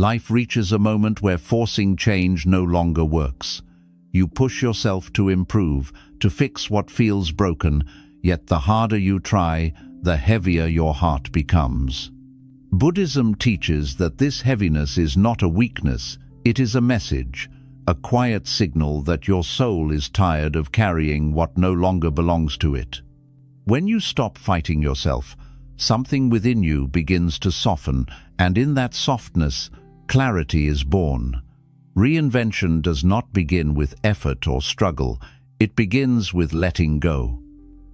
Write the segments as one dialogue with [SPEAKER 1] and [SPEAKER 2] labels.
[SPEAKER 1] life reaches a moment where forcing change no longer works. You push yourself to improve, to fix what feels broken, yet the harder you try, the heavier your heart becomes. Buddhism teaches that this heaviness is not a weakness, it is a message, a quiet signal that your soul is tired of carrying what no longer belongs to it. When you stop fighting yourself, something within you begins to soften, and in that softness, clarity is born. Reinvention does not begin with effort or struggle, it begins with letting go.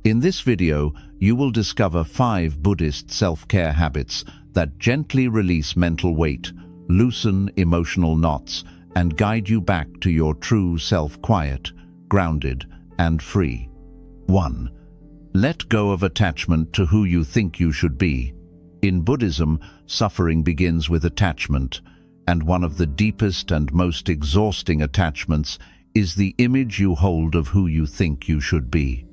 [SPEAKER 1] In this video, you will discover 5 Buddhist self-care habits that gently release mental weight, loosen emotional knots, and guide you back to your true self, quiet, grounded, and free. 1. Let go of attachment to who you think you should be. In Buddhism, suffering begins with attachment, and one of the deepest and most exhausting attachments is the image you hold of who you think you should be.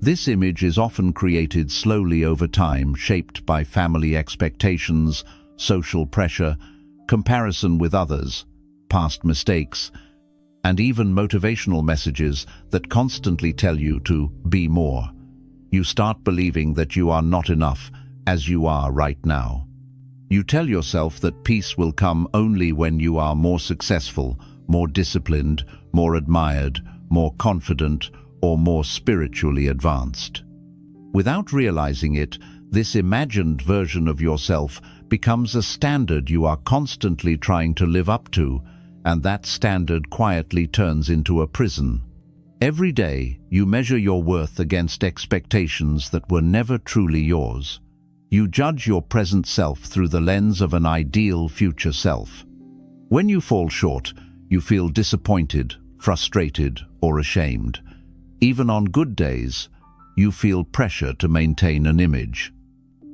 [SPEAKER 1] This image is often created slowly over time, shaped by family expectations, social pressure, comparison with others, past mistakes, and even motivational messages that constantly tell you to be more. You start believing that you are not enough as you are right now. You tell yourself that peace will come only when you are more successful, more disciplined, more admired, more confident, or more spiritually advanced. Without realizing it, this imagined version of yourself becomes a standard you are constantly trying to live up to, and that standard quietly turns into a prison. Every day, you measure your worth against expectations that were never truly yours. You judge your present self through the lens of an ideal future self. When you fall short, you feel disappointed, frustrated, or ashamed. Even on good days, you feel pressure to maintain an image.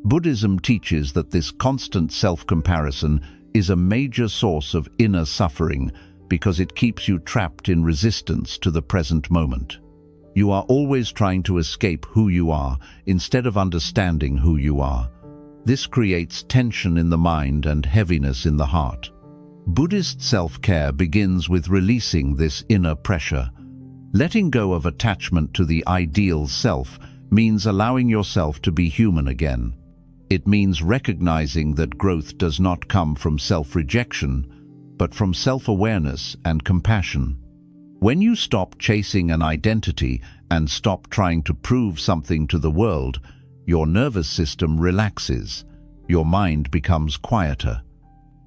[SPEAKER 1] Buddhism teaches that this constant self-comparison is a major source of inner suffering because it keeps you trapped in resistance to the present moment. You are always trying to escape who you are instead of understanding who you are. This creates tension in the mind and heaviness in the heart. Buddhist self-care begins with releasing this inner pressure. Letting go of attachment to the ideal self means allowing yourself to be human again. It means recognizing that growth does not come from self-rejection, but from self-awareness and compassion. When you stop chasing an identity and stop trying to prove something to the world, your nervous system relaxes, your mind becomes quieter.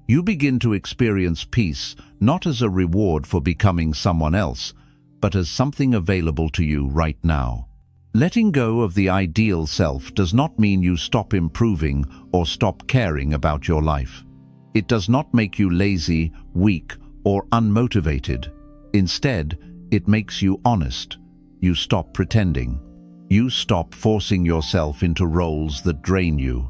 [SPEAKER 1] You begin to experience peace not as a reward for becoming someone else, but as something available to you right now. Letting go of the ideal self does not mean you stop improving or stop caring about your life. It does not make you lazy, weak, or unmotivated. Instead, it makes you honest. You stop pretending. You stop forcing yourself into roles that drain you.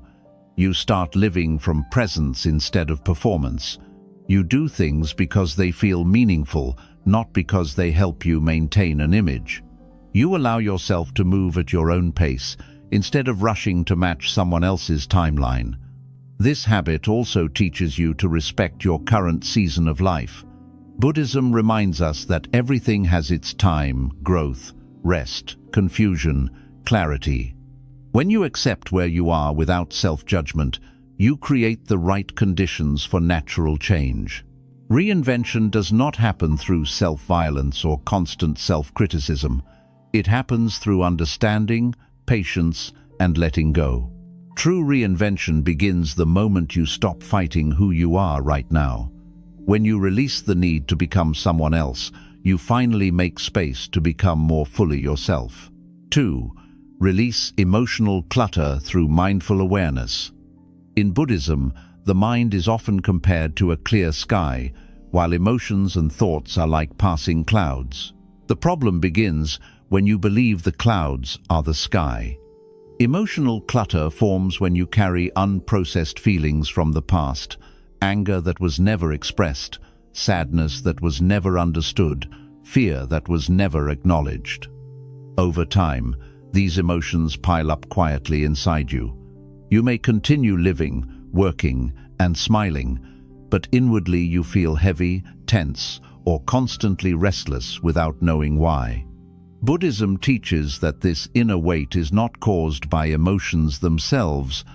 [SPEAKER 1] You start living from presence instead of performance. You do things because they feel meaningful, not because they help you maintain an image. You allow yourself to move at your own pace, instead of rushing to match someone else's timeline. This habit also teaches you to respect your current season of life. Buddhism reminds us that everything has its time, growth, rest, confusion, clarity. When you accept where you are without self-judgment, you create the right conditions for natural change. Reinvention does not happen through self-violence or constant self-criticism. It happens through understanding, patience, and letting go. True reinvention begins the moment you stop fighting who you are right now. When you release the need to become someone else, you finally make space to become more fully yourself. 2. Release emotional clutter through mindful awareness. In Buddhism, the mind is often compared to a clear sky, while emotions and thoughts are like passing clouds. The problem begins when you believe the clouds are the sky. Emotional clutter forms when you carry unprocessed feelings from the past, anger that was never expressed, sadness that was never understood, fear that was never acknowledged. Over time, these emotions pile up quietly inside you. You may continue living, working, and smiling, but inwardly you feel heavy, tense, or constantly restless without knowing why. Buddhism teaches that this inner weight is not caused by emotions themselves,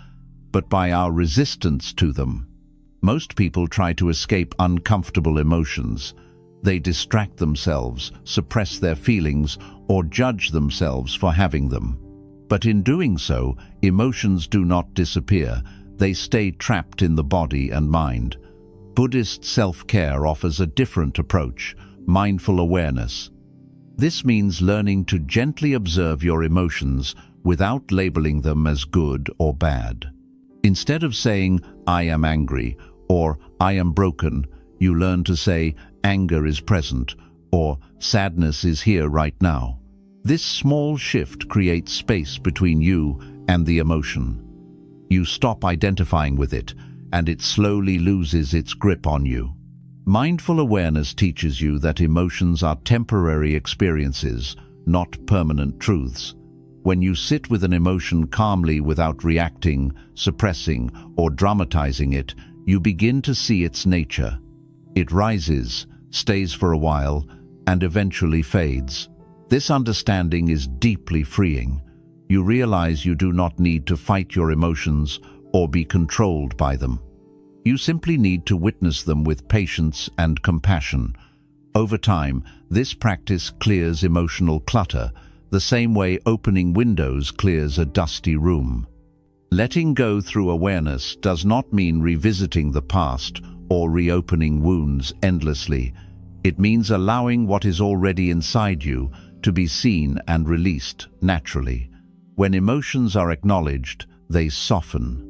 [SPEAKER 1] but by our resistance to them. Most people try to escape uncomfortable emotions. They distract themselves, suppress their feelings, or judge themselves for having them. But in doing so, emotions do not disappear. They stay trapped in the body and mind. Buddhist self-care offers a different approach, mindful awareness. This means learning to gently observe your emotions without labeling them as good or bad. Instead of saying, "I am angry," or "I am broken," you learn to say, "Anger is present," or "Sadness is here right now." This small shift creates space between you and the emotion. You stop identifying with it, and it slowly loses its grip on you. Mindful awareness teaches you that emotions are temporary experiences, not permanent truths. When you sit with an emotion calmly without reacting, suppressing, or dramatizing it, you begin to see its nature. It rises, stays for a while, and eventually fades. This understanding is deeply freeing. You realize you do not need to fight your emotions or be controlled by them. You simply need to witness them with patience and compassion. Over time, this practice clears emotional clutter, the same way opening windows clears a dusty room. Letting go through awareness does not mean revisiting the past or reopening wounds endlessly. It means allowing what is already inside you to be seen and released naturally. When emotions are acknowledged, they soften.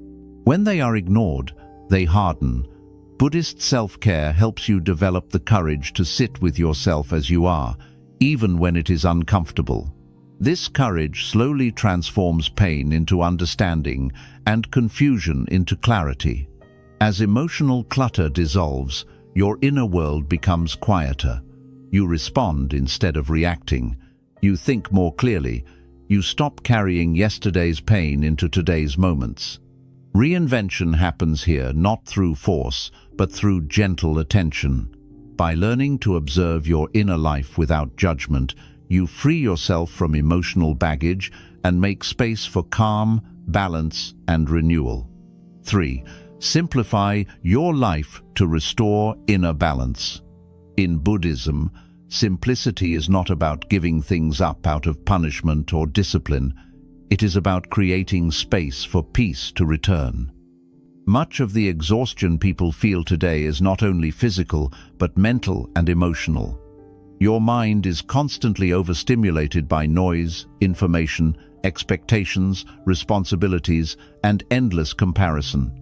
[SPEAKER 1] When they are ignored, they harden. Buddhist self-care helps you develop the courage to sit with yourself as you are, even when it is uncomfortable. This courage slowly transforms pain into understanding and confusion into clarity. As emotional clutter dissolves, your inner world becomes quieter. You respond instead of reacting. You think more clearly. You stop carrying yesterday's pain into today's moments. Reinvention happens here not through force, but through gentle attention. By learning to observe your inner life without judgment, you free yourself from emotional baggage and make space for calm, balance, and renewal. 3. Simplify your life to restore inner balance. In Buddhism, simplicity is not about giving things up out of punishment or discipline. It is about creating space for peace to return. Much of the exhaustion people feel today is not only physical, but mental and emotional. Your mind is constantly overstimulated by noise, information, expectations, responsibilities, and endless comparison.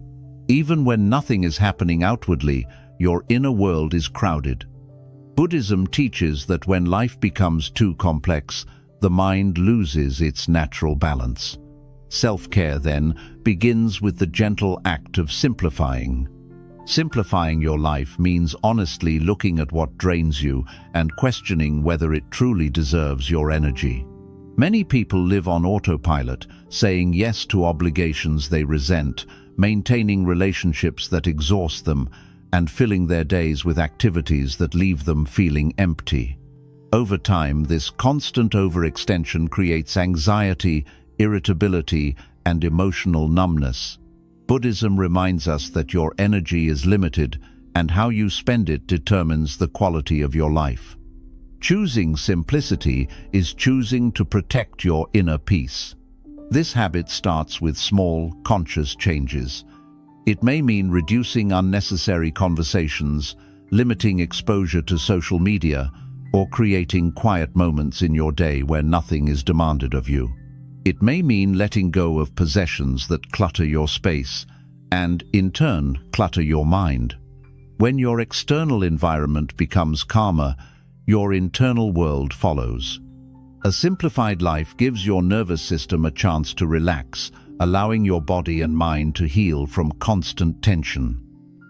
[SPEAKER 1] Even when nothing is happening outwardly, your inner world is crowded. Buddhism teaches that when life becomes too complex, the mind loses its natural balance. Self-care, then, begins with the gentle act of simplifying. Simplifying your life means honestly looking at what drains you and questioning whether it truly deserves your energy. Many people live on autopilot, saying yes to obligations they resent, maintaining relationships that exhaust them, and filling their days with activities that leave them feeling empty. Over time, this constant overextension creates anxiety, irritability, and emotional numbness. Buddhism reminds us that your energy is limited, and how you spend it determines the quality of your life. Choosing simplicity is choosing to protect your inner peace. This habit starts with small, conscious changes. It may mean reducing unnecessary conversations, limiting exposure to social media, or creating quiet moments in your day where nothing is demanded of you. It may mean letting go of possessions that clutter your space and, in turn, clutter your mind. When your external environment becomes calmer, your internal world follows. A simplified life gives your nervous system a chance to relax, allowing your body and mind to heal from constant tension.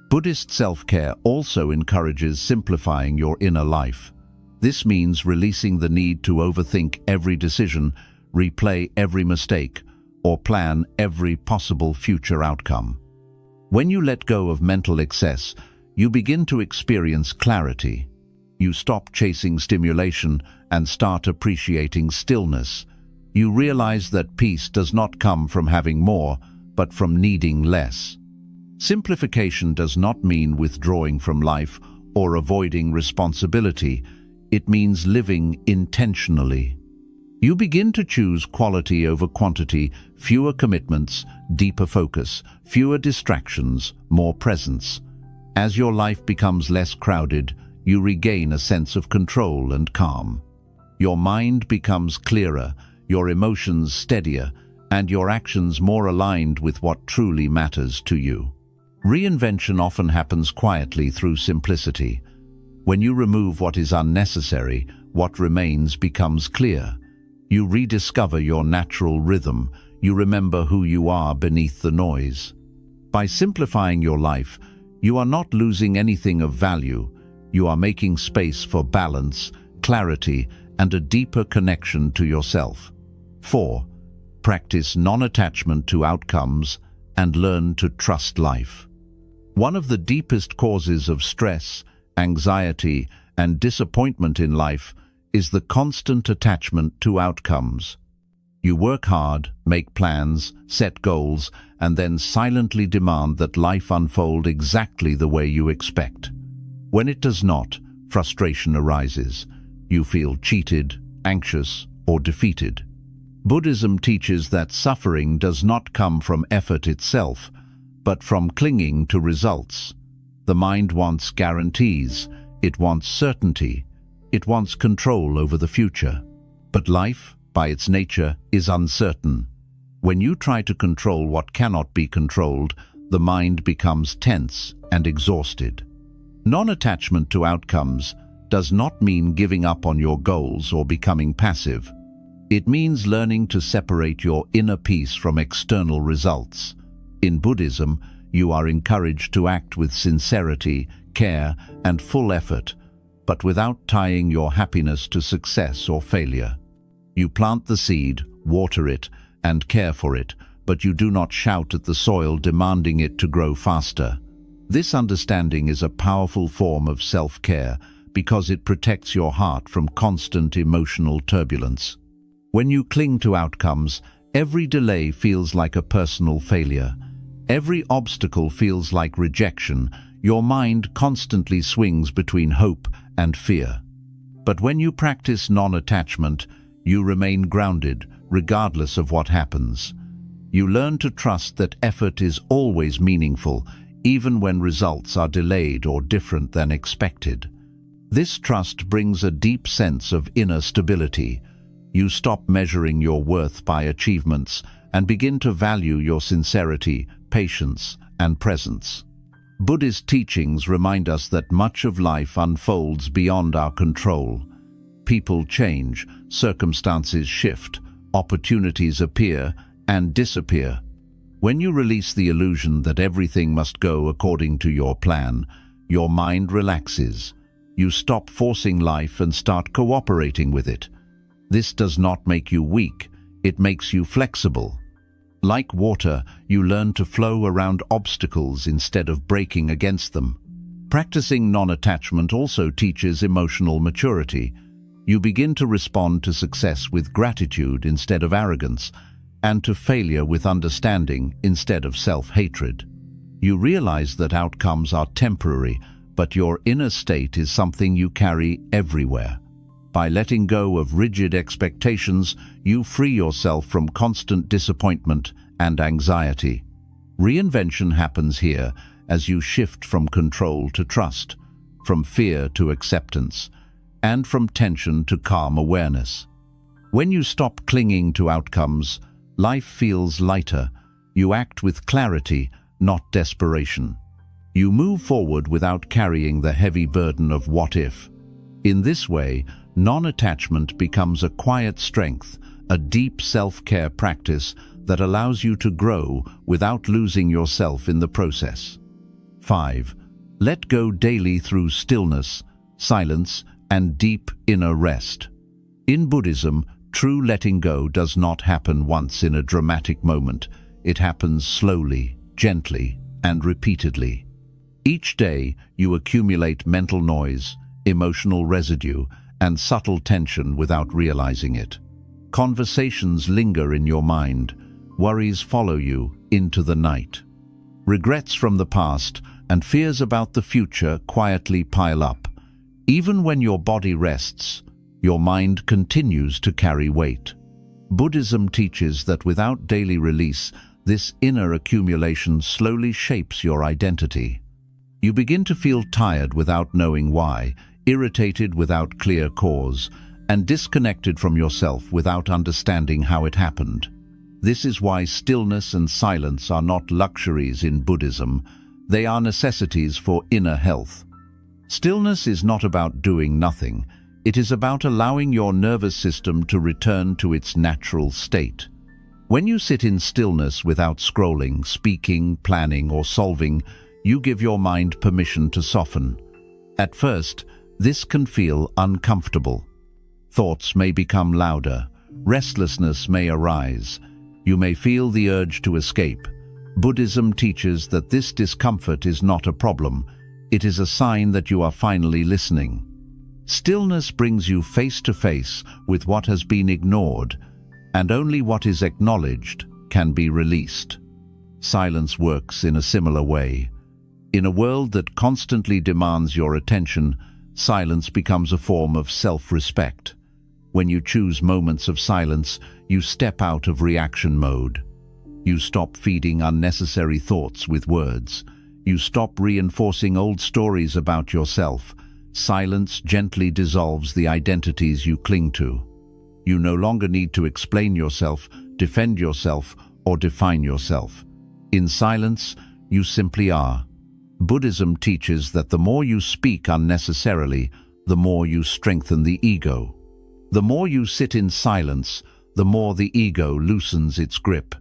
[SPEAKER 1] Buddhist self-care also encourages simplifying your inner life. This means releasing the need to overthink every decision, replay every mistake, or plan every possible future outcome. When you let go of mental excess, you begin to experience clarity. You stop chasing stimulation and start appreciating stillness. You realize that peace does not come from having more, but from needing less. Simplification does not mean withdrawing from life or avoiding responsibility. It means living intentionally. You begin to choose quality over quantity, fewer commitments, deeper focus, fewer distractions, more presence. As your life becomes less crowded, you regain a sense of control and calm. Your mind becomes clearer, your emotions steadier, and your actions more aligned with what truly matters to you. Reinvention often happens quietly through simplicity. When you remove what is unnecessary, what remains becomes clear. You rediscover your natural rhythm. You remember who you are beneath the noise. By simplifying your life, you are not losing anything of value. You are making space for balance, clarity, and a deeper connection to yourself. 4. Practice non-attachment to outcomes and learn to trust life. One of the deepest causes of stress, anxiety, and disappointment in life is the constant attachment to outcomes. You work hard, make plans, set goals, and then silently demand that life unfold exactly the way you expect. When it does not, frustration arises. You feel cheated, anxious, or defeated. Buddhism teaches that suffering does not come from effort itself, but from clinging to results. The mind wants guarantees, it wants certainty, it wants control over the future. But life, by its nature, is uncertain. When you try to control what cannot be controlled, the mind becomes tense and exhausted. Non-attachment to outcomes does not mean giving up on your goals or becoming passive. It means learning to separate your inner peace from external results. In Buddhism, you are encouraged to act with sincerity, care, and full effort, but without tying your happiness to success or failure. You plant the seed, water it, and care for it, but you do not shout at the soil demanding it to grow faster. This understanding is a powerful form of self-care because it protects your heart from constant emotional turbulence. When you cling to outcomes, every delay feels like a personal failure. Every obstacle feels like rejection. Your mind constantly swings between hope and fear. But when you practice non-attachment, you remain grounded, regardless of what happens. You learn to trust that effort is always meaningful, even when results are delayed or different than expected. This trust brings a deep sense of inner stability. You stop measuring your worth by achievements and begin to value your sincerity, patience, and presence. Buddhist teachings remind us that much of life unfolds beyond our control. People change, circumstances shift, opportunities appear and disappear. When you release the illusion that everything must go according to your plan, your mind relaxes. You stop forcing life and start cooperating with it. This does not make you weak, it makes you flexible. Like water, you learn to flow around obstacles instead of breaking against them. Practicing non-attachment also teaches emotional maturity. You begin to respond to success with gratitude instead of arrogance, and to failure with understanding instead of self-hatred. You realize that outcomes are temporary, but your inner state is something you carry everywhere. By letting go of rigid expectations, you free yourself from constant disappointment and anxiety. Reinvention happens here as you shift from control to trust, from fear to acceptance, and from tension to calm awareness. When you stop clinging to outcomes, life feels lighter. You act with clarity, not desperation. You move forward without carrying the heavy burden of what if. In this way, non-attachment becomes a quiet strength, a deep self-care practice that allows you to grow without losing yourself in the process. 5. Let go daily through stillness, silence, and deep inner rest. In Buddhism, true letting go does not happen once in a dramatic moment. It happens slowly, gently, and repeatedly. Each day, you accumulate mental noise, emotional residue, and subtle tension without realizing it. Conversations linger in your mind. Worries follow you into the night. Regrets from the past and fears about the future quietly pile up. Even when your body rests, your mind continues to carry weight. Buddhism teaches that without daily release, this inner accumulation slowly shapes your identity. You begin to feel tired without knowing why, irritated without clear cause, and disconnected from yourself without understanding how it happened. This is why stillness and silence are not luxuries in Buddhism. They are necessities for inner health. Stillness is not about doing nothing. It is about allowing your nervous system to return to its natural state. When you sit in stillness without scrolling, speaking, planning, or solving, you give your mind permission to soften. At first, this can feel uncomfortable. Thoughts may become louder. Restlessness may arise. You may feel the urge to escape. Buddhism teaches that this discomfort is not a problem. It is a sign that you are finally listening. Stillness brings you face to face with what has been ignored, and only what is acknowledged can be released. Silence works in a similar way. In a world that constantly demands your attention, silence becomes a form of self-respect. When you choose moments of silence, you step out of reaction mode. You stop feeding unnecessary thoughts with words. You stop reinforcing old stories about yourself. Silence gently dissolves the identities you cling to. You no longer need to explain yourself, defend yourself, or define yourself. In silence, you simply are. Buddhism teaches that the more you speak unnecessarily, the more you strengthen the ego. The more you sit in silence, the more the ego loosens its grip.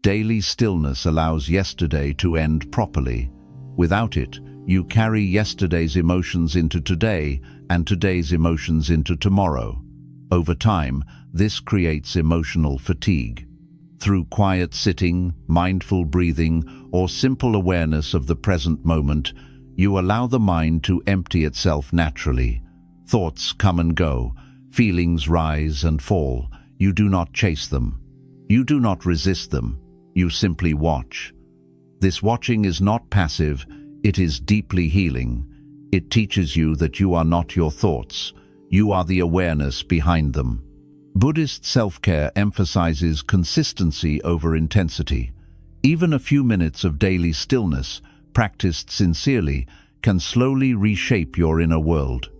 [SPEAKER 1] Daily stillness allows yesterday to end properly. Without it, you carry yesterday's emotions into today and today's emotions into tomorrow. Over time, this creates emotional fatigue. Through quiet sitting, mindful breathing, or simple awareness of the present moment, you allow the mind to empty itself naturally. Thoughts come and go, feelings rise and fall. You do not chase them. You do not resist them. You simply watch. This watching is not passive, it is deeply healing. It teaches you that you are not your thoughts. You are the awareness behind them. Buddhist self-care emphasizes consistency over intensity. Even a few minutes of daily stillness, practiced sincerely, can slowly reshape your inner world.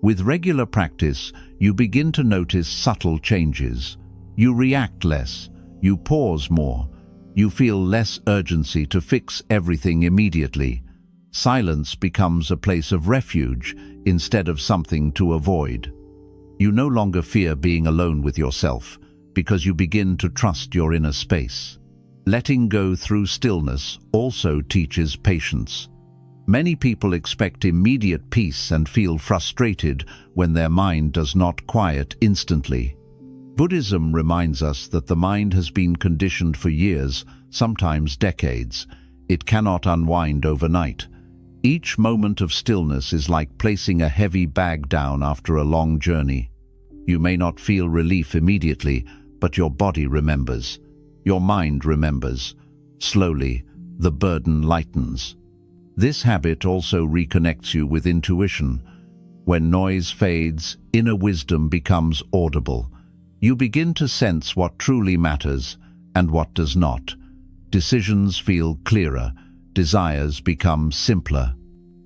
[SPEAKER 1] With regular practice, you begin to notice subtle changes. You react less. You pause more. You feel less urgency to fix everything immediately. Silence becomes a place of refuge instead of something to avoid. You no longer fear being alone with yourself because you begin to trust your inner space. Letting go through stillness also teaches patience. Many people expect immediate peace and feel frustrated when their mind does not quiet instantly. Buddhism reminds us that the mind has been conditioned for years, sometimes decades. It cannot unwind overnight. Each moment of stillness is like placing a heavy bag down after a long journey. You may not feel relief immediately, but your body remembers. Your mind remembers. Slowly, the burden lightens. This habit also reconnects you with intuition. When noise fades, inner wisdom becomes audible. You begin to sense what truly matters and what does not. Decisions feel clearer. Desires become simpler.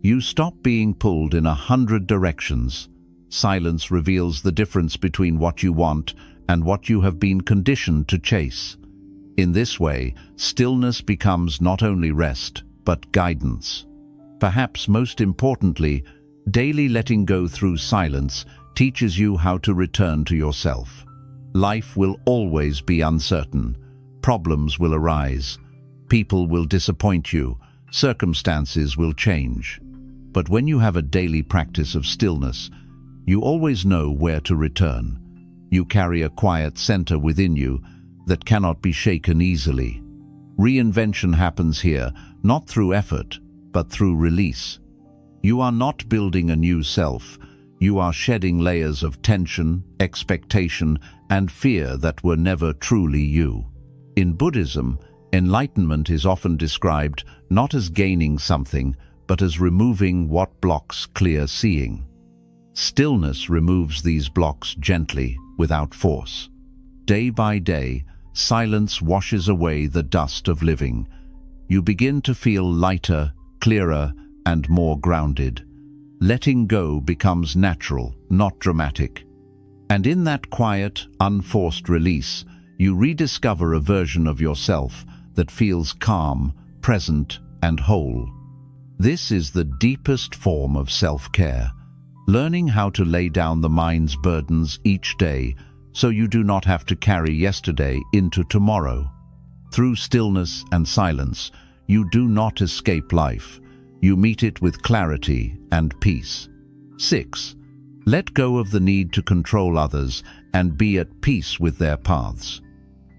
[SPEAKER 1] You stop being pulled in 100 directions. Silence reveals the difference between what you want and what you have been conditioned to chase. In this way, stillness becomes not only rest, but guidance. Perhaps most importantly, daily letting go through silence teaches you how to return to yourself. Life will always be uncertain. Problems will arise. People will disappoint you. Circumstances will change. But when you have a daily practice of stillness, you always know where to return. You carry a quiet center within you that cannot be shaken easily. Reinvention happens here, not through effort, but through release. You are not building a new self. You are shedding layers of tension, expectation, and fear that were never truly you. In Buddhism, enlightenment is often described not as gaining something, but as removing what blocks clear seeing. Stillness removes these blocks gently, without force. Day by day, silence washes away the dust of living. You begin to feel lighter, clearer, and more grounded. Letting go becomes natural, not dramatic. And in that quiet, unforced release, you rediscover a version of yourself that feels calm, present, and whole. This is the deepest form of self-care, learning how to lay down the mind's burdens each day so you do not have to carry yesterday into tomorrow. Through stillness and silence, you do not escape life. You meet it with clarity and peace. 6. Let go of the need to control others and be at peace with their paths.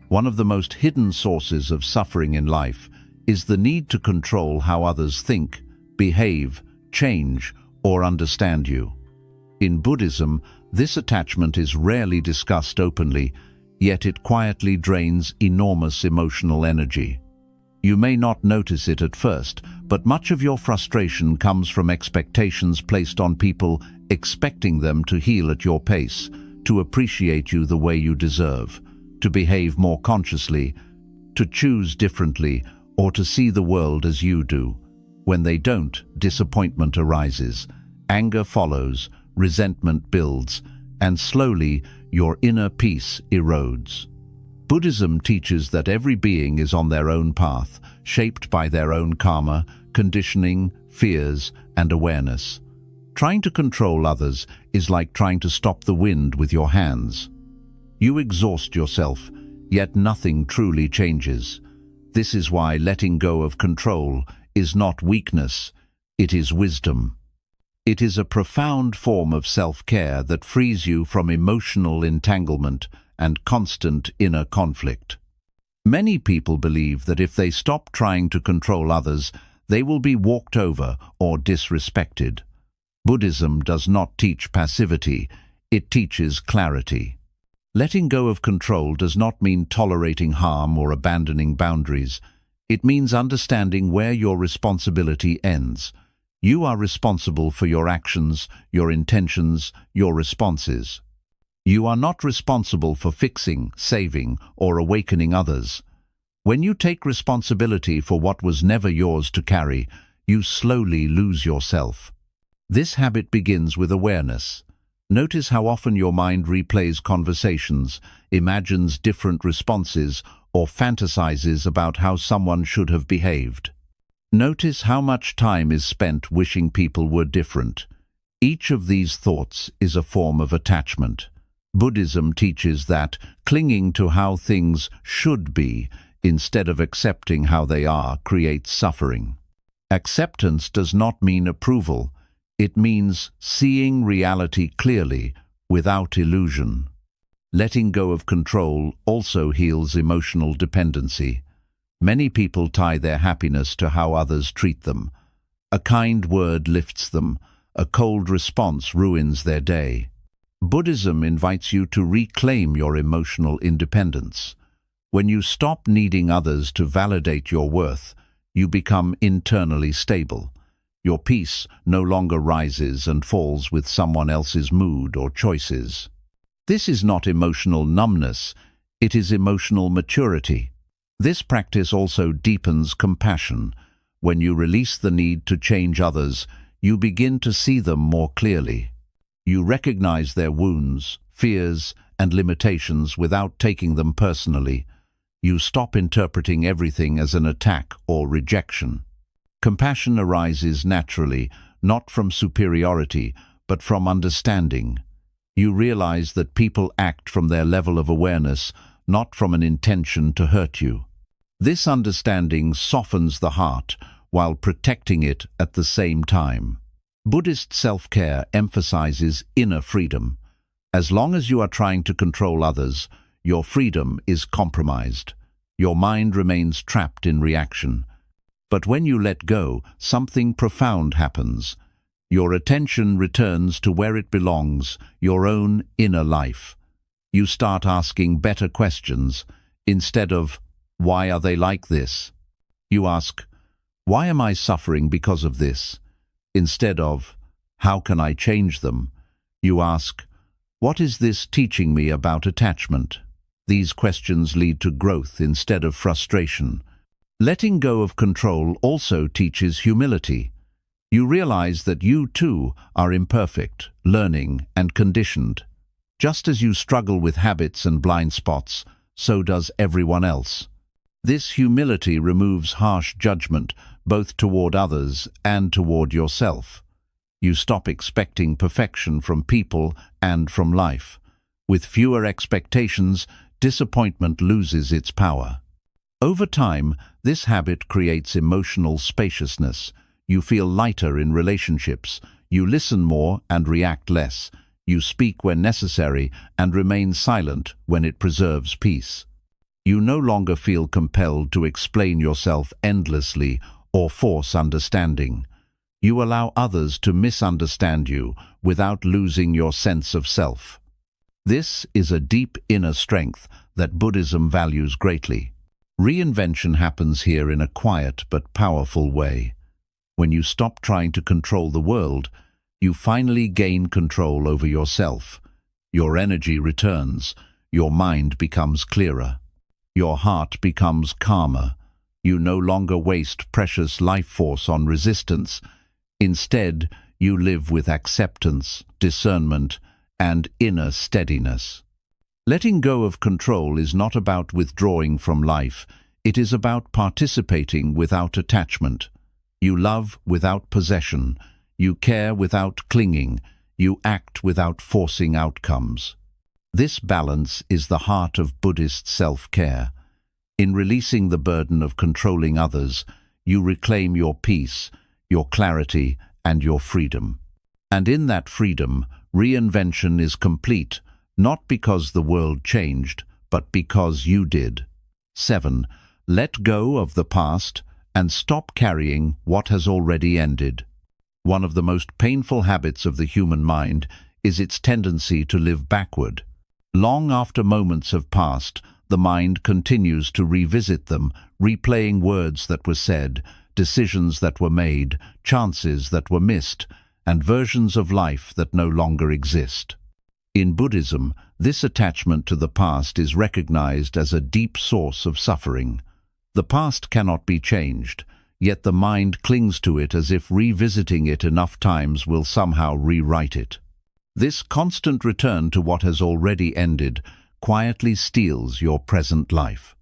[SPEAKER 1] One of the most hidden sources of suffering in life is the need to control how others think, behave, change, or understand you. In Buddhism, this attachment is rarely discussed openly, yet it quietly drains enormous emotional energy. You may not notice it at first, but much of your frustration comes from expectations placed on people, expecting them to heal at your pace, to appreciate you the way you deserve, to behave more consciously, to choose differently, or to see the world as you do. When they don't, disappointment arises, anger follows, resentment builds, and slowly your inner peace erodes. Buddhism teaches that every being is on their own path, shaped by their own karma, conditioning, fears, and awareness. Trying to control others is like trying to stop the wind with your hands. You exhaust yourself, yet nothing truly changes. This is why letting go of control is not weakness, it is wisdom. It is a profound form of self-care that frees you from emotional entanglement and constant inner conflict. Many people believe that if they stop trying to control others, they will be walked over or disrespected. Buddhism does not teach passivity, it teaches clarity. Letting go of control does not mean tolerating harm or abandoning boundaries. It means understanding where your responsibility ends. You are responsible for your actions, your intentions, your responses. You are not responsible for fixing, saving, or awakening others. When you take responsibility for what was never yours to carry, you slowly lose yourself. This habit begins with awareness. Notice how often your mind replays conversations, imagines different responses, or fantasizes about how someone should have behaved. Notice how much time is spent wishing people were different. Each of these thoughts is a form of attachment. Buddhism teaches that clinging to how things should be instead of accepting how they are creates suffering. Acceptance does not mean approval. It means seeing reality clearly, without illusion. Letting go of control also heals emotional dependency. Many people tie their happiness to how others treat them. A kind word lifts them. A cold response ruins their day. Buddhism invites you to reclaim your emotional independence. When you stop needing others to validate your worth, you become internally stable. Your peace no longer rises and falls with someone else's mood or choices. This is not emotional numbness, it is emotional maturity. This practice also deepens compassion. When you release the need to change others, you begin to see them more clearly. You recognize their wounds, fears, and limitations without taking them personally. You stop interpreting everything as an attack or rejection. Compassion arises naturally, not from superiority, but from understanding. You realize that people act from their level of awareness, not from an intention to hurt you. This understanding softens the heart while protecting it at the same time. Buddhist self-care emphasizes inner freedom. As long as you are trying to control others, your freedom is compromised. Your mind remains trapped in reaction. But when you let go, something profound happens. Your attention returns to where it belongs, your own inner life. You start asking better questions. Instead of, "Why are they like this?" you ask, "Why am I suffering because of this?" Instead of, "How can I change them?" you ask, "What is this teaching me about attachment?" These questions lead to growth instead of frustration. Letting go of control also teaches humility. You realize that you too are imperfect, learning, and conditioned. Just as you struggle with habits and blind spots, so does everyone else. This humility removes harsh judgment, both toward others and toward yourself. You stop expecting perfection from people and from life. With fewer expectations, disappointment loses its power. Over time, this habit creates emotional spaciousness. You feel lighter in relationships. You listen more and react less. You speak when necessary and remain silent when it preserves peace. You no longer feel compelled to explain yourself endlessly or force understanding. You allow others to misunderstand you without losing your sense of self. This is a deep inner strength that Buddhism values greatly. Reinvention happens here in a quiet but powerful way. When you stop trying to control the world, you finally gain control over yourself. Your energy returns. Your mind becomes clearer. Your heart becomes calmer. You no longer waste precious life force on resistance. Instead, you live with acceptance, discernment, and inner steadiness. Letting go of control is not about withdrawing from life. It is about participating without attachment. You love without possession. You care without clinging. You act without forcing outcomes. This balance is the heart of Buddhist self-care. In releasing the burden of controlling others, you reclaim your peace, your clarity, and your freedom. And in that freedom, reinvention is complete, not because the world changed, but because you did. 7. Let go of the past and stop carrying what has already ended. One of the most painful habits of the human mind is its tendency to live backward. Long after moments have passed, the mind continues to revisit them, replaying words that were said, decisions that were made, chances that were missed, and versions of life that no longer exist. In Buddhism, this attachment to the past is recognized as a deep source of suffering. The past cannot be changed, yet the mind clings to it as if revisiting it enough times will somehow rewrite it. This constant return to what has already ended quietly steals your present life.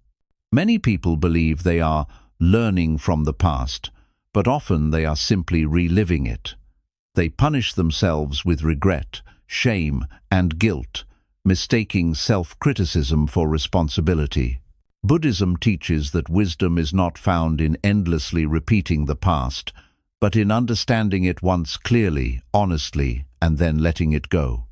[SPEAKER 1] Many people believe they are learning from the past, but often they are simply reliving it. They punish themselves with regret, shame, and guilt, mistaking self-criticism for responsibility. Buddhism teaches that wisdom is not found in endlessly repeating the past, but in understanding it once clearly, honestly, and then letting it go.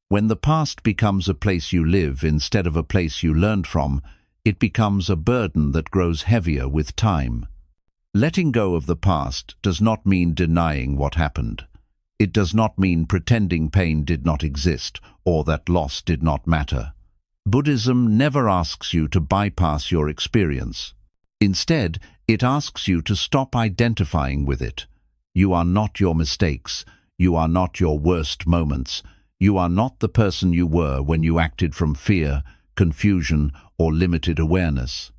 [SPEAKER 1] When the past becomes a place you live instead of a place you learned from, it becomes a burden that grows heavier with time. Letting go of the past does not mean denying what happened. It does not mean pretending pain did not exist or that loss did not matter. Buddhism never asks you to bypass your experience. Instead, it asks you to stop identifying with it. You are not your mistakes. You are not your worst moments. You are not the person you were when you acted from fear, confusion, or limited awareness.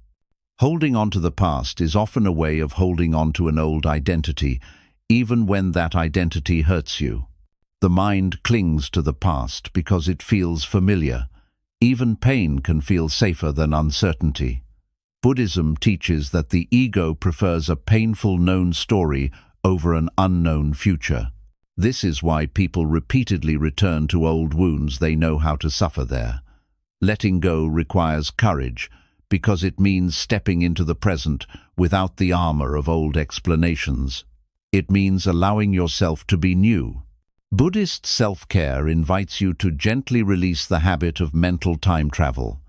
[SPEAKER 1] Holding on to the past is often a way of holding on to an old identity, even when that identity hurts you. The mind clings to the past because it feels familiar. Even pain can feel safer than uncertainty. Buddhism teaches that the ego prefers a painful known story over an unknown future. This is why people repeatedly return to old wounds they know how to suffer there. Letting go requires courage, because it means stepping into the present without the armor of old explanations. It means allowing yourself to be new. Buddhist self-care invites you to gently release the habit of mental time travel.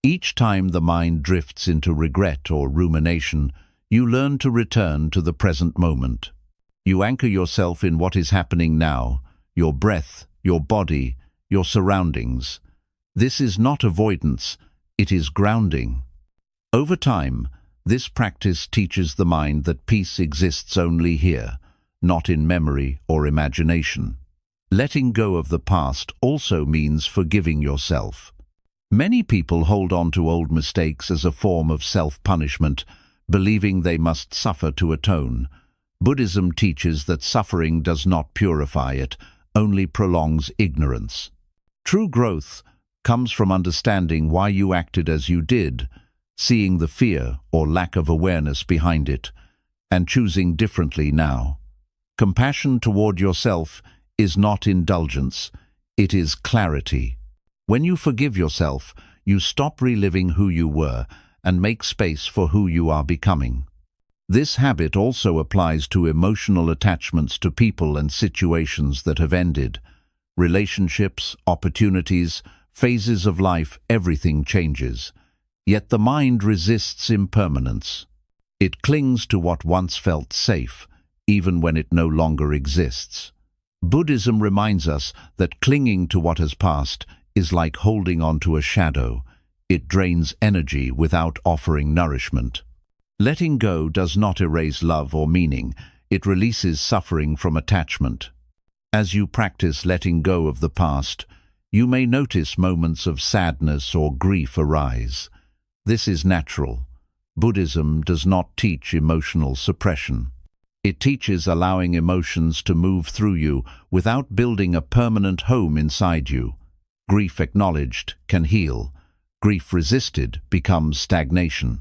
[SPEAKER 1] Each time the mind drifts into regret or rumination, you learn to return to the present moment. You anchor yourself in what is happening now, your breath, your body, your surroundings. This is not avoidance, it is grounding. Over time, this practice teaches the mind that peace exists only here, not in memory or imagination. Letting go of the past also means forgiving yourself. Many people hold on to old mistakes as a form of self-punishment, believing they must suffer to atone. Buddhism teaches that suffering does not purify it, only prolongs ignorance. True growth comes from understanding why you acted as you did, seeing the fear or lack of awareness behind it, and choosing differently now. Compassion toward yourself is not indulgence, it is clarity. When you forgive yourself, you stop reliving who you were and make space for who you are becoming. This habit also applies to emotional attachments to people and situations that have ended. Relationships, opportunities, phases of life, everything changes. Yet the mind resists impermanence. It clings to what once felt safe, even when it no longer exists. Buddhism reminds us that clinging to what has passed is like holding on to a shadow. It drains energy without offering nourishment. Letting go does not erase love or meaning, it releases suffering from attachment. As you practice letting go of the past, you may notice moments of sadness or grief arise. This is natural. Buddhism does not teach emotional suppression. It teaches allowing emotions to move through you without building a permanent home inside you. Grief acknowledged can heal. Grief resisted becomes stagnation.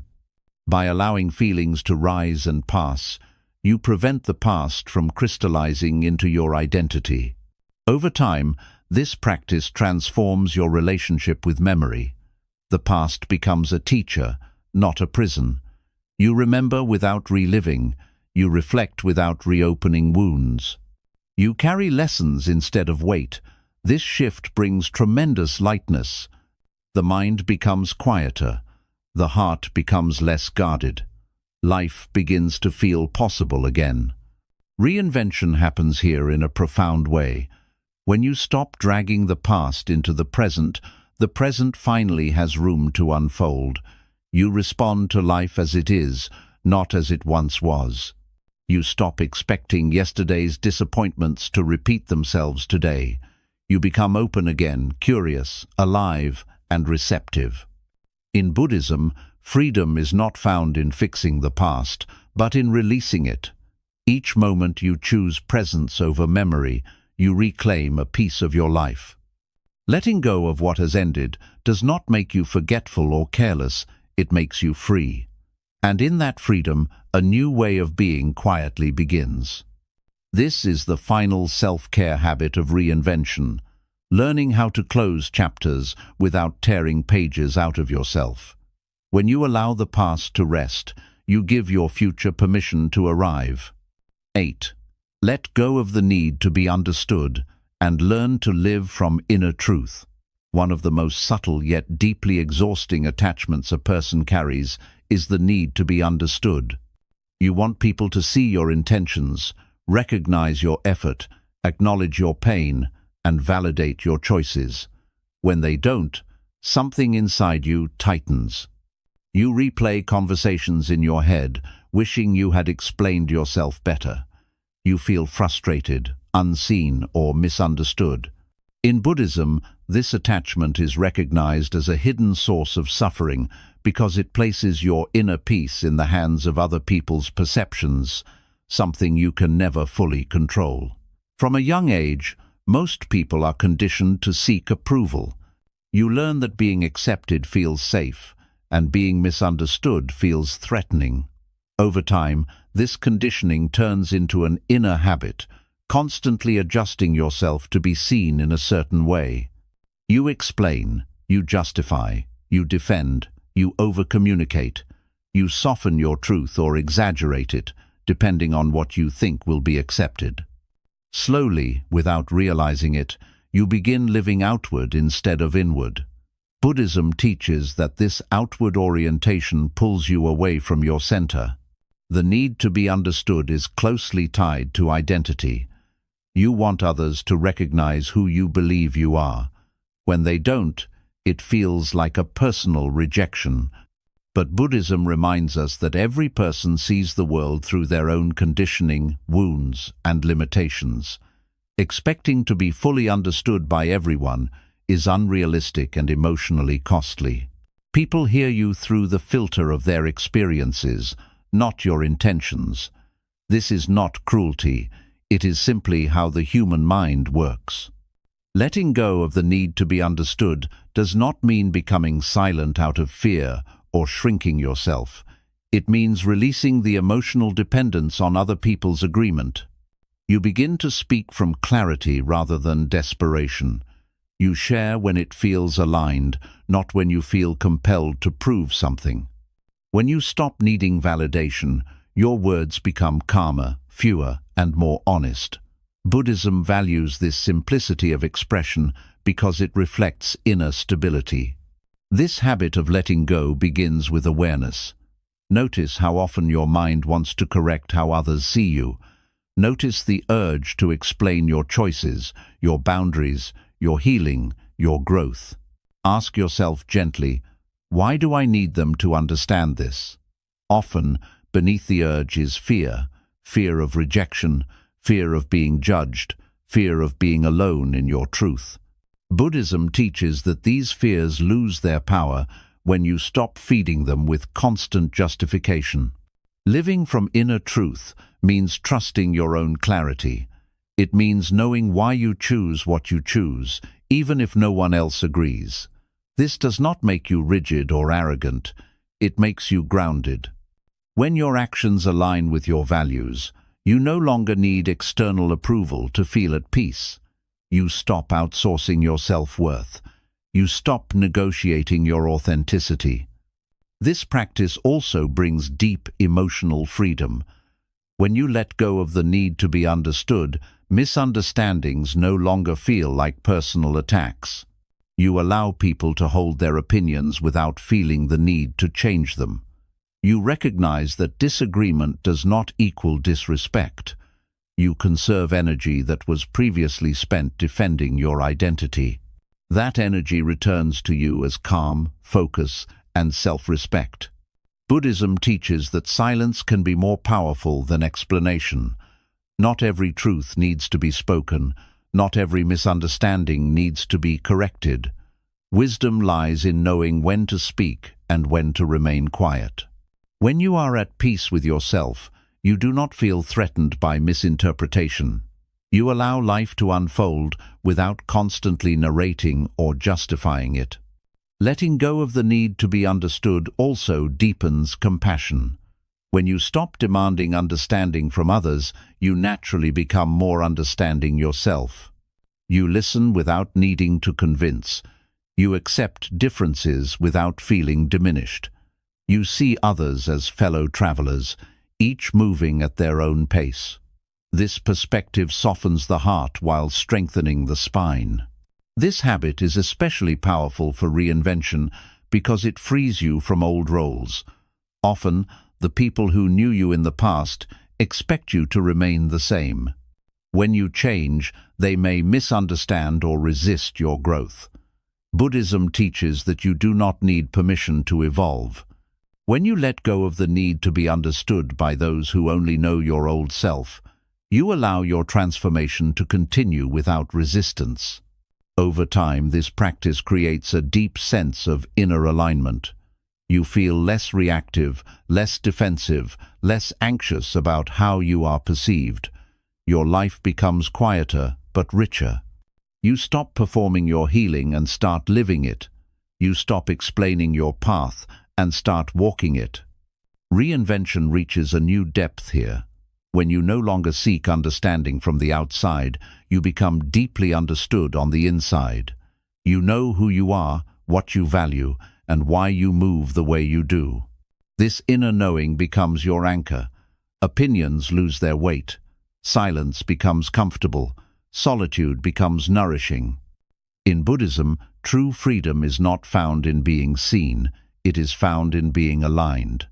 [SPEAKER 1] By allowing feelings to rise and pass, you prevent the past from crystallizing into your identity. Over time, this practice transforms your relationship with memory. The past becomes a teacher, not a prison. You remember without reliving. You reflect without reopening wounds. You carry lessons instead of weight. This shift brings tremendous lightness. The mind becomes quieter. The heart becomes less guarded. Life begins to feel possible again. Reinvention happens here in a profound way. When you stop dragging the past into the present finally has room to unfold. You respond to life as it is, not as it once was. You stop expecting yesterday's disappointments to repeat themselves today. You become open again, curious, alive, and receptive. In Buddhism, freedom is not found in fixing the past, but in releasing it. Each moment you choose presence over memory, you reclaim a piece of your life. Letting go of what has ended does not make you forgetful or careless, it makes you free. And in that freedom, a new way of being quietly begins. This is the final self-care habit of reinvention, learning how to close chapters without tearing pages out of yourself. When you allow the past to rest, you give your future permission to arrive. 8. Let go of the need to be understood and learn to live from inner truth. One of the most subtle yet deeply exhausting attachments a person carries is the need to be understood. You want people to see your intentions, recognize your effort, acknowledge your pain, and validate your choices. When they don't, something inside you tightens. You replay conversations in your head, wishing you had explained yourself better. You feel frustrated, unseen, or misunderstood. In Buddhism, this attachment is recognized as a hidden source of suffering because it places your inner peace in the hands of other people's perceptions, something you can never fully control. From a young age, most people are conditioned to seek approval. You learn that being accepted feels safe, and being misunderstood feels threatening. Over time, this conditioning turns into an inner habit, constantly adjusting yourself to be seen in a certain way. You explain, you justify, you defend, you over-communicate, you soften your truth or exaggerate it, depending on what you think will be accepted. Slowly, without realizing it, you begin living outward instead of inward. Buddhism teaches that this outward orientation pulls you away from your center. The need to be understood is closely tied to identity. You want others to recognize who you believe you are. When they don't, it feels like a personal rejection. But Buddhism reminds us that every person sees the world through their own conditioning, wounds, and limitations. Expecting to be fully understood by everyone is unrealistic and emotionally costly. People hear you through the filter of their experiences, not your intentions. This is not cruelty, it is simply how the human mind works. Letting go of the need to be understood does not mean becoming silent out of fear or shrinking yourself. It means releasing the emotional dependence on other people's agreement. You begin to speak from clarity rather than desperation. You share when it feels aligned, not when you feel compelled to prove something. When you stop needing validation, your words become calmer, fewer, and more honest. Buddhism values this simplicity of expression because it reflects inner stability. This habit of letting go begins with awareness. Notice how often your mind wants to correct how others see you. Notice the urge to explain your choices, your boundaries, your healing, your growth. Ask yourself gently, why do I need them to understand this? Often, beneath the urge is fear, fear of rejection, fear of being judged, fear of being alone in your truth. Buddhism teaches that these fears lose their power when you stop feeding them with constant justification. Living from inner truth means trusting your own clarity. It means knowing why you choose what you choose, even if no one else agrees. This does not make you rigid or arrogant. It makes you grounded. When your actions align with your values, you no longer need external approval to feel at peace. You stop outsourcing your self-worth. You stop negotiating your authenticity. This practice also brings deep emotional freedom. When you let go of the need to be understood, misunderstandings no longer feel like personal attacks. You allow people to hold their opinions without feeling the need to change them. You recognize that disagreement does not equal disrespect. You conserve energy that was previously spent defending your identity. That energy returns to you as calm, focus, and self-respect. Buddhism teaches that silence can be more powerful than explanation. Not every truth needs to be spoken. Not every misunderstanding needs to be corrected. Wisdom lies in knowing when to speak and when to remain quiet. When you are at peace with yourself, you do not feel threatened by misinterpretation. You allow life to unfold without constantly narrating or justifying it. Letting go of the need to be understood also deepens compassion. When you stop demanding understanding from others, you naturally become more understanding yourself. You listen without needing to convince. You accept differences without feeling diminished. You see others as fellow travelers, each moving at their own pace. This perspective softens the heart while strengthening the spine. This habit is especially powerful for reinvention because it frees you from old roles. Often, the people who knew you in the past expect you to remain the same. When you change, they may misunderstand or resist your growth. Buddhism teaches that you do not need permission to evolve. When you let go of the need to be understood by those who only know your old self, you allow your transformation to continue without resistance. Over time, this practice creates a deep sense of inner alignment. You feel less reactive, less defensive, less anxious about how you are perceived. Your life becomes quieter but richer. You stop performing your healing and start living it. You stop explaining your path and start walking it. Reinvention reaches a new depth here. When you no longer seek understanding from the outside, you become deeply understood on the inside. You know who you are, what you value, and why you move the way you do. This inner knowing becomes your anchor. Opinions lose their weight. Silence becomes comfortable. Solitude becomes nourishing. In Buddhism, true freedom is not found in being seen. It is found in being aligned.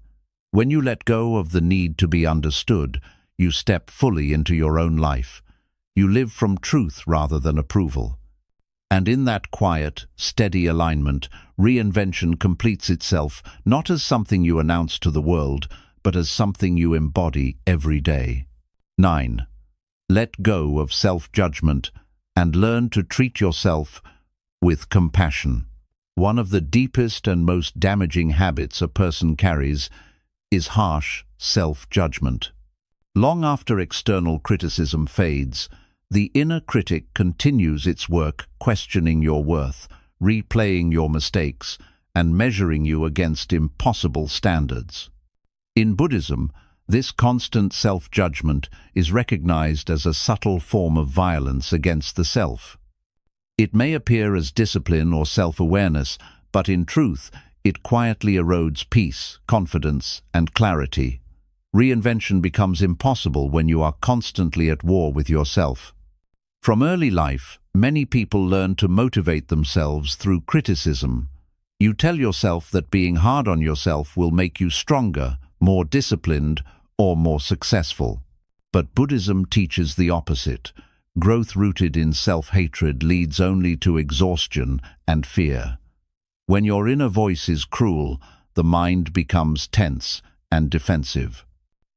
[SPEAKER 1] When you let go of the need to be understood, you step fully into your own life. You live from truth rather than approval. And in that quiet, steady alignment, reinvention completes itself not as something you announce to the world, but as something you embody every day. 9. Let go of self-judgment and learn to treat yourself with compassion. One of the deepest and most damaging habits a person carries is harsh self-judgment. Long after external criticism fades, the inner critic continues its work, questioning your worth, replaying your mistakes, and measuring you against impossible standards. In Buddhism, this constant self-judgment is recognized as a subtle form of violence against the self. It may appear as discipline or self-awareness, but in truth, it quietly erodes peace, confidence, and clarity. Reinvention becomes impossible when you are constantly at war with yourself. From early life, many people learn to motivate themselves through criticism. You tell yourself that being hard on yourself will make you stronger, more disciplined, or more successful. But Buddhism teaches the opposite. Growth rooted in self-hatred leads only to exhaustion and fear. When your inner voice is cruel, the mind becomes tense and defensive.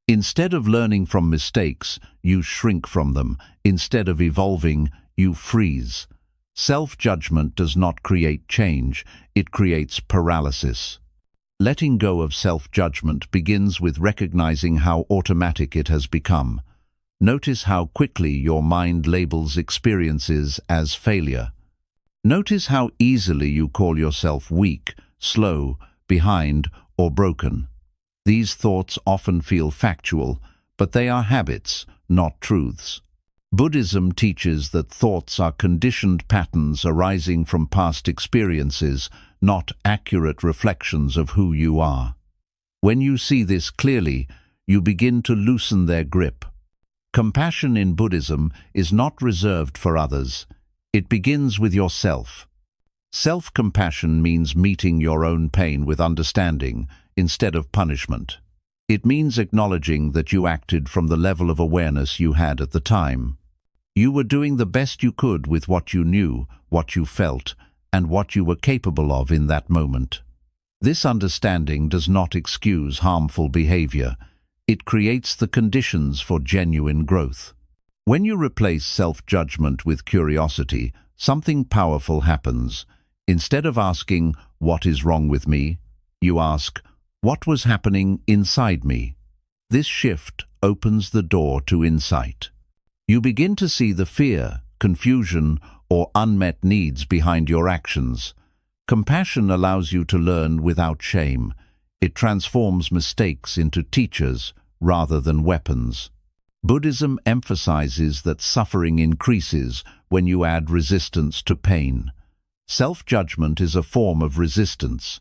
[SPEAKER 1] Instead of learning from mistakes, you shrink from them. Instead of evolving, you freeze. Self-judgment does not create change, it creates paralysis. Letting go of self-judgment begins with recognizing how automatic it has become. Notice how quickly your mind labels experiences as failure. Notice how easily you call yourself weak, slow, behind, or broken. These thoughts often feel factual, but they are habits, not truths. Buddhism teaches that thoughts are conditioned patterns arising from past experiences, not accurate reflections of who you are. When you see this clearly, you begin to loosen their grip. Compassion in Buddhism is not reserved for others. It begins with yourself. Self-compassion means meeting your own pain with understanding instead of punishment. It means acknowledging that you acted from the level of awareness you had at the time. You were doing the best you could with what you knew, what you felt, and what you were capable of in that moment. This understanding does not excuse harmful behavior. It creates the conditions for genuine growth. When you replace self-judgment with curiosity, something powerful happens. Instead of asking, "What is wrong with me?" you ask, "What was happening inside me?" This shift opens the door to insight. You begin to see the fear, confusion, or unmet needs behind your actions. Compassion allows you to learn without shame. It transforms mistakes into teachers rather than weapons. Buddhism emphasizes that suffering increases when you add resistance to pain. Self-judgment is a form of resistance.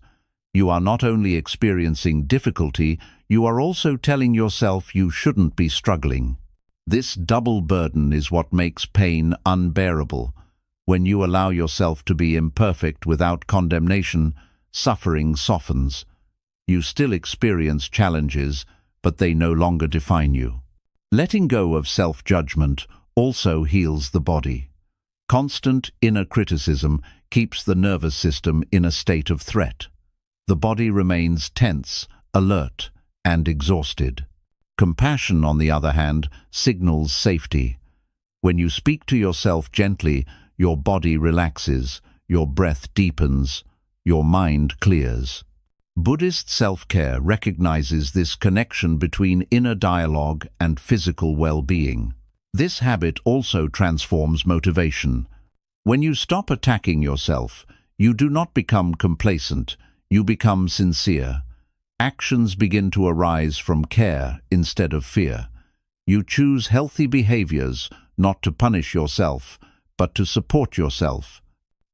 [SPEAKER 1] You are not only experiencing difficulty, you are also telling yourself you shouldn't be struggling. This double burden is what makes pain unbearable. When you allow yourself to be imperfect without condemnation, suffering softens. You still experience challenges, but they no longer define you. Letting go of self-judgment also heals the body. Constant inner criticism keeps the nervous system in a state of threat. The body remains tense, alert, and exhausted. Compassion, on the other hand, signals safety. When you speak to yourself gently, your body relaxes, your breath deepens, your mind clears. Buddhist self-care recognizes this connection between inner dialogue and physical well-being. This habit also transforms motivation. When you stop attacking yourself, you do not become complacent, you become sincere. Actions begin to arise from care instead of fear. You choose healthy behaviors, not to punish yourself, but to support yourself.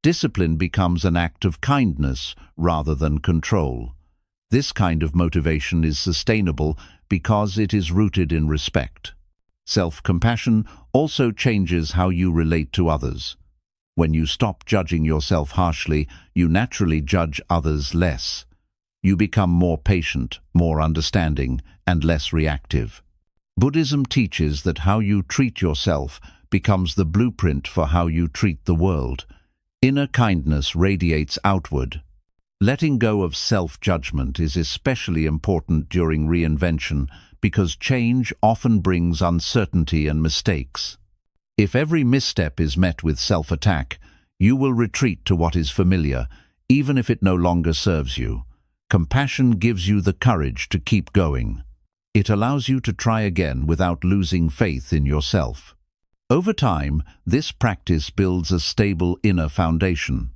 [SPEAKER 1] Discipline becomes an act of kindness rather than control. This kind of motivation is sustainable because it is rooted in respect. Self-compassion also changes how you relate to others. When you stop judging yourself harshly, you naturally judge others less. You become more patient, more understanding, and less reactive. Buddhism teaches that how you treat yourself becomes the blueprint for how you treat the world. Inner kindness radiates outward. Letting go of self-judgment is especially important during reinvention because change often brings uncertainty and mistakes. If every misstep is met with self-attack, you will retreat to what is familiar, even if it no longer serves you. Compassion gives you the courage to keep going. It allows you to try again without losing faith in yourself. Over time, this practice builds a stable inner foundation.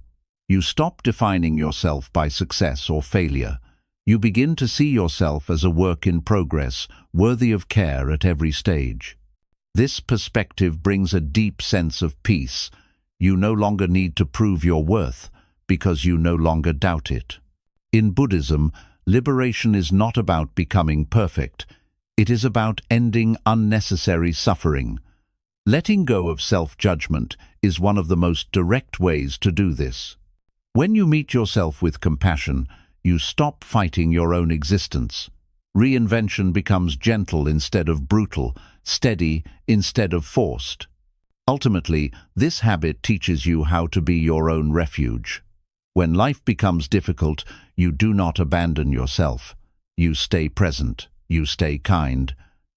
[SPEAKER 1] You stop defining yourself by success or failure. You begin to see yourself as a work in progress, worthy of care at every stage. This perspective brings a deep sense of peace. You no longer need to prove your worth because you no longer doubt it. In Buddhism, liberation is not about becoming perfect. It is about ending unnecessary suffering. Letting go of self-judgment is one of the most direct ways to do this. When you meet yourself with compassion, you stop fighting your own existence. Reinvention becomes gentle instead of brutal, steady instead of forced. Ultimately, this habit teaches you how to be your own refuge. When life becomes difficult, you do not abandon yourself. You stay present, you stay kind,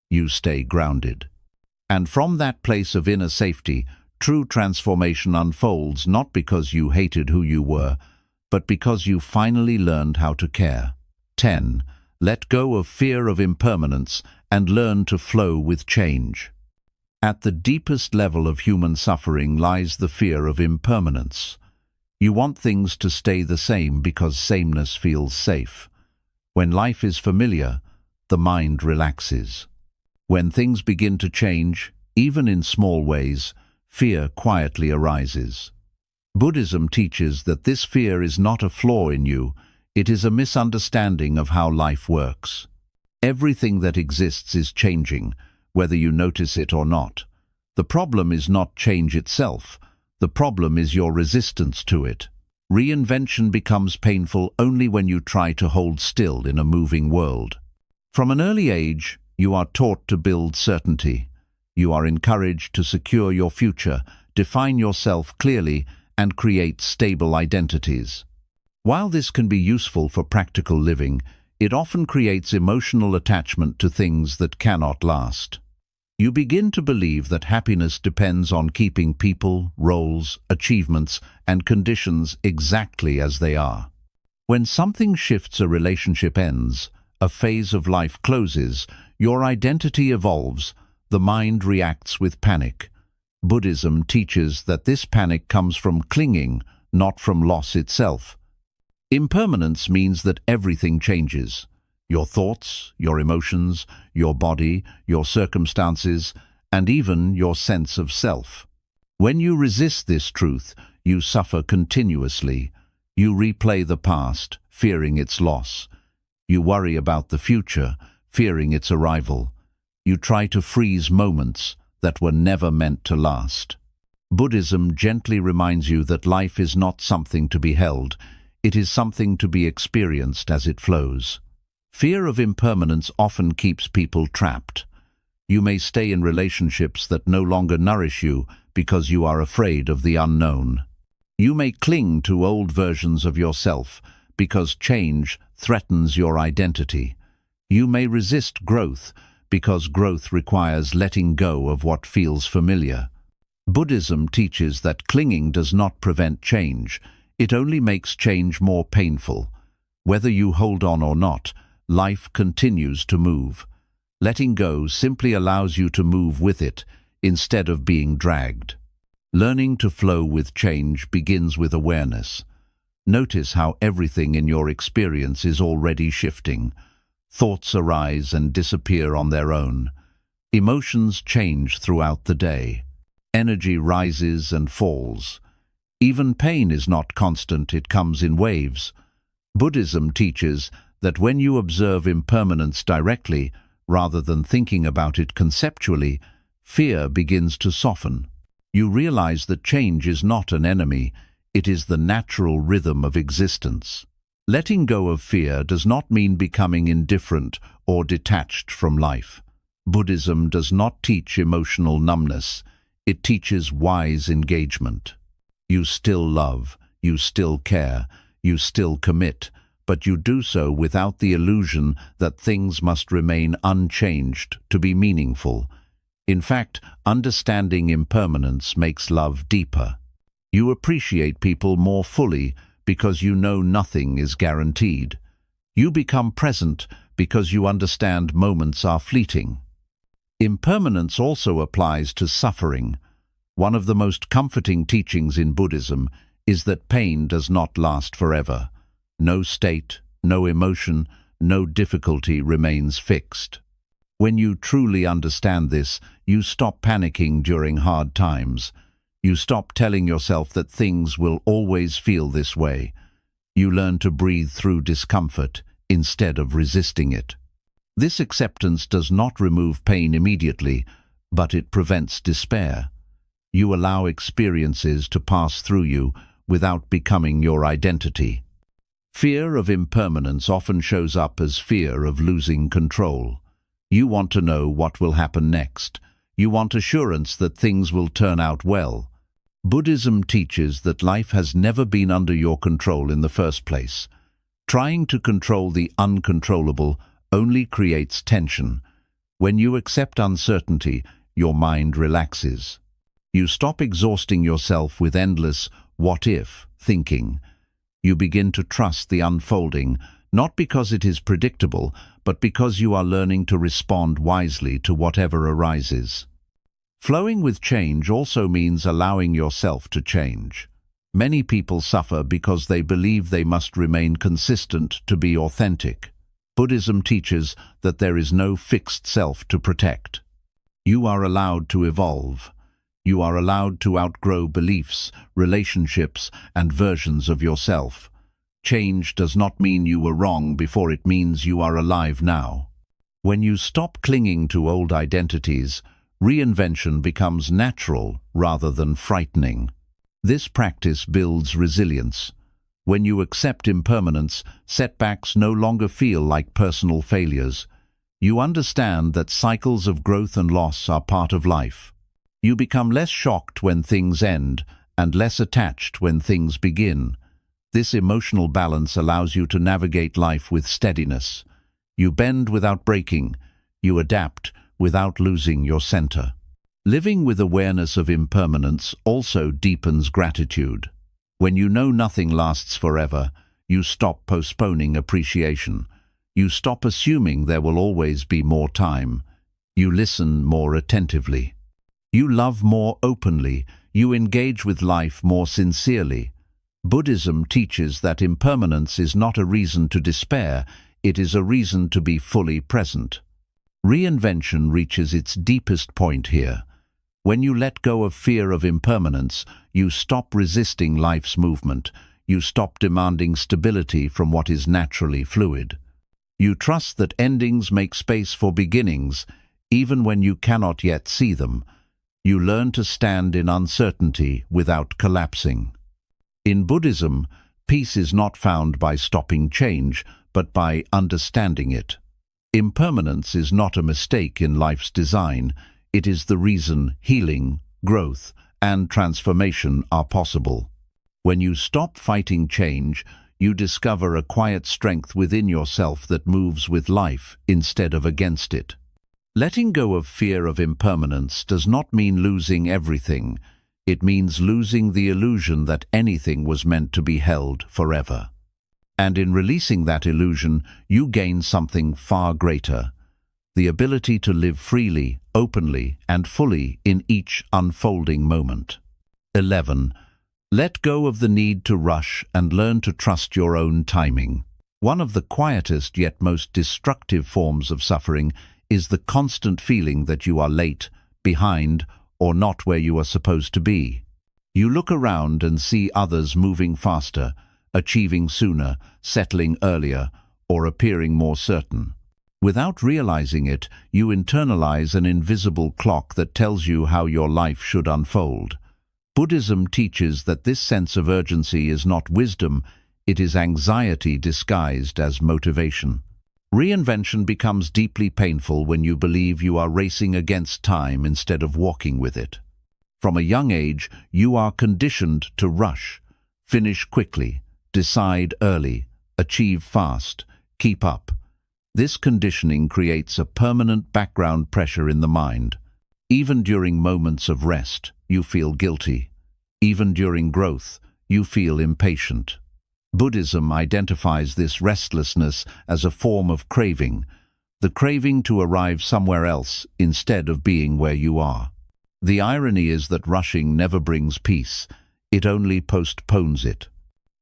[SPEAKER 1] you stay grounded. And from that place of inner safety, true transformation unfolds not because you hated who you were, but because you finally learned how to care. 10. Let go of fear of impermanence and learn to flow with change. At the deepest level of human suffering lies the fear of impermanence. You want things to stay the same because sameness feels safe. When life is familiar, the mind relaxes. When things begin to change, even in small ways, fear quietly arises. Buddhism teaches that this fear is not a flaw in you, it is a misunderstanding of how life works. Everything that exists is changing, whether you notice it or not. The problem is not change itself, the problem is your resistance to it. Reinvention becomes painful only when you try to hold still in a moving world. From an early age, you are taught to build certainty. You are encouraged to secure your future, define yourself clearly, and create stable identities. While this can be useful for practical living, it often creates emotional attachment to things that cannot last. You begin to believe that happiness depends on keeping people, roles, achievements, and conditions exactly as they are. When something shifts, a relationship ends, a phase of life closes, your identity evolves, the mind reacts with panic. Buddhism teaches that this panic comes from clinging, not from loss itself. Impermanence means that everything changes. Your thoughts, your emotions, your body, your circumstances, and even your sense of self. When you resist this truth, you suffer continuously. You replay the past, fearing its loss. You worry about the future, fearing its arrival. You try to freeze moments that were never meant to last. Buddhism gently reminds you that life is not something to be held, it is something to be experienced as it flows. Fear of impermanence often keeps people trapped. You may stay in relationships that no longer nourish you because you are afraid of the unknown. You may cling to old versions of yourself because change threatens your identity. You may resist growth because growth requires letting go of what feels familiar. Buddhism teaches that clinging does not prevent change. It only makes change more painful. Whether you hold on or not, life continues to move. Letting go simply allows you to move with it, instead of being dragged. Learning to flow with change begins with awareness. Notice how everything in your experience is already shifting. Thoughts arise and disappear on their own. Emotions change throughout the day. Energy rises and falls. Even pain is not constant, it comes in waves. Buddhism teaches that when you observe impermanence directly, rather than thinking about it conceptually, fear begins to soften. You realize that change is not an enemy, it is the natural rhythm of existence. Letting go of fear does not mean becoming indifferent or detached from life. Buddhism does not teach emotional numbness. It teaches wise engagement. You still love, you still care, you still commit, but you do so without the illusion that things must remain unchanged to be meaningful. In fact, understanding impermanence makes love deeper. You appreciate people more fully because you know nothing is guaranteed. You become present because you understand moments are fleeting. Impermanence also applies to suffering. One of the most comforting teachings in Buddhism is that pain does not last forever. No state, no emotion, no difficulty remains fixed. When you truly understand this, you stop panicking during hard times. You stop telling yourself that things will always feel this way. You learn to breathe through discomfort instead of resisting it. This acceptance does not remove pain immediately, but it prevents despair. You allow experiences to pass through you without becoming your identity. Fear of impermanence often shows up as fear of losing control. You want to know what will happen next. You want assurance that things will turn out well. Buddhism teaches that life has never been under your control in the first place. Trying to control the uncontrollable only creates tension. When you accept uncertainty, your mind relaxes. You stop exhausting yourself with endless what-if thinking. You begin to trust the unfolding, not because it is predictable, but because you are learning to respond wisely to whatever arises. Flowing with change also means allowing yourself to change. Many people suffer because they believe they must remain consistent to be authentic. Buddhism teaches that there is no fixed self to protect. You are allowed to evolve. You are allowed to outgrow beliefs, relationships, and versions of yourself. Change does not mean you were wrong before it means you are alive now. When you stop clinging to old identities, reinvention becomes natural rather than frightening. This practice builds resilience. When you accept impermanence, setbacks no longer feel like personal failures. You understand that cycles of growth and loss are part of life. You become less shocked when things end and less attached when things begin. This emotional balance allows you to navigate life with steadiness. You bend without breaking. You adapt without losing your center. Living with awareness of impermanence also deepens gratitude. When you know nothing lasts forever, you stop postponing appreciation. You stop assuming there will always be more time. You listen more attentively. You love more openly. You engage with life more sincerely. Buddhism teaches that impermanence is not a reason to despair, it is a reason to be fully present. Reinvention reaches its deepest point here. When you let go of fear of impermanence, you stop resisting life's movement. You stop demanding stability from what is naturally fluid. You trust that endings make space for beginnings, even when you cannot yet see them. You learn to stand in uncertainty without collapsing. In Buddhism, peace is not found by stopping change, but by understanding it. Impermanence is not a mistake in life's design. It is the reason healing, growth, and transformation are possible. When you stop fighting change, you discover a quiet strength within yourself that moves with life instead of against it. Letting go of fear of impermanence does not mean losing everything. It means losing the illusion that anything was meant to be held forever. And in releasing that illusion, you gain something far greater: the ability to live freely, openly, and fully in each unfolding moment. 11. Let go of the need to rush and learn to trust your own timing. One of the quietest yet most destructive forms of suffering is the constant feeling that you are late, behind, or not where you are supposed to be. You look around and see others moving faster, achieving sooner, settling earlier, or appearing more certain. Without realizing it, you internalize an invisible clock that tells you how your life should unfold. Buddhism teaches that this sense of urgency is not wisdom, It is anxiety disguised as motivation. Reinvention becomes deeply painful when you believe you are racing against time instead of walking with it. From a young age, you are conditioned to rush, finish quickly, decide early, achieve fast, keep up. This conditioning creates a permanent background pressure in the mind. Even during moments of rest, you feel guilty. Even during growth, you feel impatient. Buddhism identifies this restlessness as a form of craving, the craving to arrive somewhere else instead of being where you are. The irony is that rushing never brings peace, it only postpones it.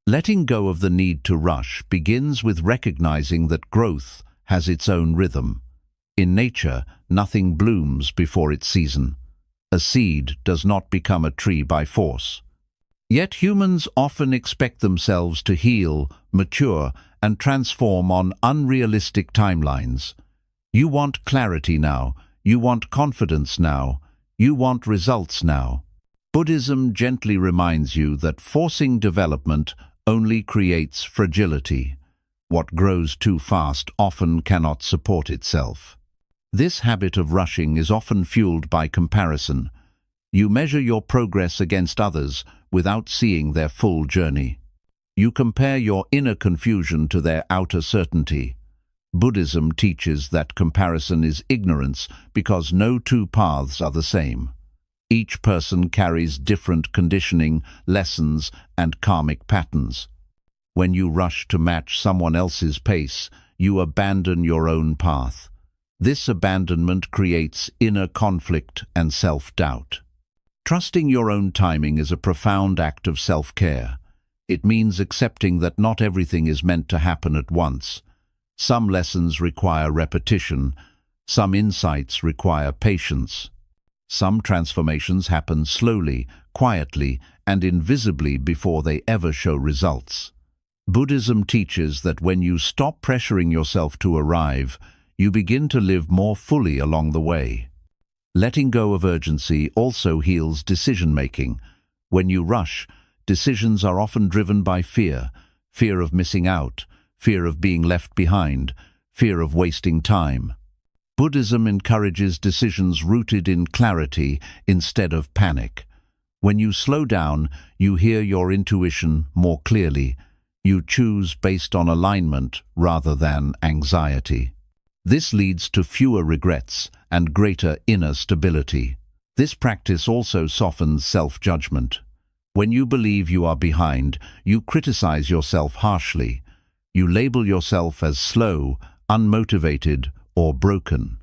[SPEAKER 1] Letting go of the need to rush begins with recognizing that growth has its own rhythm. In nature, nothing blooms before its season. A seed does not become a tree by force. Yet humans often expect themselves to heal, mature, and transform on unrealistic timelines. You want clarity now, you want confidence now, you want results now. Buddhism gently reminds you that forcing development only creates fragility. What grows too fast often cannot support itself. This habit of rushing is often fueled by comparison. You measure your progress against others without seeing their full journey. You compare your inner confusion to their outer certainty. Buddhism teaches that comparison is ignorance because no two paths are the same. Each person carries different conditioning, lessons, and karmic patterns. When you rush to match someone else's pace, you abandon your own path. This abandonment creates inner conflict and self-doubt. Trusting your own timing is a profound act of self-care. It means accepting that not everything is meant to happen at once. Some lessons require repetition, some insights require patience. Some transformations happen slowly, quietly, and invisibly before they ever show results. Buddhism teaches that when you stop pressuring yourself to arrive, you begin to live more fully along the way. Letting go of urgency also heals decision-making. When you rush, decisions are often driven by fear, fear of missing out, fear of being left behind, fear of wasting time. Buddhism encourages decisions rooted in clarity instead of panic. When you slow down, you hear your intuition more clearly. You choose based on alignment rather than anxiety. This leads to fewer regrets and greater inner stability. This practice also softens self-judgment. When you believe you are behind, you criticize yourself harshly. You label yourself as slow, unmotivated, or broken.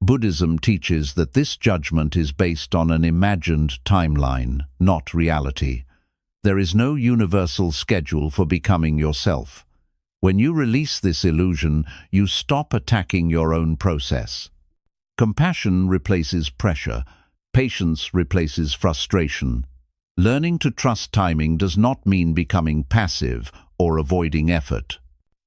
[SPEAKER 1] Buddhism teaches that this judgment is based on an imagined timeline, not reality. There is no universal schedule for becoming yourself. When you release this illusion, you stop attacking your own process. Compassion replaces pressure. Patience replaces frustration. Learning to trust timing does not mean becoming passive or avoiding effort.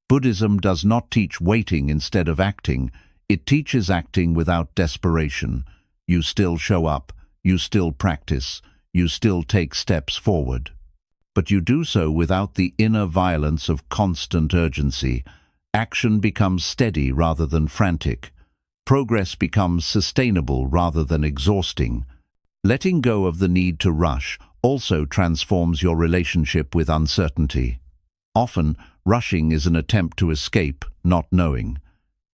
[SPEAKER 1] Buddhism does not teach waiting instead of acting. It teaches acting without desperation. You still show up, you still practice, you still take steps forward. But you do so without the inner violence of constant urgency. Action becomes steady rather than frantic. Progress becomes sustainable rather than exhausting. Letting go of the need to rush also transforms your relationship with uncertainty. Often, rushing is an attempt to escape, not knowing.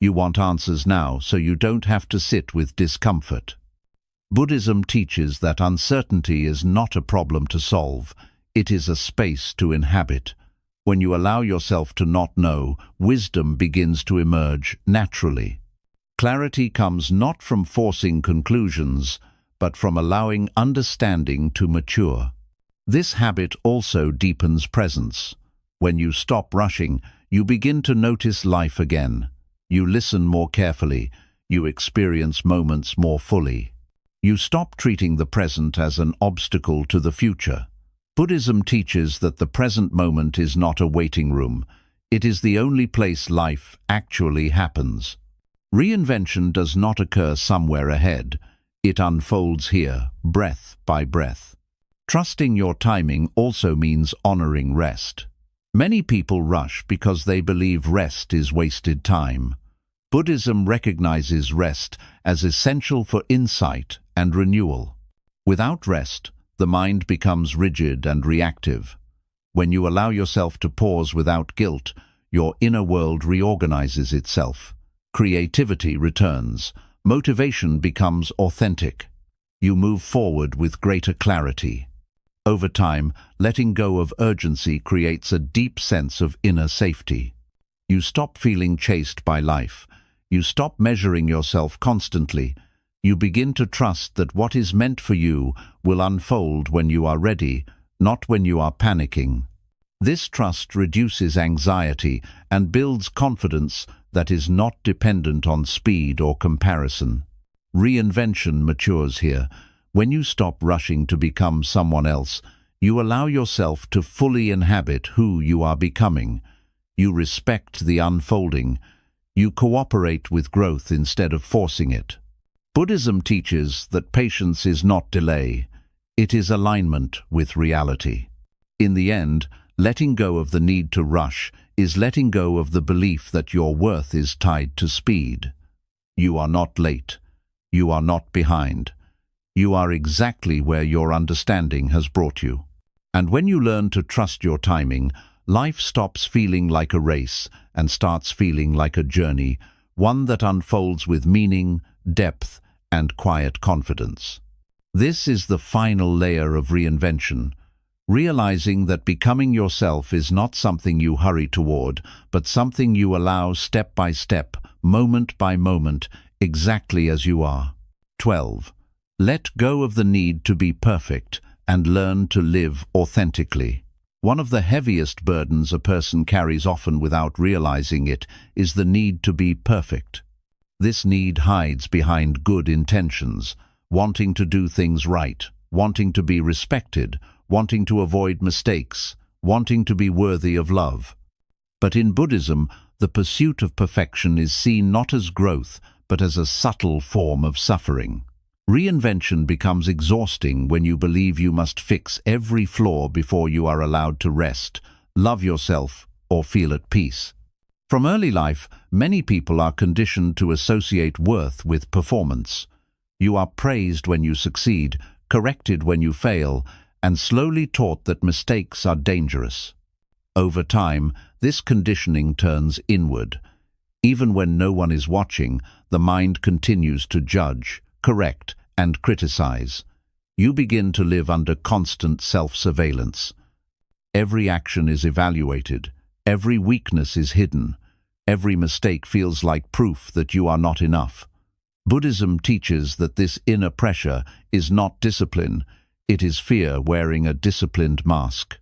[SPEAKER 1] You want answers now, so you don't have to sit with discomfort. Buddhism teaches that uncertainty is not a problem to solve. It is a space to inhabit. When you allow yourself to not know, wisdom begins to emerge naturally. Clarity comes not from forcing conclusions, but from allowing understanding to mature. This habit also deepens presence. When you stop rushing, you begin to notice life again. You listen more carefully. You experience moments more fully. You stop treating the present as an obstacle to the future. Buddhism teaches that the present moment is not a waiting room. It is the only place life actually happens. Reinvention does not occur somewhere ahead. It unfolds here, breath by breath. Trusting your timing also means honoring rest. Many people rush because they believe rest is wasted time. Buddhism recognizes rest as essential for insight and renewal. Without rest, the mind becomes rigid and reactive. When you allow yourself to pause without guilt, your inner world reorganizes itself. Creativity returns. Motivation becomes authentic. You move forward with greater clarity. Over time, letting go of urgency creates a deep sense of inner safety. You stop feeling chased by life. You stop measuring yourself constantly. You begin to trust that what is meant for you will unfold when you are ready, not when you are panicking. This trust reduces anxiety and builds confidence that is not dependent on speed or comparison. Reinvention matures here. When you stop rushing to become someone else, you allow yourself to fully inhabit who you are becoming. You respect the unfolding. You cooperate with growth instead of forcing it. Buddhism teaches that patience is not delay. It is alignment with reality. In the end, letting go of the need to rush is letting go of the belief that your worth is tied to speed. You are not late. You are not behind. You are exactly where your understanding has brought you. And when you learn to trust your timing, life stops feeling like a race and starts feeling like a journey, one that unfolds with meaning, depth, and quiet confidence. This is the final layer of reinvention, realizing that becoming yourself is not something you hurry toward, but something you allow step by step, moment by moment, exactly as you are. 12. Let go of the need to be perfect and learn to live authentically. One of the heaviest burdens a person carries, often without realizing it, is the need to be perfect. This need hides behind good intentions, wanting to do things right, wanting to be respected, wanting to avoid mistakes, wanting to be worthy of love. But in Buddhism, the pursuit of perfection is seen not as growth, but as a subtle form of suffering. Reinvention becomes exhausting when you believe you must fix every flaw before you are allowed to rest, love yourself, or feel at peace. From early life, many people are conditioned to associate worth with performance. You are praised when you succeed, corrected when you fail, and slowly taught that mistakes are dangerous. Over time, this conditioning turns inward. Even when no one is watching, the mind continues to judge, correct, and criticize. You begin to live under constant self-surveillance. Every action is evaluated. Every weakness is hidden. Every mistake feels like proof that you are not enough. Buddhism teaches that this inner pressure is not discipline. It is fear wearing a disciplined mask.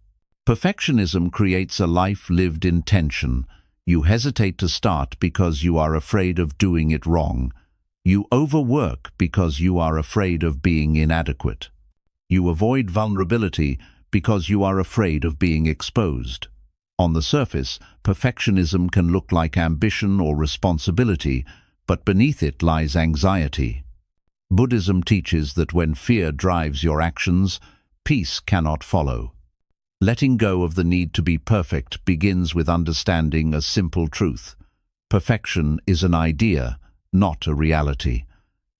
[SPEAKER 1] Perfectionism creates a life lived in tension. You hesitate to start because you are afraid of doing it wrong. You overwork because you are afraid of being inadequate. You avoid vulnerability because you are afraid of being exposed. On the surface, perfectionism can look like ambition or responsibility, but beneath it lies anxiety. Buddhism teaches that when fear drives your actions, peace cannot follow. Letting go of the need to be perfect begins with understanding a simple truth. Perfection is an idea, not a reality.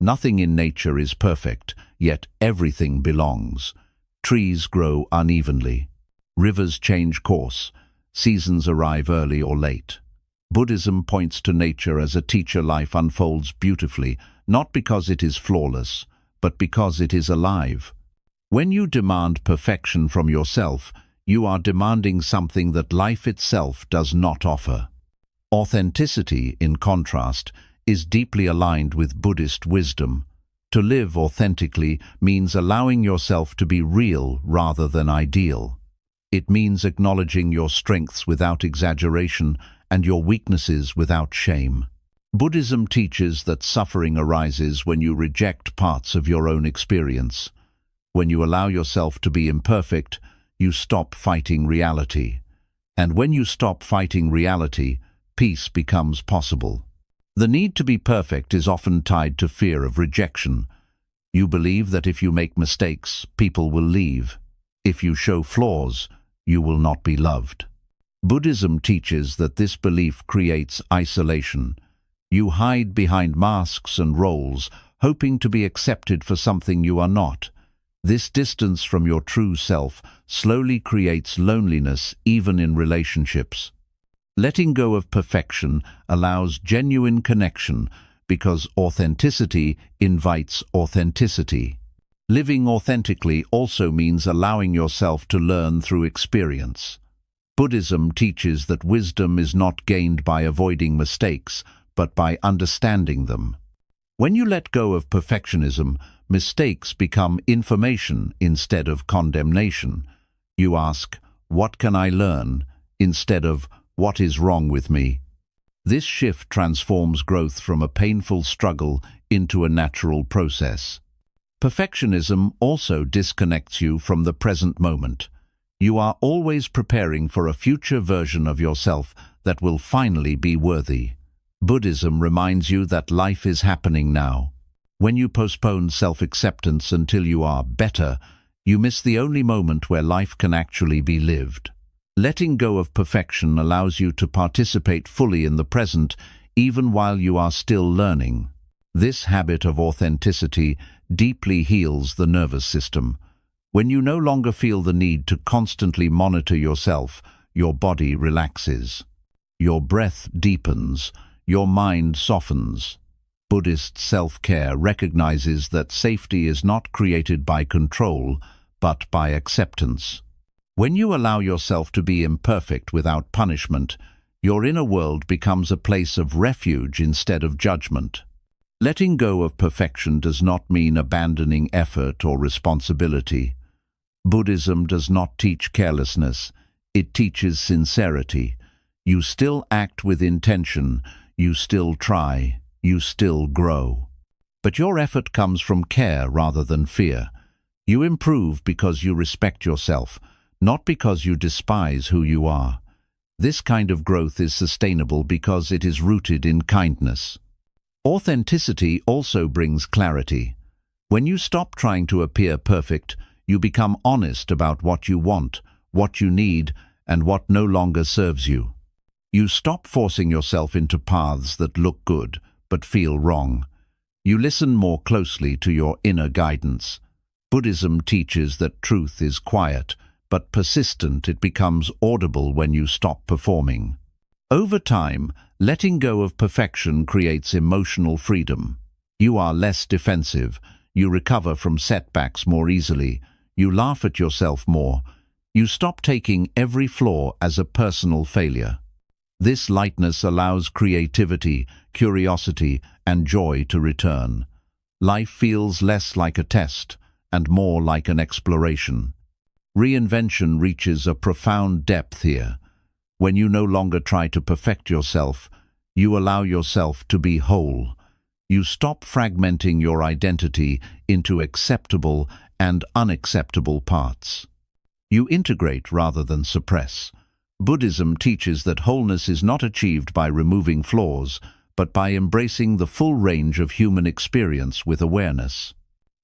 [SPEAKER 1] Nothing in nature is perfect, yet everything belongs. Trees grow unevenly. Rivers change course. Seasons arrive early or late. Buddhism points to nature as a teacher. Life unfolds beautifully, not because it is flawless, but because it is alive. When you demand perfection from yourself, you are demanding something that life itself does not offer. Authenticity, in contrast, is deeply aligned with Buddhist wisdom. To live authentically means allowing yourself to be real rather than ideal. It means acknowledging your strengths without exaggeration and your weaknesses without shame. Buddhism teaches that suffering arises when you reject parts of your own experience. When you allow yourself to be imperfect, you stop fighting reality. And when you stop fighting reality, peace becomes possible. The need to be perfect is often tied to fear of rejection. You believe that if you make mistakes, people will leave. If you show flaws, you will not be loved. Buddhism teaches that this belief creates isolation. You hide behind masks and roles, hoping to be accepted for something you are not. This distance from your true self slowly creates loneliness even in relationships. Letting go of perfection allows genuine connection because authenticity invites authenticity. Living authentically also means allowing yourself to learn through experience. Buddhism teaches that wisdom is not gained by avoiding mistakes, but by understanding them. When you let go of perfectionism, mistakes become information instead of condemnation. You ask, "What can I learn?" instead of, "What is wrong with me?" This shift transforms growth from a painful struggle into a natural process. Perfectionism also disconnects you from the present moment. You are always preparing for a future version of yourself that will finally be worthy. Buddhism reminds you that life is happening now. When you postpone self-acceptance until you are better, you miss the only moment where life can actually be lived. Letting go of perfection allows you to participate fully in the present, even while you are still learning. This habit of authenticity deeply heals the nervous system. When you no longer feel the need to constantly monitor yourself, your body relaxes. Your breath deepens, your mind softens. Buddhist self-care recognizes that safety is not created by control, but by acceptance. When you allow yourself to be imperfect without punishment, your inner world becomes a place of refuge instead of judgment. Letting go of perfection does not mean abandoning effort or responsibility. Buddhism does not teach carelessness, it teaches sincerity. You still act with intention, you still try, you still grow. But your effort comes from care rather than fear. You improve because you respect yourself, not because you despise who you are. This kind of growth is sustainable because it is rooted in kindness. Authenticity also brings clarity. When you stop trying to appear perfect, you become honest about what you want, what you need, and what no longer serves you. You stop forcing yourself into paths that look good, but feel wrong. You listen more closely to your inner guidance. Buddhism teaches that truth is quiet, but persistent. It becomes audible when you stop performing. Over time, letting go of perfection creates emotional freedom. You are less defensive. You recover from setbacks more easily. You laugh at yourself more. You stop taking every flaw as a personal failure. This lightness allows creativity, curiosity, and joy to return. Life feels less like a test and more like an exploration. Reinvention reaches a profound depth here. When you no longer try to perfect yourself, you allow yourself to be whole. You stop fragmenting your identity into acceptable and unacceptable parts. You integrate rather than suppress. Buddhism teaches that wholeness is not achieved by removing flaws, but by embracing the full range of human experience with awareness.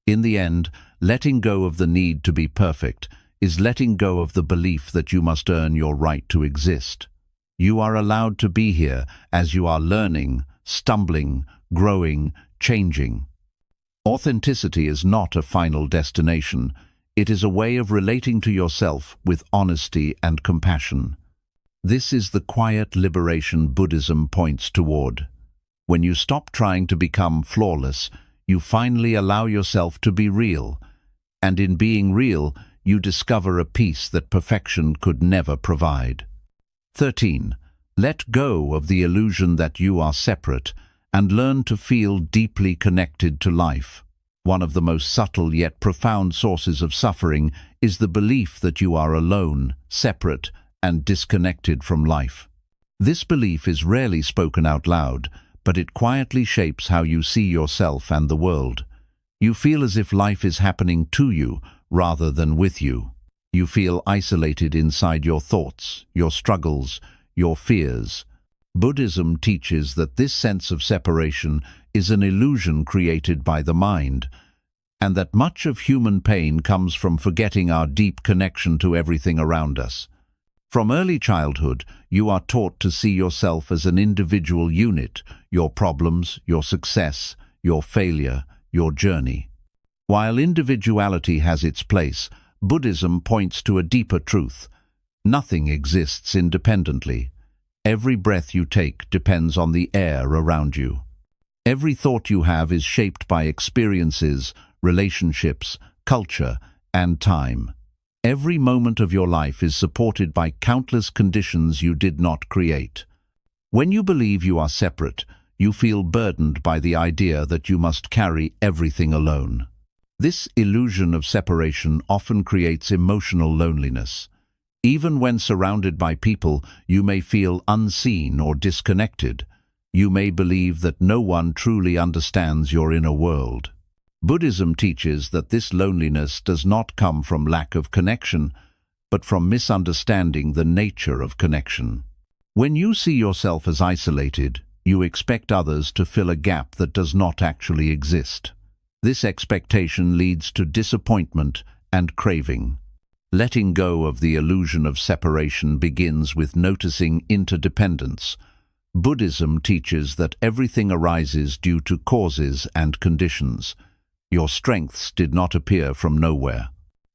[SPEAKER 1] In the end, letting go of the need to be perfect is letting go of the belief that you must earn your right to exist. You are allowed to be here as you are learning, stumbling, growing, changing. Authenticity is not a final destination. It is a way of relating to yourself with honesty and compassion. This is the quiet liberation Buddhism points toward. When you stop trying to become flawless, you finally allow yourself to be real. And in being real, you discover a peace that perfection could never provide. 13. Let go of the illusion that you are separate and learn to feel deeply connected to life. One of the most subtle yet profound sources of suffering is the belief that you are alone, separate, and disconnected from life. This belief is rarely spoken out loud, but it quietly shapes how you see yourself and the world. You feel as if life is happening to you rather than with you. You feel isolated inside your thoughts, your struggles, your fears. Buddhism teaches that this sense of separation is an illusion created by the mind, and that much of human pain comes from forgetting our deep connection to everything around us. From early childhood, you are taught to see yourself as an individual unit, your problems, your success, your failure, your journey. While individuality has its place, Buddhism points to a deeper truth. Nothing exists independently. Every breath you take depends on the air around you. Every thought you have is shaped by experiences, relationships, culture, and time. Every moment of your life is supported by countless conditions you did not create. When you believe you are separate, you feel burdened by the idea that you must carry everything alone. This illusion of separation often creates emotional loneliness. Even when surrounded by people, you may feel unseen or disconnected. You may believe that no one truly understands your inner world. Buddhism teaches that this loneliness does not come from lack of connection, but from misunderstanding the nature of connection. When you see yourself as isolated, you expect others to fill a gap that does not actually exist. This expectation leads to disappointment and craving. Letting go of the illusion of separation begins with noticing interdependence. Buddhism teaches that everything arises due to causes and conditions. Your strengths did not appear from nowhere.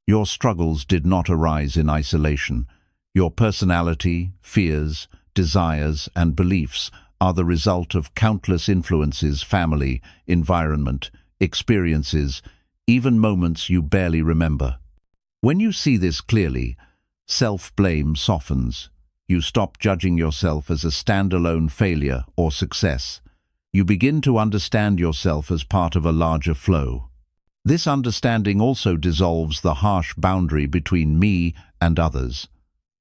[SPEAKER 1] Your struggles did not arise in isolation. Your personality, fears, desires, and beliefs are the result of countless influences: family, environment, experiences, even moments you barely remember. When you see this clearly, self-blame softens. You stop judging yourself as a standalone failure or success. You begin to understand yourself as part of a larger flow. This understanding also dissolves the harsh boundary between me and others.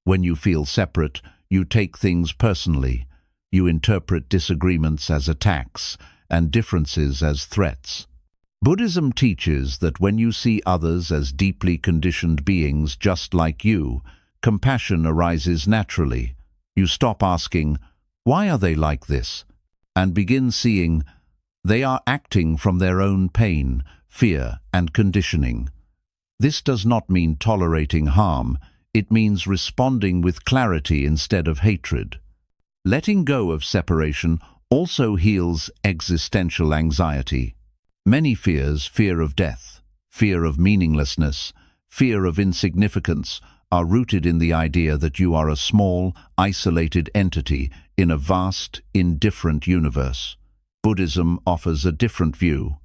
[SPEAKER 1] When you feel separate, you take things personally. You interpret disagreements as attacks and differences as threats. Buddhism teaches that when you see others as deeply conditioned beings just like you, compassion arises naturally. You stop asking, "Why are they like this?" and begin seeing, they are acting from their own pain, fear, and conditioning. This does not mean tolerating harm. It means responding with clarity instead of hatred. Letting go of separation also heals existential anxiety. Many fears, fear of death, fear of meaninglessness, fear of insignificance, are rooted in the idea that you are a small, isolated entity in a vast, indifferent universe. Buddhism offers a different view.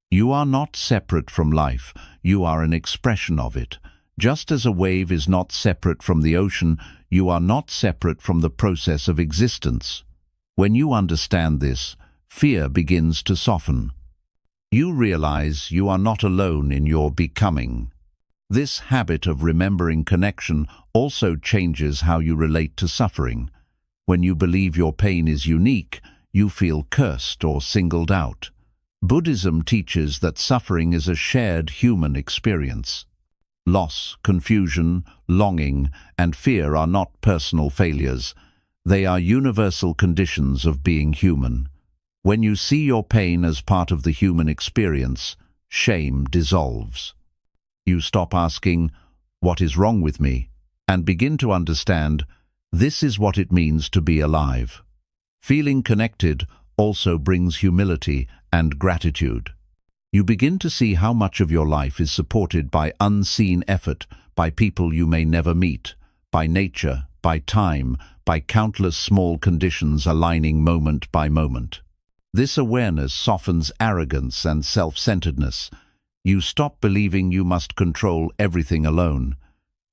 [SPEAKER 1] You are not separate from life, you are an expression of it. Just as a wave is not separate from the ocean, you are not separate from the process of existence. When you understand this, fear begins to soften. You realize you are not alone in your becoming. This habit of remembering connection also changes how you relate to suffering. When you believe your pain is unique, you feel cursed or singled out. Buddhism teaches that suffering is a shared human experience. Loss, confusion, longing, and fear are not personal failures. They are universal conditions of being human. When you see your pain as part of the human experience, shame dissolves. You stop asking, "What is wrong with me?" and begin to understand, this is what it means to be alive. Feeling connected also brings humility and gratitude. You begin to see how much of your life is supported by unseen effort, by people you may never meet, by nature, by time, by countless small conditions aligning moment by moment. This awareness softens arrogance and self-centeredness. You stop believing you must control everything alone.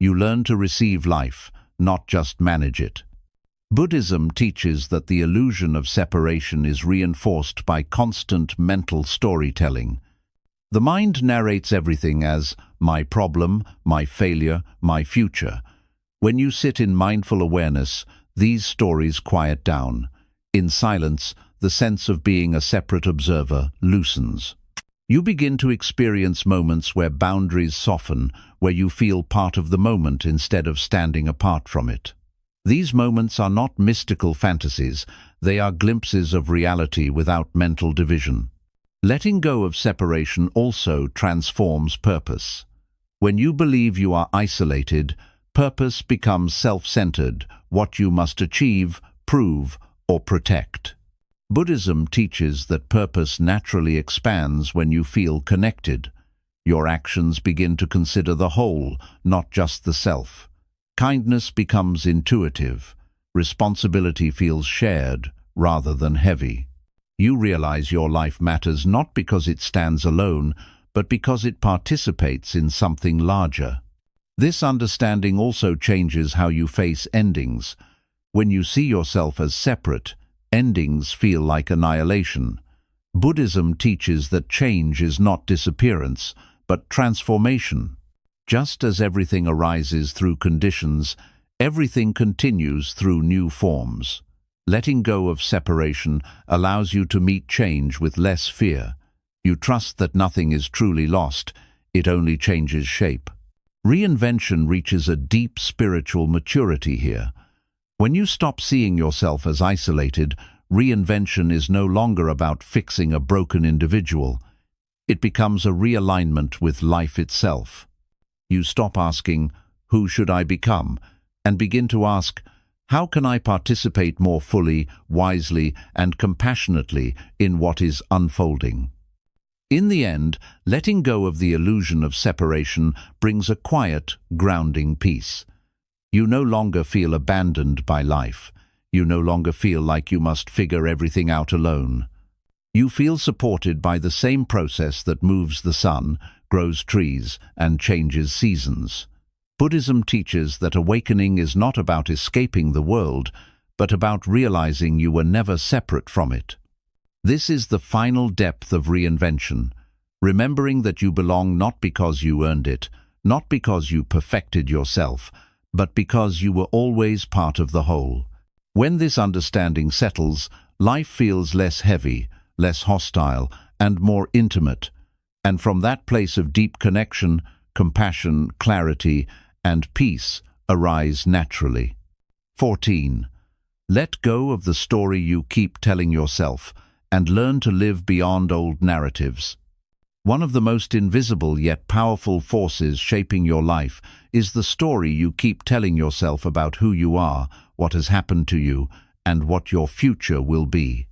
[SPEAKER 1] You learn to receive life, not just manage it. Buddhism teaches that the illusion of separation is reinforced by constant mental storytelling. The mind narrates everything as my problem, my failure, my future. When you sit in mindful awareness, these stories quiet down. In silence, the sense of being a separate observer loosens. You begin to experience moments where boundaries soften, where you feel part of the moment instead of standing apart from it. These moments are not mystical fantasies, they are glimpses of reality without mental division. Letting go of separation also transforms purpose. When you believe you are isolated, Purpose becomes self-centered, what you must achieve, prove, or protect. Buddhism teaches that purpose naturally expands when you feel connected. Your actions begin to consider the whole, not just the self. Kindness becomes intuitive. Responsibility feels shared rather than heavy. You realize your life matters not because it stands alone, but because it participates in something larger. This understanding also changes how you face endings. When you see yourself as separate, endings feel like annihilation. Buddhism teaches that change is not disappearance, but transformation. Just as everything arises through conditions, everything continues through new forms. Letting go of separation allows you to meet change with less fear. You trust that nothing is truly lost, it only changes shape. Reinvention reaches a deep spiritual maturity here. When you stop seeing yourself as isolated, reinvention is no longer about fixing a broken individual. It becomes a realignment with life itself. You stop asking, "Who should I become?" and begin to ask, "How can I participate more fully, wisely, and compassionately in what is unfolding?" In the end, letting go of the illusion of separation brings a quiet, grounding peace. You no longer feel abandoned by life. You no longer feel like you must figure everything out alone. You feel supported by the same process that moves the sun, grows trees, and changes seasons. Buddhism teaches that awakening is not about escaping the world, but about realizing you were never separate from it. This is the final depth of reinvention, remembering that you belong not because you earned it, not because you perfected yourself, but because you were always part of the whole. When this understanding settles, life feels less heavy, less hostile, and more intimate. And from that place of deep connection, compassion, clarity, and peace arise naturally. 14. Let go of the story you keep telling yourself and learn to live beyond old narratives. One of the most invisible yet powerful forces shaping your life is the story you keep telling yourself about who you are, what has happened to you, and what your future will be.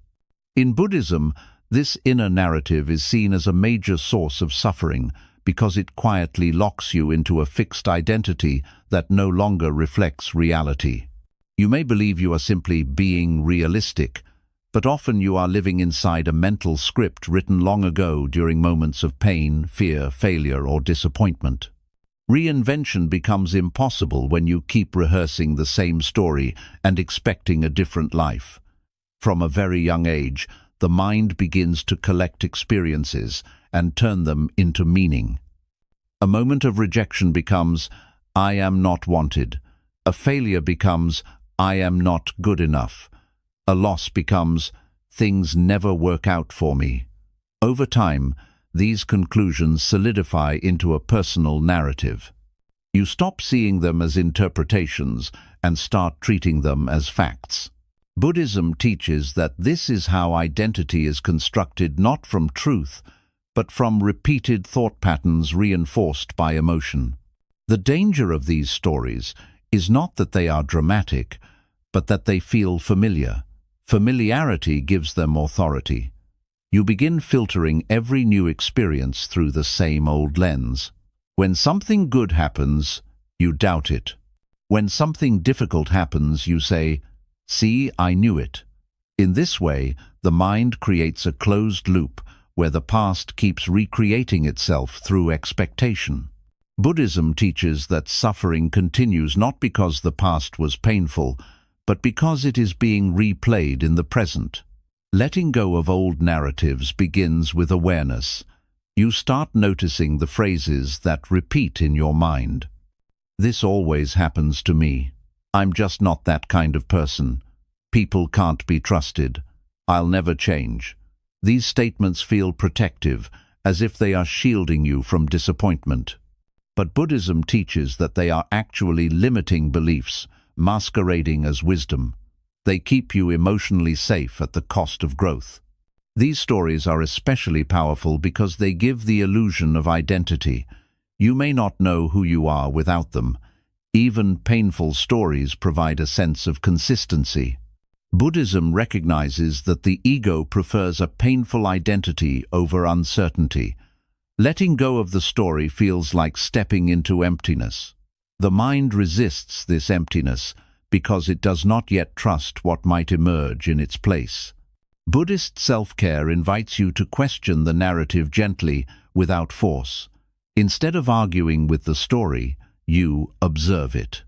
[SPEAKER 1] In Buddhism, this inner narrative is seen as a major source of suffering because it quietly locks you into a fixed identity that no longer reflects reality. You may believe you are simply being realistic, but often you are living inside a mental script written long ago during moments of pain, fear, failure, or disappointment. Reinvention becomes impossible when you keep rehearsing the same story and expecting a different life. From a very young age, the mind begins to collect experiences and turn them into meaning. A moment of rejection becomes, "I am not wanted." A failure becomes, "I am not good enough." A loss becomes, "Things never work out for me." Over time, these conclusions solidify into a personal narrative. You stop seeing them as interpretations and start treating them as facts. Buddhism teaches that this is how identity is constructed not from truth, but from repeated thought patterns reinforced by emotion. The danger of these stories is not that they are dramatic, but that they feel familiar. Familiarity gives them authority. You begin filtering every new experience through the same old lens. When something good happens, you doubt it. When something difficult happens, you say, "See, I knew it." In this way, the mind creates a closed loop where the past keeps recreating itself through expectation. Buddhism teaches that suffering continues not because the past was painful, but because it is being replayed in the present. Letting go of old narratives begins with awareness. You start noticing the phrases that repeat in your mind. "This always happens to me." "I'm just not that kind of person." "People can't be trusted." "I'll never change." These statements feel protective, as if they are shielding you from disappointment. But Buddhism teaches that they are actually limiting beliefs, masquerading as wisdom. They keep you emotionally safe at the cost of growth. These stories are especially powerful because they give the illusion of identity. You may not know who you are without them. Even painful stories provide a sense of consistency. Buddhism recognizes that the ego prefers a painful identity over uncertainty. Letting go of the story feels like stepping into emptiness. The mind resists this emptiness because it does not yet trust what might emerge in its place. Buddhist self-care invites you to question the narrative gently, without force. Instead of arguing with the story, you observe it.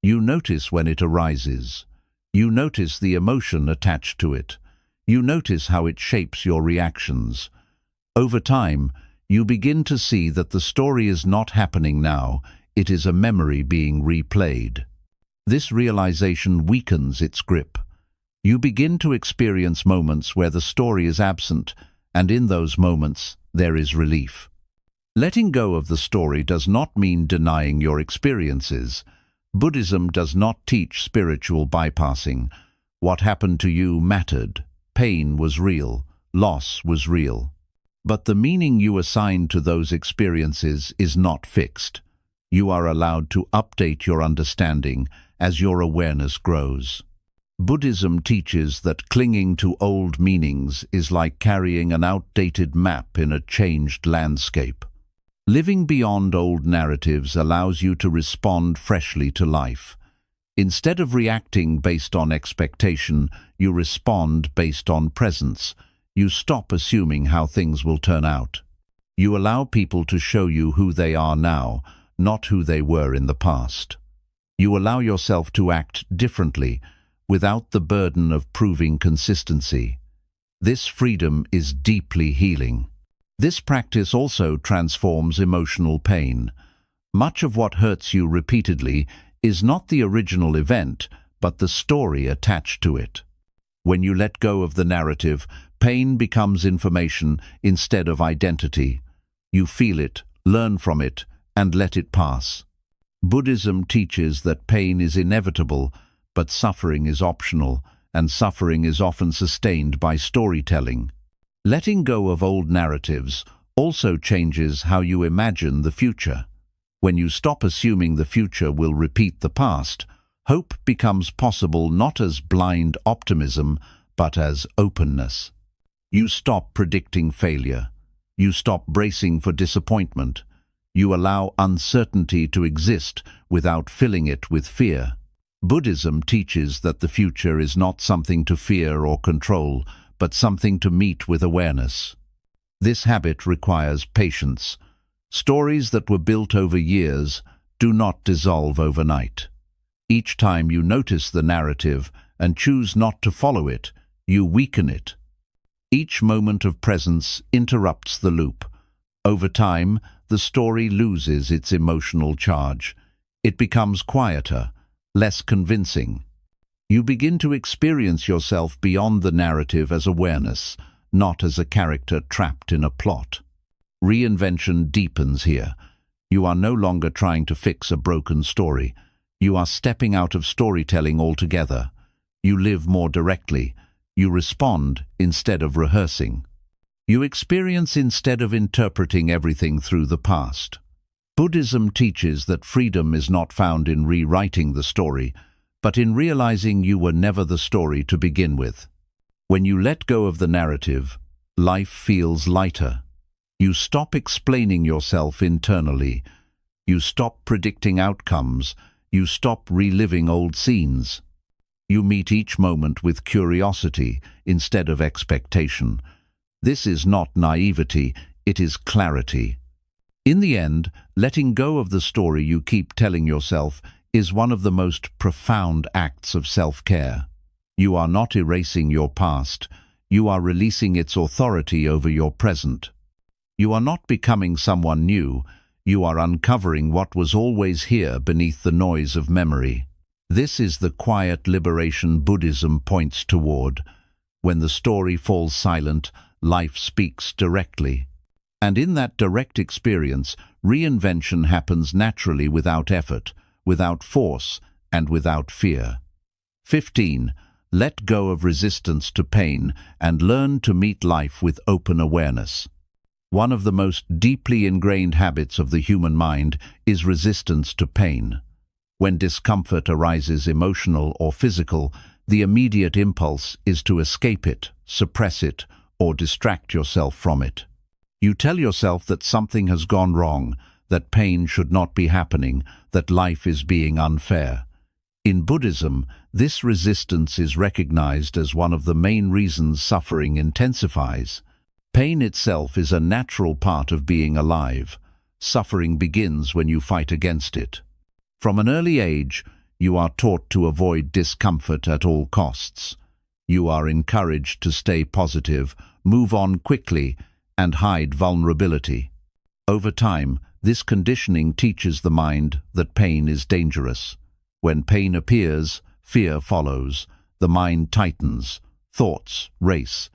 [SPEAKER 1] You notice when it arises. You notice the emotion attached to it. You notice how it shapes your reactions. Over time, you begin to see that the story is not happening now, it is a memory being replayed. This realization weakens its grip. You begin to experience moments where the story is absent, and in those moments, there is relief. Letting go of the story does not mean denying your experiences. Buddhism does not teach spiritual bypassing. What happened to you mattered. Pain was real. Loss was real. But the meaning you assign to those experiences is not fixed. You are allowed to update your understanding as your awareness grows. Buddhism teaches that clinging to old meanings is like carrying an outdated map in a changed landscape. Living beyond old narratives allows you to respond freshly to life. Instead of reacting based on expectation, you respond based on presence. You stop assuming how things will turn out. You allow people to show you who they are now, not who they were in the past. You allow yourself to act differently, without the burden of proving consistency. This freedom is deeply healing. This practice also transforms emotional pain. Much of what hurts you repeatedly is not the original event, but the story attached to it. When you let go of the narrative, pain becomes information instead of identity. You feel it, learn from it, and let it pass. Buddhism teaches that pain is inevitable, but suffering is optional, and suffering is often sustained by storytelling. Letting go of old narratives also changes how you imagine the future. When you stop assuming the future will repeat the past, hope becomes possible not as blind optimism, but as openness. You stop predicting failure. You stop bracing for disappointment. You allow uncertainty to exist without filling it with fear. Buddhism teaches that the future is not something to fear or control, but something to meet with awareness. This habit requires patience. Stories that were built over years do not dissolve overnight. Each time you notice the narrative and choose not to follow it, you weaken it. Each moment of presence interrupts the loop. Over time, the story loses its emotional charge. It becomes quieter, less convincing. You begin to experience yourself beyond the narrative as awareness, not as a character trapped in a plot. Reinvention deepens here. You are no longer trying to fix a broken story. You are stepping out of storytelling altogether. You live more directly. You respond instead of rehearsing. You experience instead of interpreting everything through the past. Buddhism teaches that freedom is not found in rewriting the story, but in realizing you were never the story to begin with. When you let go of the narrative, life feels lighter. You stop explaining yourself internally. You stop predicting outcomes. You stop reliving old scenes. You meet each moment with curiosity instead of expectation. This is not naivety, it is clarity. In the end, letting go of the story you keep telling yourself is one of the most profound acts of self-care. You are not erasing your past, you are releasing its authority over your present. You are not becoming someone new, you are uncovering what was always here beneath the noise of memory. This is the quiet liberation Buddhism points toward. When the story falls silent, life speaks directly. And in that direct experience, reinvention happens naturally without effort, without force, and without fear. 15. Let go of resistance to pain and learn to meet life with open awareness. One of the most deeply ingrained habits of the human mind is resistance to pain. When discomfort arises, emotional or physical, the immediate impulse is to escape it, suppress it, or distract yourself from it. You tell yourself that something has gone wrong, that pain should not be happening, that life is being unfair. In Buddhism, this resistance is recognized as one of the main reasons suffering intensifies. Pain itself is a natural part of being alive. Suffering begins when you fight against it. From an early age, you are taught to avoid discomfort at all costs. You are encouraged to stay positive, move on quickly, and hide vulnerability. Over time, this conditioning teaches the mind that pain is dangerous. When pain appears, fear follows. The mind tightens. Thoughts race.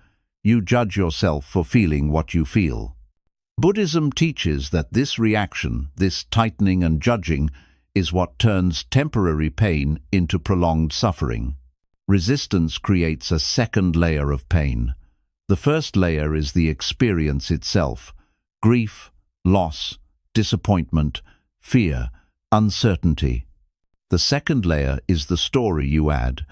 [SPEAKER 1] You judge yourself for feeling what you feel. Buddhism teaches that this reaction, this tightening and judging, is what turns temporary pain into prolonged suffering. Resistance creates a second layer of pain. The first layer is the experience itself: grief, loss, disappointment, fear, uncertainty. The second layer is the story you add.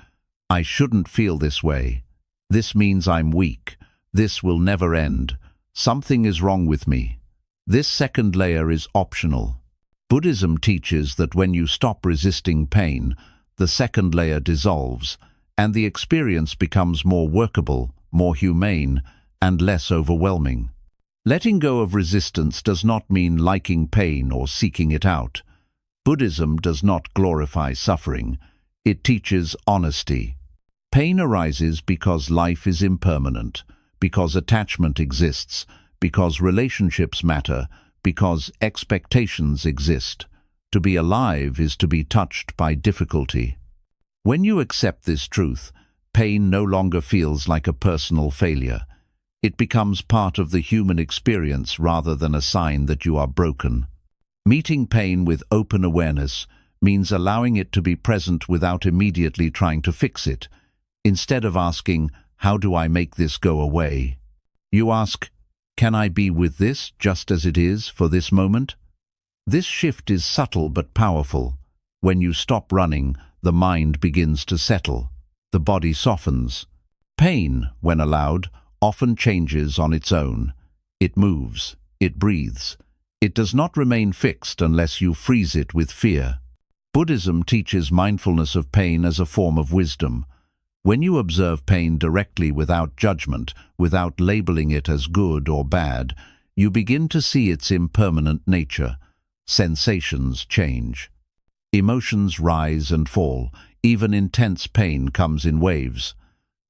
[SPEAKER 1] I shouldn't feel this way. This means I'm weak. This will never end. Something is wrong with me. This second layer is optional. Buddhism teaches that when you stop resisting pain, the second layer dissolves, and the experience becomes more workable, more humane, and less overwhelming. Letting go of resistance does not mean liking pain or seeking it out. Buddhism does not glorify suffering. It teaches honesty. Pain arises because life is impermanent, because attachment exists, because relationships matter, because expectations exist. To be alive is to be touched by difficulty. When you accept this truth, pain no longer feels like a personal failure. It becomes part of the human experience rather than a sign that you are broken. Meeting pain with open awareness means allowing it to be present without immediately trying to fix it. Instead of asking, "How do I make this go away?" you ask, "Can I be with this just as it is for this moment?" This shift is subtle but powerful. When you stop running, the mind begins to settle. The body softens. Pain, when allowed, often changes on its own. It moves. It breathes. It does not remain fixed unless you freeze it with fear. Buddhism teaches mindfulness of pain as a form of wisdom. When you observe pain directly without judgment, without labeling it as good or bad, you begin to see its impermanent nature. Sensations change. Emotions rise and fall. Even intense pain comes in waves.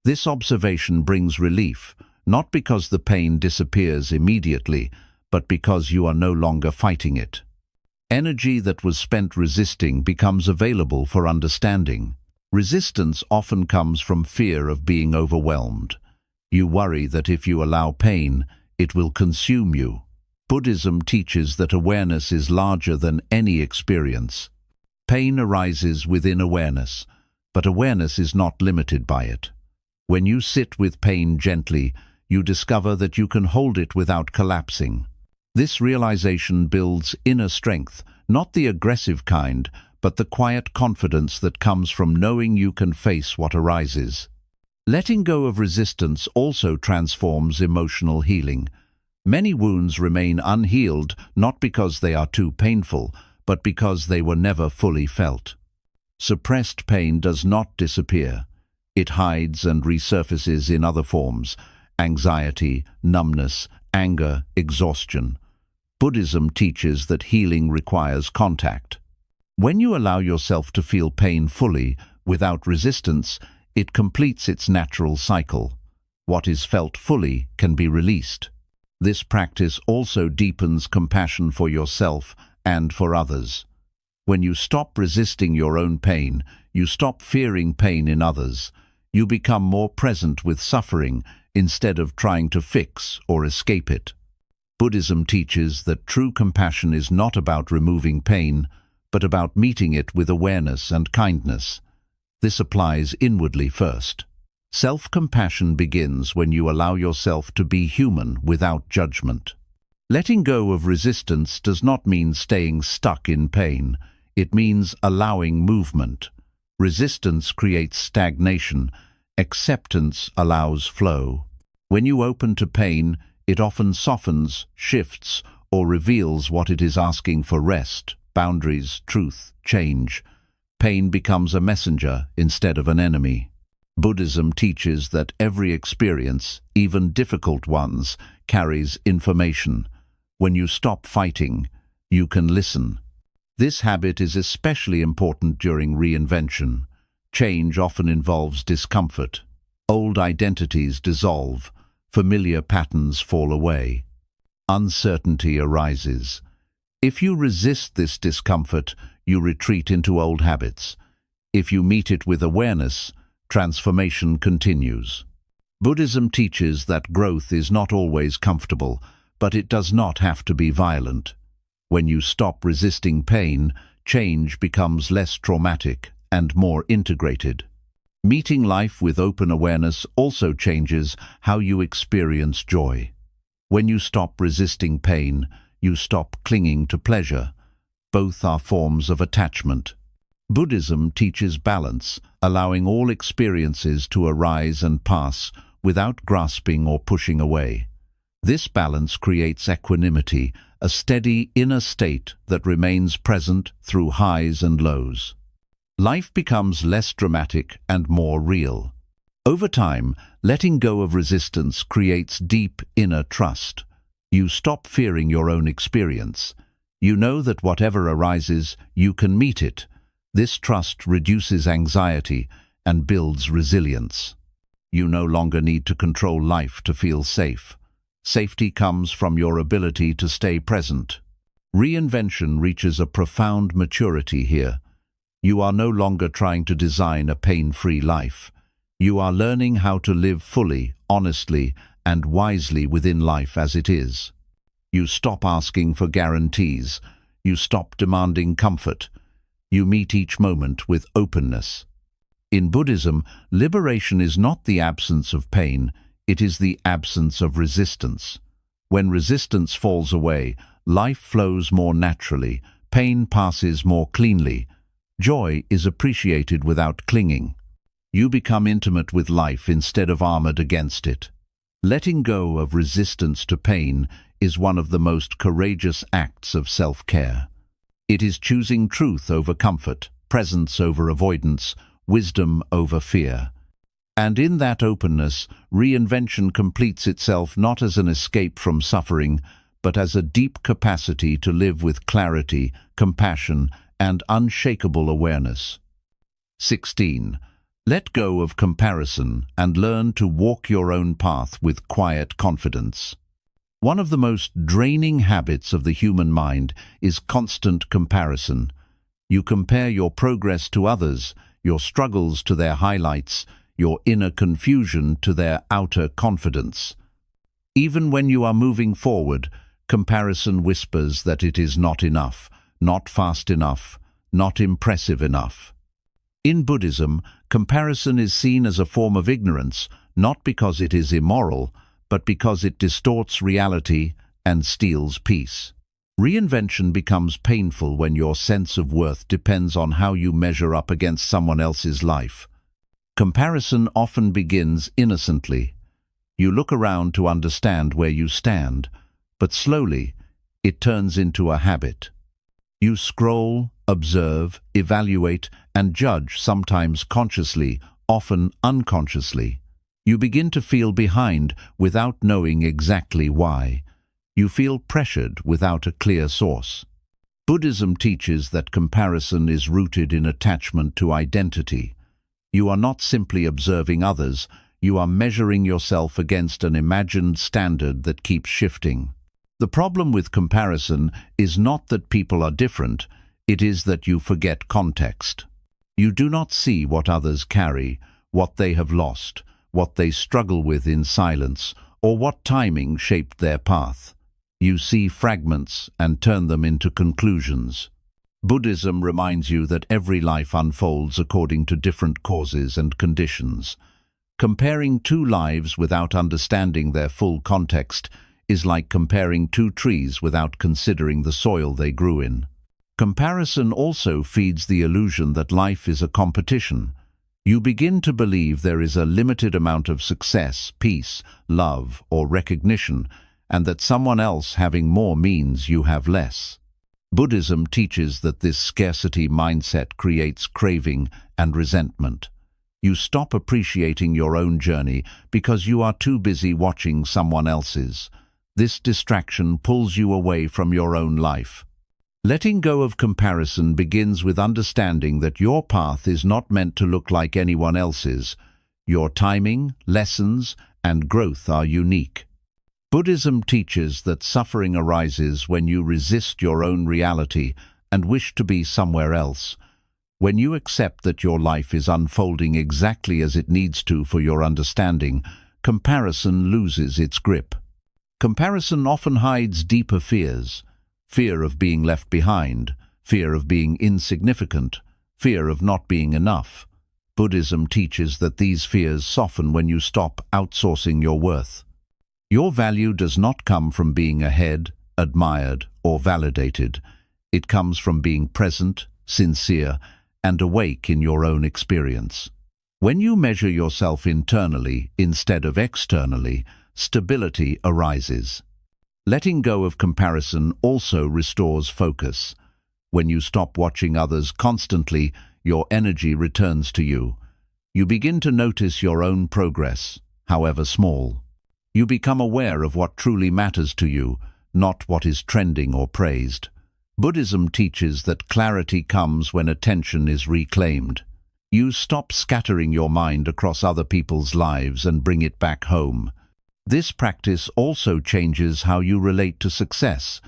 [SPEAKER 1] This observation brings relief, not because the pain disappears immediately, but because you are no longer fighting it. Energy that was spent resisting becomes available for understanding. Resistance often comes from fear of being overwhelmed. You worry that if you allow pain, it will consume you. Buddhism teaches that awareness is larger than any experience. Pain arises within awareness, but awareness is not limited by it. When you sit with pain gently, you discover that you can hold it without collapsing. This realization builds inner strength, not the aggressive kind, but the quiet confidence that comes from knowing you can face what arises. Letting go of resistance also transforms emotional healing. Many wounds remain unhealed, not because they are too painful, but because they were never fully felt. Suppressed pain does not disappear. It hides and resurfaces in other forms: anxiety, numbness, anger, exhaustion. Buddhism teaches that healing requires contact. When you allow yourself to feel pain fully, without resistance, it completes its natural cycle. What is felt fully can be released. This practice also deepens compassion for yourself and for others. When you stop resisting your own pain, you stop fearing pain in others. You become more present with suffering instead of trying to fix or escape it. Buddhism teaches that true compassion is not about removing pain, but about meeting it with awareness and kindness. This applies inwardly first. Self-compassion begins when you allow yourself to be human without judgment. Letting go of resistance does not mean staying stuck in pain. It means allowing movement. Resistance creates stagnation. Acceptance allows flow. When you open to pain, it often softens, shifts, or reveals what it is asking for: rest, boundaries, truth, change. Pain becomes a messenger instead of an enemy. Buddhism teaches that every experience, even difficult ones, carries information. When you stop fighting, you can listen. This habit is especially important during reinvention. Change often involves discomfort. Old identities dissolve. Familiar patterns fall away. Uncertainty arises. If you resist this discomfort, you retreat into old habits. If you meet it with awareness, transformation continues. Buddhism teaches that growth is not always comfortable, but it does not have to be violent. When you stop resisting pain, change becomes less traumatic and more integrated. Meeting life with open awareness also changes how you experience joy. When you stop resisting pain, you stop clinging to pleasure. Both are forms of attachment. Buddhism teaches balance, allowing all experiences to arise and pass without grasping or pushing away. This balance creates equanimity, a steady inner state that remains present through highs and lows. Life becomes less dramatic and more real. Over time, letting go of resistance creates deep inner trust. You stop fearing your own experience. You know that whatever arises, you can meet it. This trust reduces anxiety and builds resilience. You no longer need to control life to feel safe. Safety comes from your ability to stay present. Reinvention reaches a profound maturity here. You are no longer trying to design a pain-free life. You are learning how to live fully, honestly, and wisely within life as it is. You stop asking for guarantees. You stop demanding comfort. You meet each moment with openness. In Buddhism, liberation is not the absence of pain, it is the absence of resistance. When resistance falls away, life flows more naturally, pain passes more cleanly. Joy is appreciated without clinging. You become intimate with life instead of armored against it. Letting go of resistance to pain is one of the most courageous acts of self-care. It is choosing truth over comfort, presence over avoidance, wisdom over fear. And in that openness, reinvention completes itself not as an escape from suffering, but as a deep capacity to live with clarity, compassion, and unshakable awareness. 16. Let go of comparison and learn to walk your own path with quiet confidence. One of the most draining habits of the human mind is constant comparison. You compare your progress to others, your struggles to their highlights, your inner confusion to their outer confidence. Even when you are moving forward, comparison whispers that it is not enough, not fast enough, not impressive enough. In Buddhism, comparison is seen as a form of ignorance, not because it is immoral, but because it distorts reality and steals peace. Reinvention becomes painful when your sense of worth depends on how you measure up against someone else's life. Comparison often begins innocently. You look around to understand where you stand, but slowly it turns into a habit. You scroll, observe, evaluate, and judge, sometimes consciously, often unconsciously. You begin to feel behind without knowing exactly why. You feel pressured without a clear source. Buddhism teaches that comparison is rooted in attachment to identity. You are not simply observing others, you are measuring yourself against an imagined standard that keeps shifting. The problem with comparison is not that people are different, it is that you forget context. You do not see what others carry, what they have lost, what they struggle with in silence, or what timing shaped their path. You see fragments and turn them into conclusions. Buddhism reminds you that every life unfolds according to different causes and conditions. Comparing two lives without understanding their full context is like comparing two trees without considering the soil they grew in. Comparison also feeds the illusion that life is a competition. You begin to believe there is a limited amount of success, peace, love, or recognition, and that someone else having more means you have less. Buddhism teaches that this scarcity mindset creates craving and resentment. You stop appreciating your own journey because you are too busy watching someone else's. This distraction pulls you away from your own life. Letting go of comparison begins with understanding that your path is not meant to look like anyone else's. Your timing, lessons, and growth are unique. Buddhism teaches that suffering arises when you resist your own reality and wish to be somewhere else. When you accept that your life is unfolding exactly as it needs to for your understanding, comparison loses its grip. Comparison often hides deeper fears. Fear of being left behind, fear of being insignificant, fear of not being enough. Buddhism teaches that these fears soften when you stop outsourcing your worth. Your value does not come from being ahead, admired, or validated. It comes from being present, sincere, and awake in your own experience. When you measure yourself internally instead of externally, stability arises. Letting go of comparison also restores focus. When you stop watching others constantly, your energy returns to you. You begin to notice your own progress, however small. You become aware of what truly matters to you, not what is trending or praised. Buddhism teaches that clarity comes when attention is reclaimed. You stop scattering your mind across other people's lives and bring it back home. This practice also changes how you relate to success.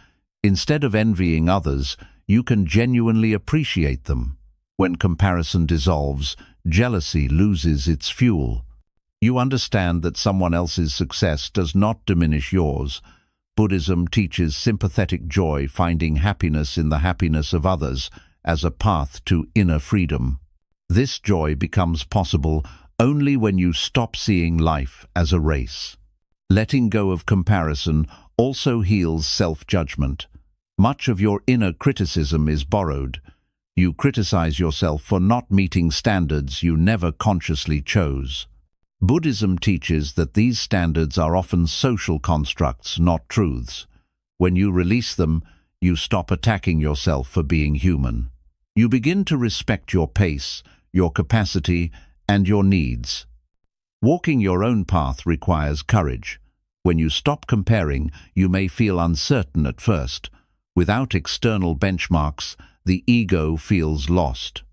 [SPEAKER 1] Instead of envying others, you can genuinely appreciate them. When comparison dissolves, jealousy loses its fuel. You understand that someone else's success does not diminish yours. Buddhism teaches sympathetic joy, finding happiness in the happiness of others as a path to inner freedom. This joy becomes possible only when you stop seeing life as a race. Letting go of comparison also heals self-judgment. Much of your inner criticism is borrowed. You criticize yourself for not meeting standards you never consciously chose. Buddhism teaches that these standards are often social constructs, not truths. When you release them, you stop attacking yourself for being human. You begin to respect your pace, your capacity, and your needs. Walking your own path requires courage. When you stop comparing, you may feel uncertain at first. Without external benchmarks, the ego feels lost.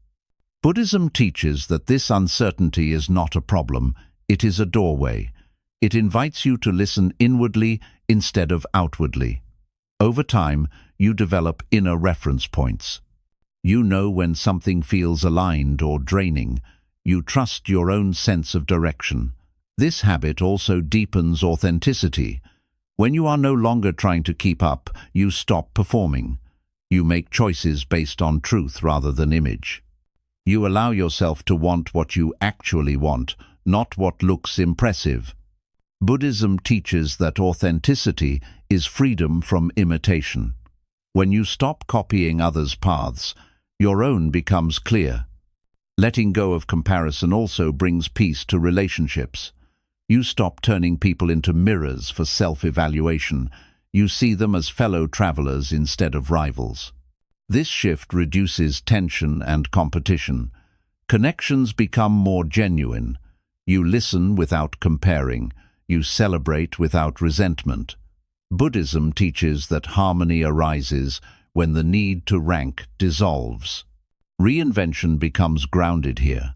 [SPEAKER 1] Buddhism teaches that this uncertainty is not a problem, it is a doorway. It invites you to listen inwardly instead of outwardly. Over time, you develop inner reference points. You know when something feels aligned or draining. You trust your own sense of direction. This habit also deepens authenticity. When you are no longer trying to keep up, you stop performing. You make choices based on truth rather than image. You allow yourself to want what you actually want, not what looks impressive. Buddhism teaches that authenticity is freedom from imitation. When you stop copying others' paths, your own becomes clear. Letting go of comparison also brings peace to relationships. You stop turning people into mirrors for self-evaluation. You see them as fellow travelers instead of rivals. This shift reduces tension and competition. Connections become more genuine. You listen without comparing. You celebrate without resentment. Buddhism teaches that harmony arises when the need to rank dissolves. Reinvention becomes grounded here.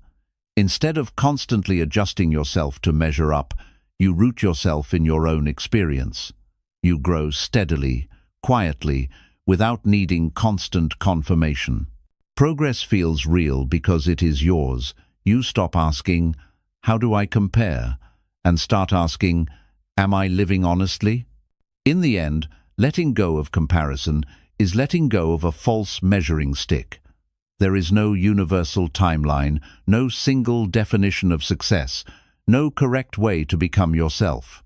[SPEAKER 1] Instead of constantly adjusting yourself to measure up, you root yourself in your own experience. You grow steadily, quietly, without needing constant confirmation. Progress feels real because it is yours. You stop asking, "How do I compare?" and start asking, "Am I living honestly?" In the end, letting go of comparison is letting go of a false measuring stick. There is no universal timeline, no single definition of success, no correct way to become yourself.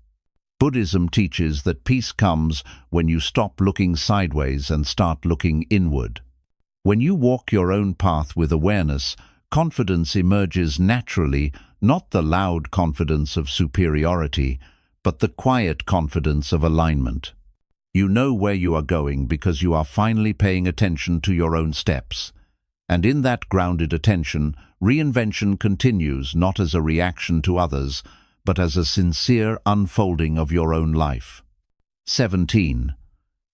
[SPEAKER 1] Buddhism teaches that peace comes when you stop looking sideways and start looking inward. When you walk your own path with awareness, confidence emerges naturally, not the loud confidence of superiority, but the quiet confidence of alignment. You know where you are going because you are finally paying attention to your own steps. And in that grounded attention, reinvention continues not as a reaction to others, but as a sincere unfolding of your own life. 17.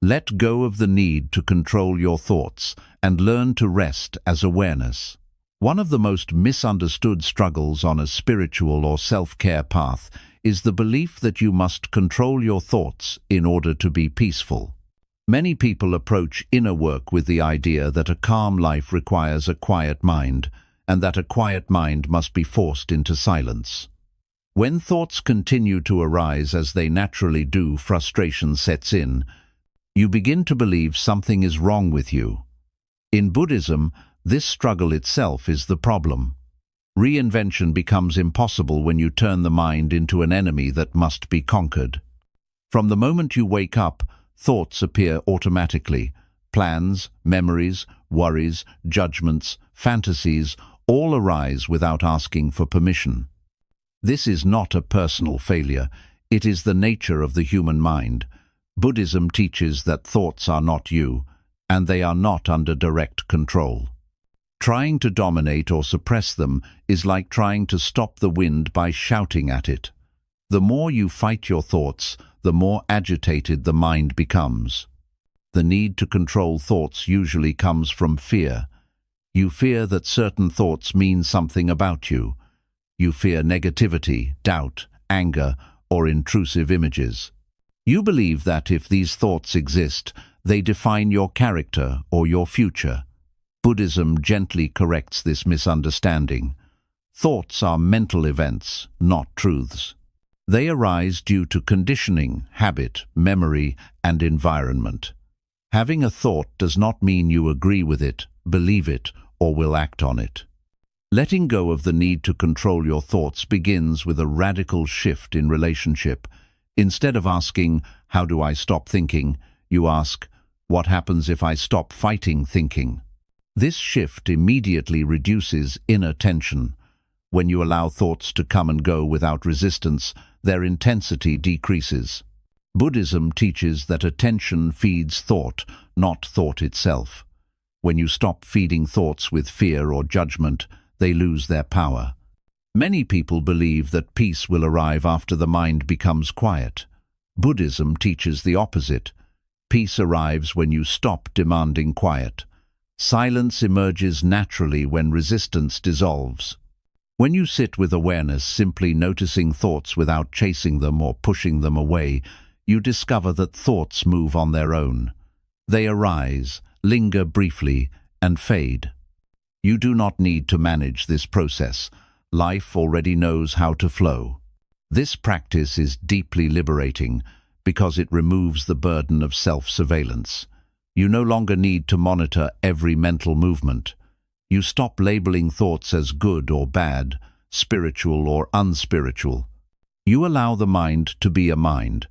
[SPEAKER 1] Let go of the need to control your thoughts and learn to rest as awareness. One of the most misunderstood struggles on a spiritual or self-care path is the belief that you must control your thoughts in order to be peaceful. Many people approach inner work with the idea that a calm life requires a quiet mind, and that a quiet mind must be forced into silence. When thoughts continue to arise as they naturally do, frustration sets in. You begin to believe something is wrong with you. In Buddhism, this struggle itself is the problem. Reinvention becomes impossible when you turn the mind into an enemy that must be conquered. From the moment you wake up, thoughts appear automatically. Plans, memories, worries, judgments, fantasies all arise without asking for permission. This is not a personal failure. It is the nature of the human mind. Buddhism teaches that thoughts are not you, and they are not under direct control. Trying to dominate or suppress them is like trying to stop the wind by shouting at it. The more you fight your thoughts, the more agitated the mind becomes. The need to control thoughts usually comes from fear. You fear that certain thoughts mean something about you. You fear negativity, doubt, anger, or intrusive images. You believe that if these thoughts exist, they define your character or your future. Buddhism gently corrects this misunderstanding. Thoughts are mental events, not truths. They arise due to conditioning, habit, memory, and environment. Having a thought does not mean you agree with it, believe it, or will act on it. Letting go of the need to control your thoughts begins with a radical shift in relationship. Instead of asking, "How do I stop thinking?" you ask, "What happens if I stop fighting thinking?" This shift immediately reduces inner tension. When you allow thoughts to come and go without resistance, their intensity decreases. Buddhism teaches that attention feeds thought, not thought itself. When you stop feeding thoughts with fear or judgment, they lose their power. Many people believe that peace will arrive after the mind becomes quiet. Buddhism teaches the opposite. Peace arrives when you stop demanding quiet. Silence emerges naturally when resistance dissolves. When you sit with awareness, simply noticing thoughts without chasing them or pushing them away, you discover that thoughts move on their own. They arise, linger briefly, and fade. You do not need to manage this process. Life already knows how to flow. This practice is deeply liberating because it removes the burden of self-surveillance. You no longer need to monitor every mental movement. You stop labeling thoughts as good or bad, spiritual or unspiritual. You allow the mind to be a mind.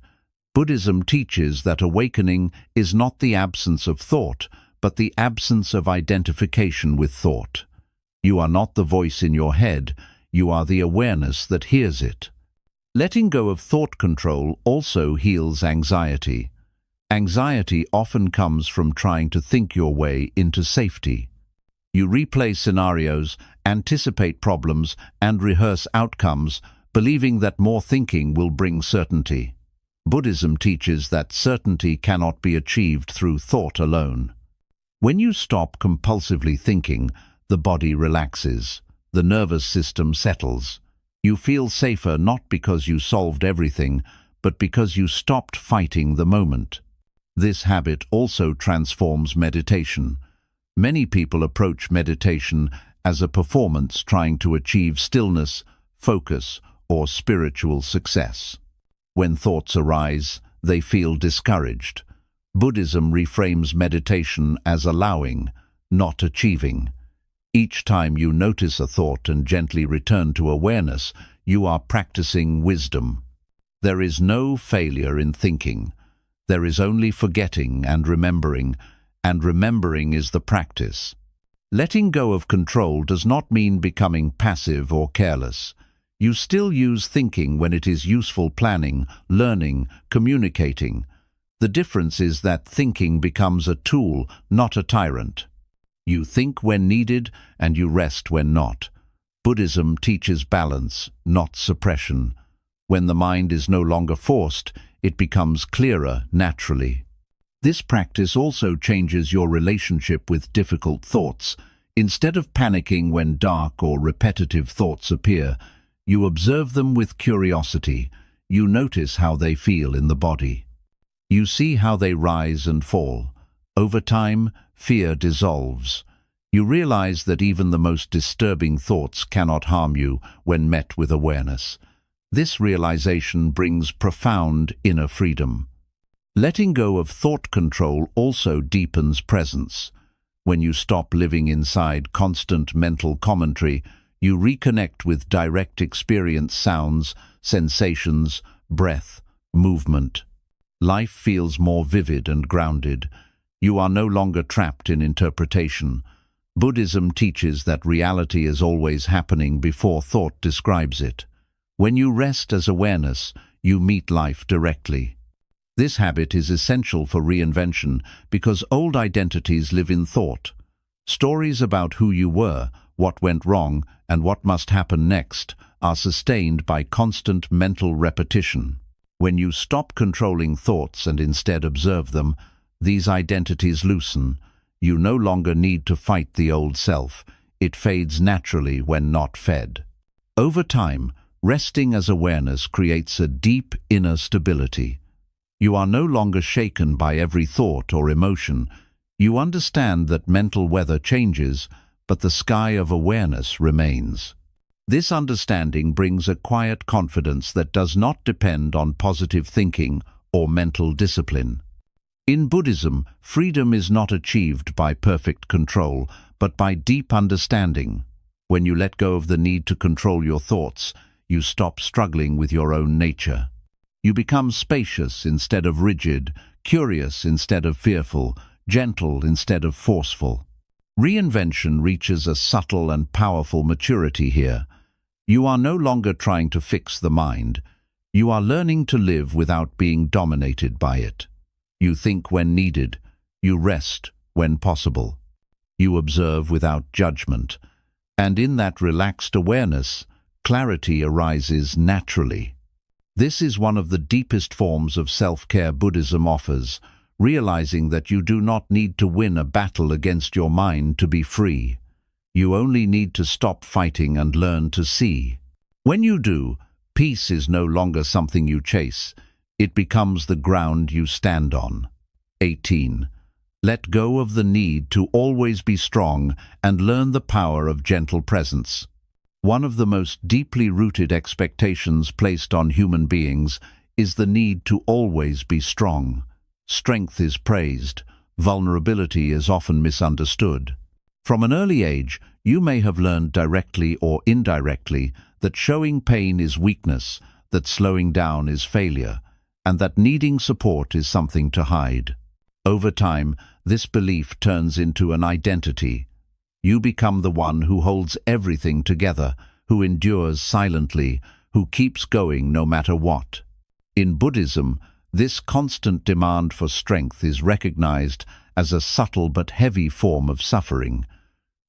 [SPEAKER 1] Buddhism teaches that awakening is not the absence of thought, but the absence of identification with thought. You are not the voice in your head, you are the awareness that hears it. Letting go of thought control also heals anxiety. Anxiety often comes from trying to think your way into safety. You replay scenarios, anticipate problems, and rehearse outcomes, believing that more thinking will bring certainty. Buddhism teaches that certainty cannot be achieved through thought alone. When you stop compulsively thinking, the body relaxes, the nervous system settles. You feel safer not because you solved everything, but because you stopped fighting the moment. This habit also transforms meditation. Many people approach meditation as a performance trying to achieve stillness, focus, or spiritual success. When thoughts arise, they feel discouraged. Buddhism reframes meditation as allowing, not achieving. Each time you notice a thought and gently return to awareness, you are practicing wisdom. There is no failure in thinking. There is only forgetting and remembering, and remembering is the practice. Letting go of control does not mean becoming passive or careless. You still use thinking when it is useful, planning, learning, communicating. The difference is that thinking becomes a tool, not a tyrant. You think when needed and you rest when not. Buddhism teaches balance, not suppression. When the mind is no longer forced, it becomes clearer naturally. This practice also changes your relationship with difficult thoughts. Instead of panicking when dark or repetitive thoughts appear, you observe them with curiosity. You notice how they feel in the body. You see how they rise and fall. Over time, fear dissolves. You realize that even the most disturbing thoughts cannot harm you when met with awareness. This realization brings profound inner freedom. Letting go of thought control also deepens presence. When you stop living inside constant mental commentary, you reconnect with direct experience, sounds, sensations, breath, movement. Life feels more vivid and grounded. You are no longer trapped in interpretation. Buddhism teaches that reality is always happening before thought describes it. When you rest as awareness, you meet life directly. This habit is essential for reinvention because old identities live in thought. Stories about who you were, what went wrong, and what must happen next are sustained by constant mental repetition. When you stop controlling thoughts and instead observe them, these identities loosen. You no longer need to fight the old self. It fades naturally when not fed. Over time, resting as awareness creates a deep inner stability. You are no longer shaken by every thought or emotion. You understand that mental weather changes, but the sky of awareness remains. This understanding brings a quiet confidence that does not depend on positive thinking or mental discipline. In Buddhism, freedom is not achieved by perfect control, but by deep understanding. When you let go of the need to control your thoughts, you stop struggling with your own nature. You become spacious instead of rigid, curious instead of fearful, gentle instead of forceful. Reinvention reaches a subtle and powerful maturity here. You are no longer trying to fix the mind. You are learning to live without being dominated by it. You think when needed. You rest when possible. You observe without judgment. And in that relaxed awareness, clarity arises naturally. This is one of the deepest forms of self-care Buddhism offers, realizing that you do not need to win a battle against your mind to be free. You only need to stop fighting and learn to see. When you do, peace is no longer something you chase. It becomes the ground you stand on. 18. Let go of the need to always be strong and learn the power of gentle presence. One of the most deeply rooted expectations placed on human beings is the need to always be strong. Strength is praised. Vulnerability is often misunderstood. From an early age, you may have learned directly or indirectly that showing pain is weakness, that slowing down is failure, and that needing support is something to hide. Over time, this belief turns into an identity. You become the one who holds everything together, who endures silently, who keeps going no matter what. In Buddhism, this constant demand for strength is recognized as a subtle but heavy form of suffering.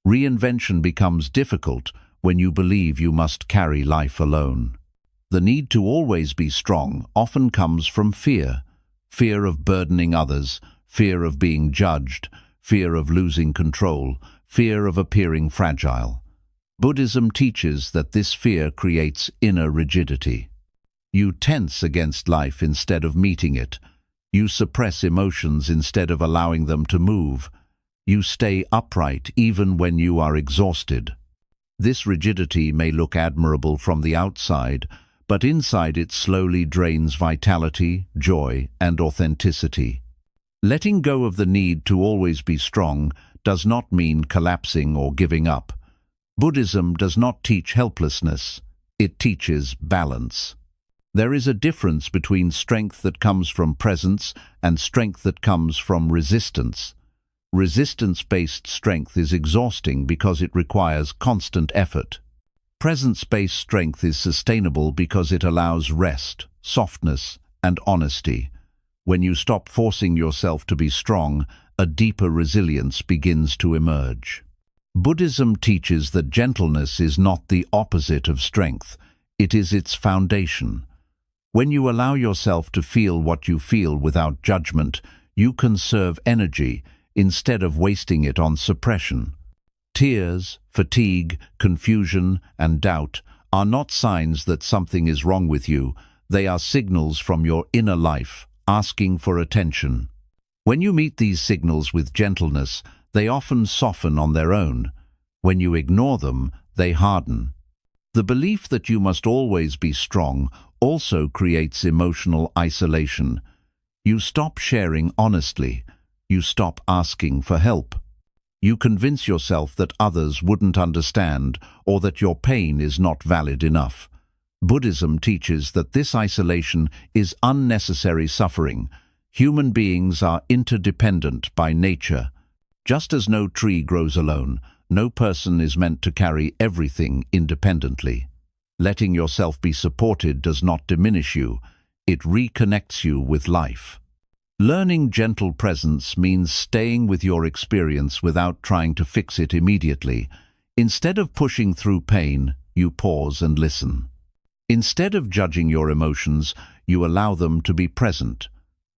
[SPEAKER 1] Reinvention becomes difficult when you believe you must carry life alone. The need to always be strong often comes from fear. Fear of burdening others, fear of being judged, fear of losing control, fear of appearing fragile. Buddhism teaches that this fear creates inner rigidity. You tense against life instead of meeting it. You suppress emotions instead of allowing them to move. You stay upright even when you are exhausted. This rigidity may look admirable from the outside, but inside it slowly drains vitality, joy, and authenticity. Letting go of the need to always be strong does not mean collapsing or giving up. Buddhism does not teach helplessness. It teaches balance. There is a difference between strength that comes from presence and strength that comes from resistance. Resistance-based strength is exhausting because it requires constant effort. Presence-based strength is sustainable because it allows rest, softness, and honesty. When you stop forcing yourself to be strong, a deeper resilience begins to emerge. Buddhism teaches that gentleness is not the opposite of strength, it is its foundation. When you allow yourself to feel what you feel without judgment, you conserve energy instead of wasting it on suppression. Tears, fatigue, confusion, and doubt are not signs that something is wrong with you. They are signals from your inner life, asking for attention. When you meet these signals with gentleness, they often soften on their own. When you ignore them, they harden. The belief that you must always be strong also creates emotional isolation. You stop sharing honestly. You stop asking for help. You convince yourself that others wouldn't understand or that your pain is not valid enough. Buddhism teaches that this isolation is unnecessary suffering. Human beings are interdependent by nature. Just as no tree grows alone, no person is meant to carry everything independently. Letting yourself be supported does not diminish you. It reconnects you with life. Learning gentle presence means staying with your experience without trying to fix it immediately. Instead of pushing through pain, you pause and listen. Instead of judging your emotions, you allow them to be present.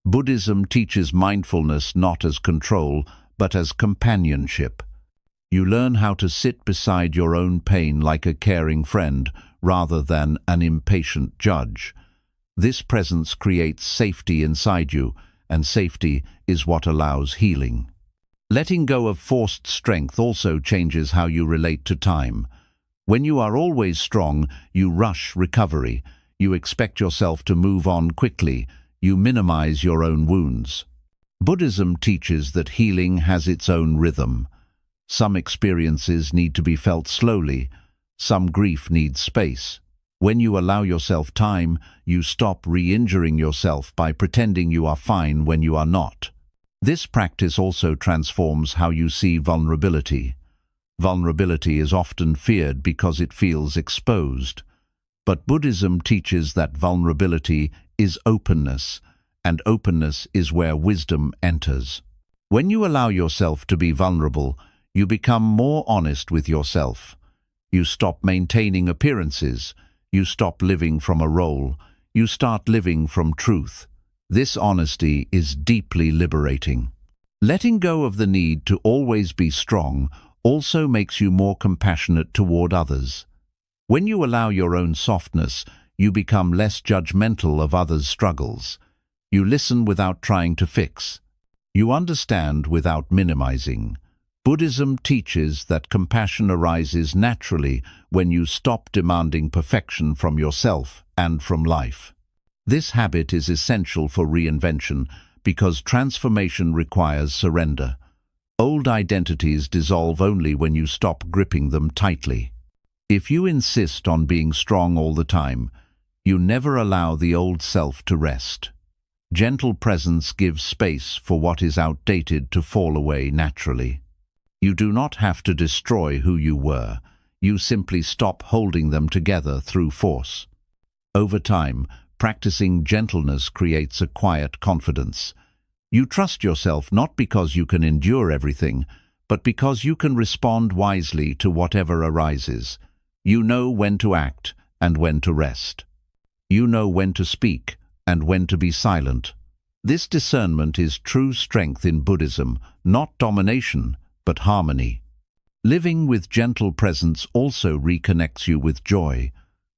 [SPEAKER 1] Buddhism teaches mindfulness not as control, but as companionship. You learn how to sit beside your own pain like a caring friend, rather than an impatient judge. This presence creates safety inside you, and safety is what allows healing. Letting go of forced strength also changes how you relate to time. When you are always strong, you rush recovery. You expect yourself to move on quickly. You minimize your own wounds. Buddhism teaches that healing has its own rhythm. Some experiences need to be felt slowly. Some grief needs space. When you allow yourself time, you stop re-injuring yourself by pretending you are fine when you are not. This practice also transforms how you see vulnerability. Vulnerability is often feared because it feels exposed. But Buddhism teaches that vulnerability is openness, and openness is where wisdom enters. When you allow yourself to be vulnerable, you become more honest with yourself. You stop maintaining appearances. You stop living from a role. You start living from truth. This honesty is deeply liberating. Letting go of the need to always be strong also makes you more compassionate toward others. When you allow your own softness, you become less judgmental of others' struggles. You listen without trying to fix. You understand without minimizing. Buddhism teaches that compassion arises naturally when you stop demanding perfection from yourself and from life. This habit is essential for reinvention because transformation requires surrender. Old identities dissolve only when you stop gripping them tightly. If you insist on being strong all the time, you never allow the old self to rest. Gentle presence gives space for what is outdated to fall away naturally. You do not have to destroy who you were. You simply stop holding them together through force. Over time, practicing gentleness creates a quiet confidence. You trust yourself not because you can endure everything, but because you can respond wisely to whatever arises. You know when to act and when to rest. You know when to speak and when to be silent. This discernment is true strength in Buddhism, not domination, but harmony. Living with gentle presence also reconnects you with joy.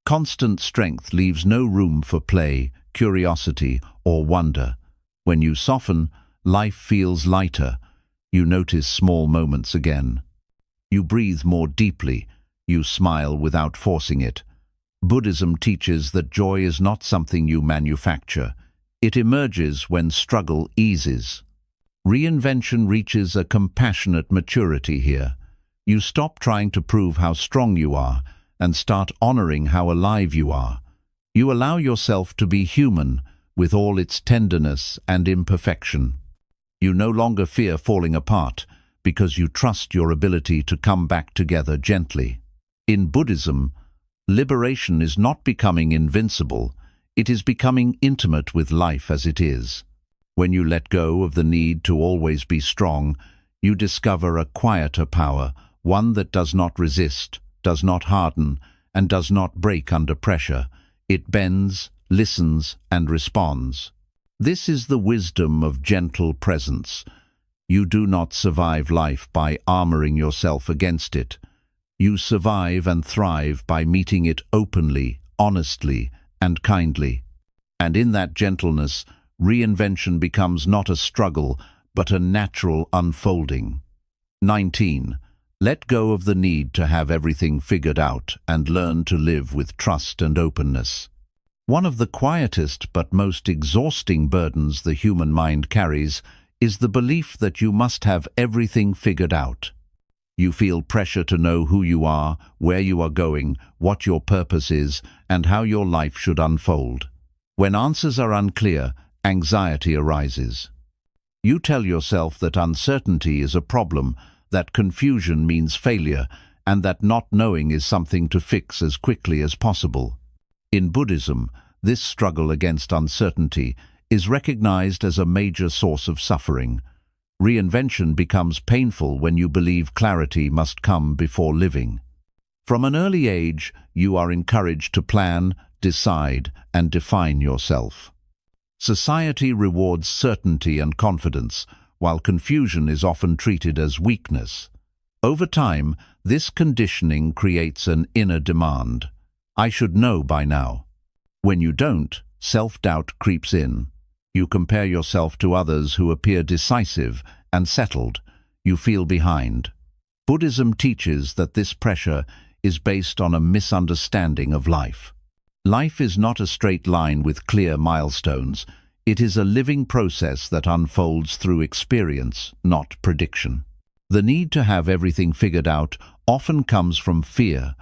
[SPEAKER 1] Constant strength leaves no room for play, curiosity, or wonder. When you soften, life feels lighter. You notice small moments again. You breathe more deeply. You smile without forcing it. Buddhism teaches that joy is not something you manufacture. It emerges when struggle eases. Reinvention reaches a compassionate maturity here. You stop trying to prove how strong you are and start honoring how alive you are. You allow yourself to be human with all its tenderness and imperfection. You no longer fear falling apart because you trust your ability to come back together gently. In Buddhism, liberation is not becoming invincible, it is becoming intimate with life as it is. When you let go of the need to always be strong, you discover a quieter power, one that does not resist, does not harden, and does not break under pressure. It bends, listens, and responds. This is the wisdom of gentle presence. You do not survive life by armoring yourself against it. You survive and thrive by meeting it openly, honestly, and kindly. And in that gentleness, reinvention becomes not a struggle, but a natural unfolding. 19. Let go of the need to have everything figured out and learn to live with trust and openness. One of the quietest but most exhausting burdens the human mind carries is the belief that you must have everything figured out. You feel pressure to know who you are, where you are going, what your purpose is, and how your life should unfold. When answers are unclear, anxiety arises. You tell yourself that uncertainty is a problem, that confusion means failure, and that not knowing is something to fix as quickly as possible. In Buddhism, this struggle against uncertainty is recognized as a major source of suffering. Reinvention becomes painful when you believe clarity must come before living. From an early age, you are encouraged to plan, decide, and define yourself. Society rewards certainty and confidence, while confusion is often treated as weakness. Over time, this conditioning creates an inner demand. I should know by now. When you don't, self-doubt creeps in. You compare yourself to others who appear decisive and settled. You feel behind. Buddhism teaches that this pressure is based on a misunderstanding of life. Life is not a straight line with clear milestones. It is a living process that unfolds through experience, not prediction. The need to have everything figured out often comes from fear.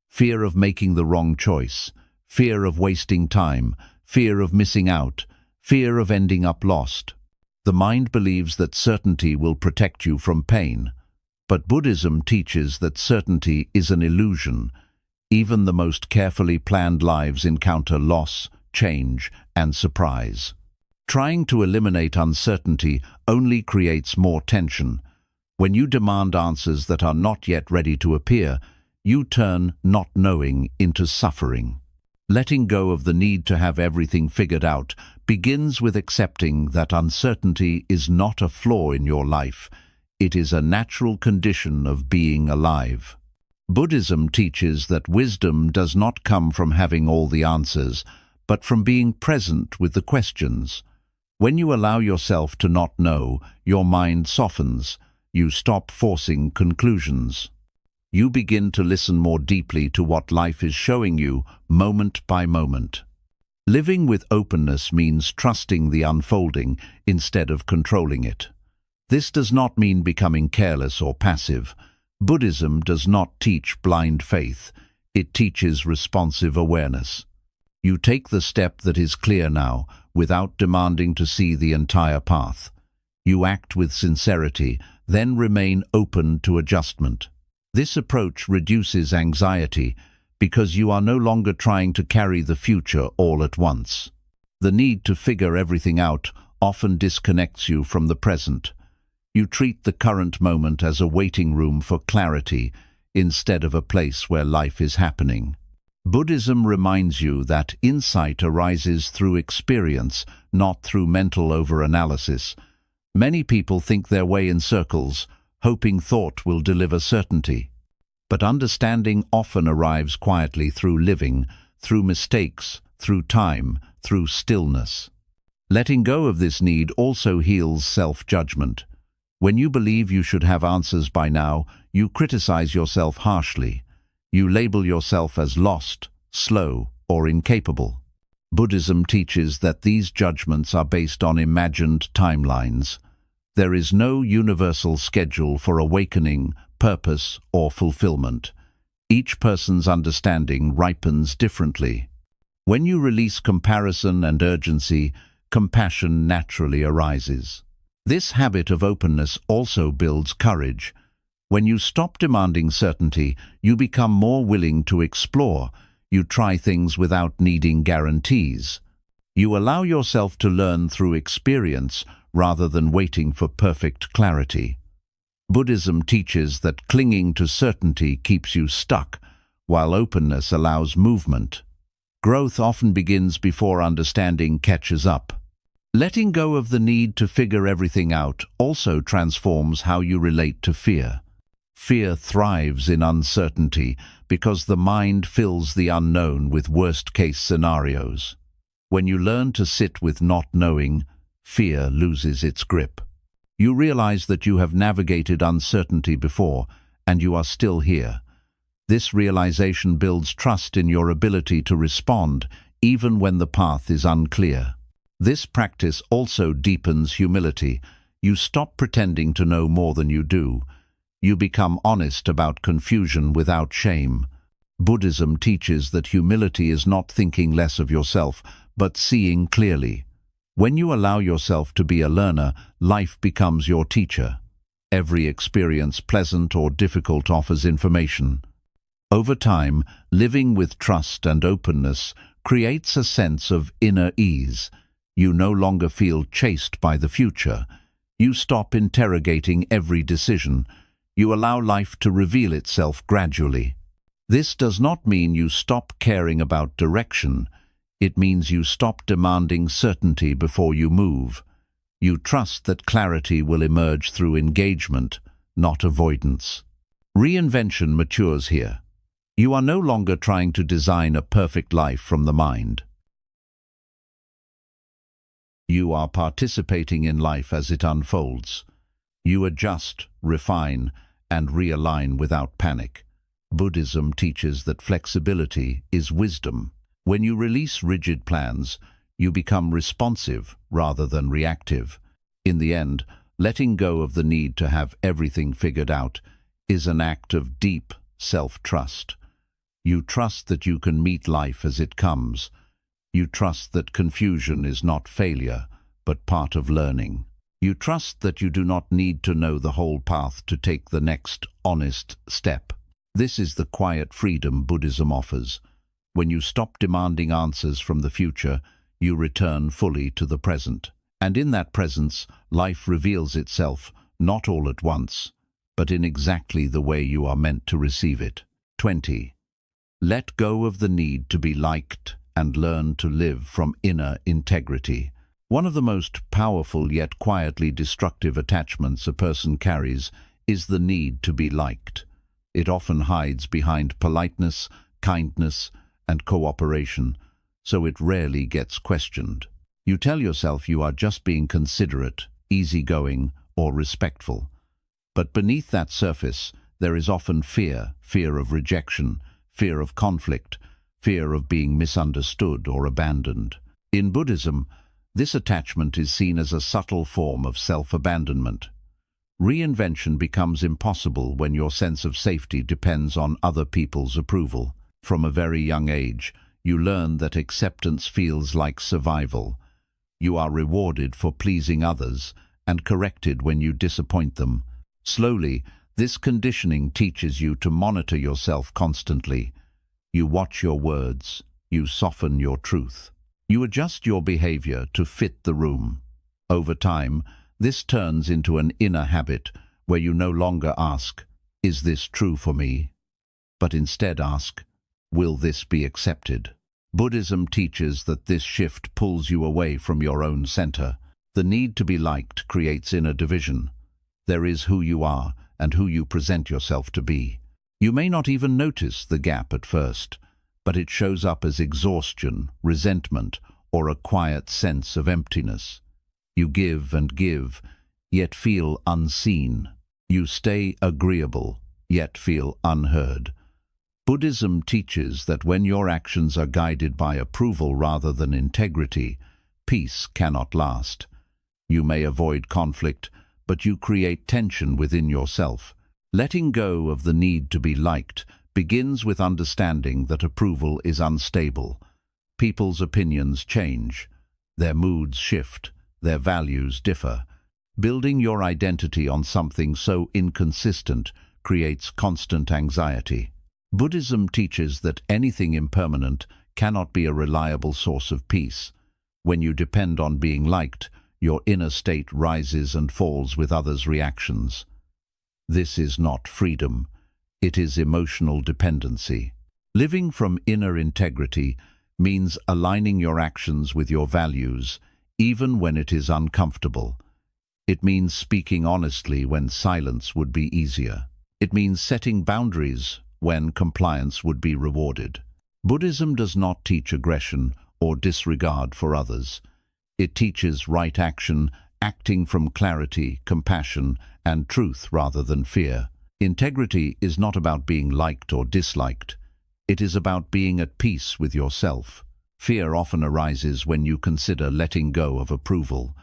[SPEAKER 1] Fear of making the wrong choice, fear of wasting time, fear of missing out, fear of ending up lost. The mind believes that certainty will protect you from pain. But Buddhism teaches that certainty is an illusion. Even the most carefully planned lives encounter loss, change, and surprise. Trying to eliminate uncertainty only creates more tension. When you demand answers that are not yet ready to appear, you turn not knowing into suffering. Letting go of the need to have everything figured out begins with accepting that uncertainty is not a flaw in your life. It is a natural condition of being alive. Buddhism teaches that wisdom does not come from having all the answers, but from being present with the questions. When you allow yourself to not know, your mind softens. You stop forcing conclusions. You begin to listen more deeply to what life is showing you, moment by moment. Living with openness means trusting the unfolding instead of controlling it. This does not mean becoming careless or passive. Buddhism does not teach blind faith. It teaches responsive awareness. You take the step that is clear now, without demanding to see the entire path. You act with sincerity, then remain open to adjustment. This approach reduces anxiety because you are no longer trying to carry the future all at once. The need to figure everything out often disconnects you from the present. You treat the current moment as a waiting room for clarity instead of a place where life is happening. Buddhism reminds you that insight arises through experience, not through mental overanalysis. Many people think their way in circles, hoping thought will deliver certainty. But understanding often arrives quietly through living, through mistakes, through time, through stillness. Letting go of this need also heals self-judgment. When you believe you should have answers by now, you criticize yourself harshly. You label yourself as lost, slow, or incapable. Buddhism teaches that these judgments are based on imagined timelines. There is no universal schedule for awakening, purpose, or fulfillment. Each person's understanding ripens differently. When you release comparison and urgency, compassion naturally arises. This habit of openness also builds courage. When you stop demanding certainty, you become more willing to explore. You try things without needing guarantees. You allow yourself to learn through experience rather than waiting for perfect clarity. Buddhism teaches that clinging to certainty keeps you stuck, while openness allows movement. Growth often begins before understanding catches up. Letting go of the need to figure everything out also transforms how you relate to fear. Fear thrives in uncertainty because the mind fills the unknown with worst-case scenarios. When you learn to sit with not knowing, fear loses its grip. You realize that you have navigated uncertainty before, and you are still here. This realization builds trust in your ability to respond, even when the path is unclear. This practice also deepens humility. You stop pretending to know more than you do. You become honest about confusion without shame. Buddhism teaches that humility is not thinking less of yourself, but seeing clearly. When you allow yourself to be a learner, life becomes your teacher. Every experience, pleasant or difficult, offers information. Over time, living with trust and openness creates a sense of inner ease. You no longer feel chased by the future. You stop interrogating every decision. You allow life to reveal itself gradually. This does not mean you stop caring about direction. It means you stop demanding certainty before you move. You trust that clarity will emerge through engagement, not avoidance. Reinvention matures here. You are no longer trying to design a perfect life from the mind. You are participating in life as it unfolds. You adjust, refine, and realign without panic. Buddhism teaches that flexibility is wisdom. When you release rigid plans, you become responsive rather than reactive. In the end, letting go of the need to have everything figured out is an act of deep self-trust. You trust that you can meet life as it comes. You trust that confusion is not failure, but part of learning. You trust that you do not need to know the whole path to take the next honest step. This is the quiet freedom Buddhism offers. When you stop demanding answers from the future, you return fully to the present. And in that presence, life reveals itself, not all at once, but in exactly the way you are meant to receive it. 20. Let go of the need to be liked and learn to live from inner integrity. One of the most powerful yet quietly destructive attachments a person carries is the need to be liked. It often hides behind politeness, kindness, and cooperation, so it rarely gets questioned. You tell yourself you are just being considerate, easygoing, or respectful. But beneath that surface, there is often fear of rejection, fear of conflict, fear of being misunderstood or abandoned. In Buddhism, this attachment is seen as a subtle form of self-abandonment. Reinvention becomes impossible when your sense of safety depends on other people's approval. From a very young age, you learn that acceptance feels like survival. You are rewarded for pleasing others and corrected when you disappoint them. Slowly, this conditioning teaches you to monitor yourself constantly. You watch your words. You soften your truth. You adjust your behavior to fit the room. Over time, this turns into an inner habit where you no longer ask, "Is this true for me?" but instead ask, "Will this be accepted?" Buddhism teaches that this shift pulls you away from your own center. The need to be liked creates inner division. There is who you are and who you present yourself to be. You may not even notice the gap at first, but it shows up as exhaustion, resentment, or a quiet sense of emptiness. You give and give, yet feel unseen. You stay agreeable, yet feel unheard. Buddhism teaches that when your actions are guided by approval rather than integrity, peace cannot last. You may avoid conflict, but you create tension within yourself. Letting go of the need to be liked begins with understanding that approval is unstable. People's opinions change. Their moods shift. Their values differ. Building your identity on something so inconsistent creates constant anxiety. Buddhism teaches that anything impermanent cannot be a reliable source of peace. When you depend on being liked, your inner state rises and falls with others' reactions. This is not freedom, it is emotional dependency. Living from inner integrity means aligning your actions with your values, even when it is uncomfortable. It means speaking honestly when silence would be easier. It means setting boundaries when compliance would be rewarded. Buddhism does not teach aggression or disregard for others. It teaches right action, acting from clarity, compassion, and truth rather than fear. Integrity is not about being liked or disliked. It is about being at peace with yourself. Fear often arises when you consider letting go of approval.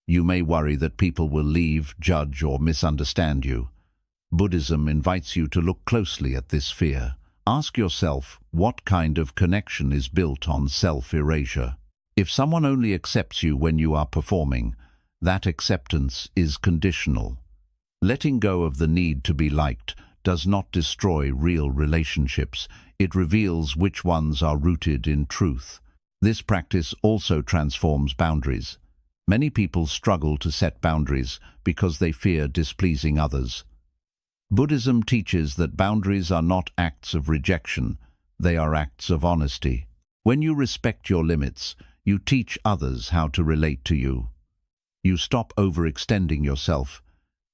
[SPEAKER 1] You may worry that people will leave, judge, or misunderstand you. Buddhism invites you to look closely at this fear. Ask yourself what kind of connection is built on self-erasure. If someone only accepts you when you are performing, that acceptance is conditional. Letting go of the need to be liked does not destroy real relationships. It reveals which ones are rooted in truth. This practice also transforms boundaries. Many people struggle to set boundaries because they fear displeasing others. Buddhism teaches that boundaries are not acts of rejection, they are acts of honesty. When you respect your limits, you teach others how to relate to you. You stop overextending yourself.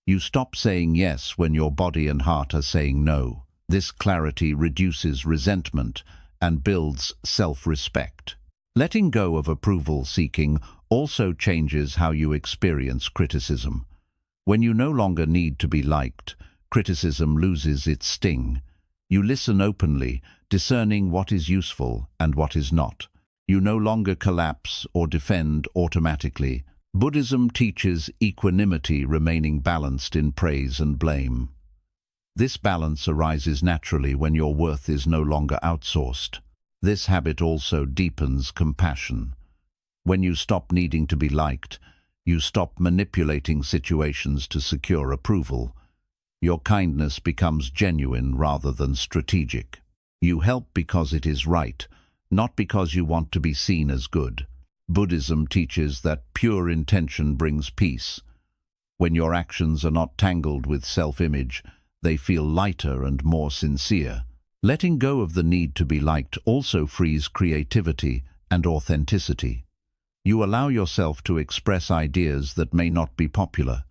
[SPEAKER 1] You stop saying yes when your body and heart are saying no. This clarity reduces resentment and builds self-respect. Letting go of approval-seeking also changes how you experience criticism. When you no longer need to be liked, criticism loses its sting. You listen openly, discerning what is useful and what is not. You no longer collapse or defend automatically. Buddhism teaches equanimity, remaining balanced in praise and blame. This balance arises naturally when your worth is no longer outsourced. This habit also deepens compassion. When you stop needing to be liked, you stop manipulating situations to secure approval. Your kindness becomes genuine rather than strategic. You help because it is right, not because you want to be seen as good. Buddhism teaches that pure intention brings peace. When your actions are not tangled with self-image, they feel lighter and more sincere. Letting go of the need to be liked also frees creativity and authenticity. You allow yourself to express ideas that may not be popular.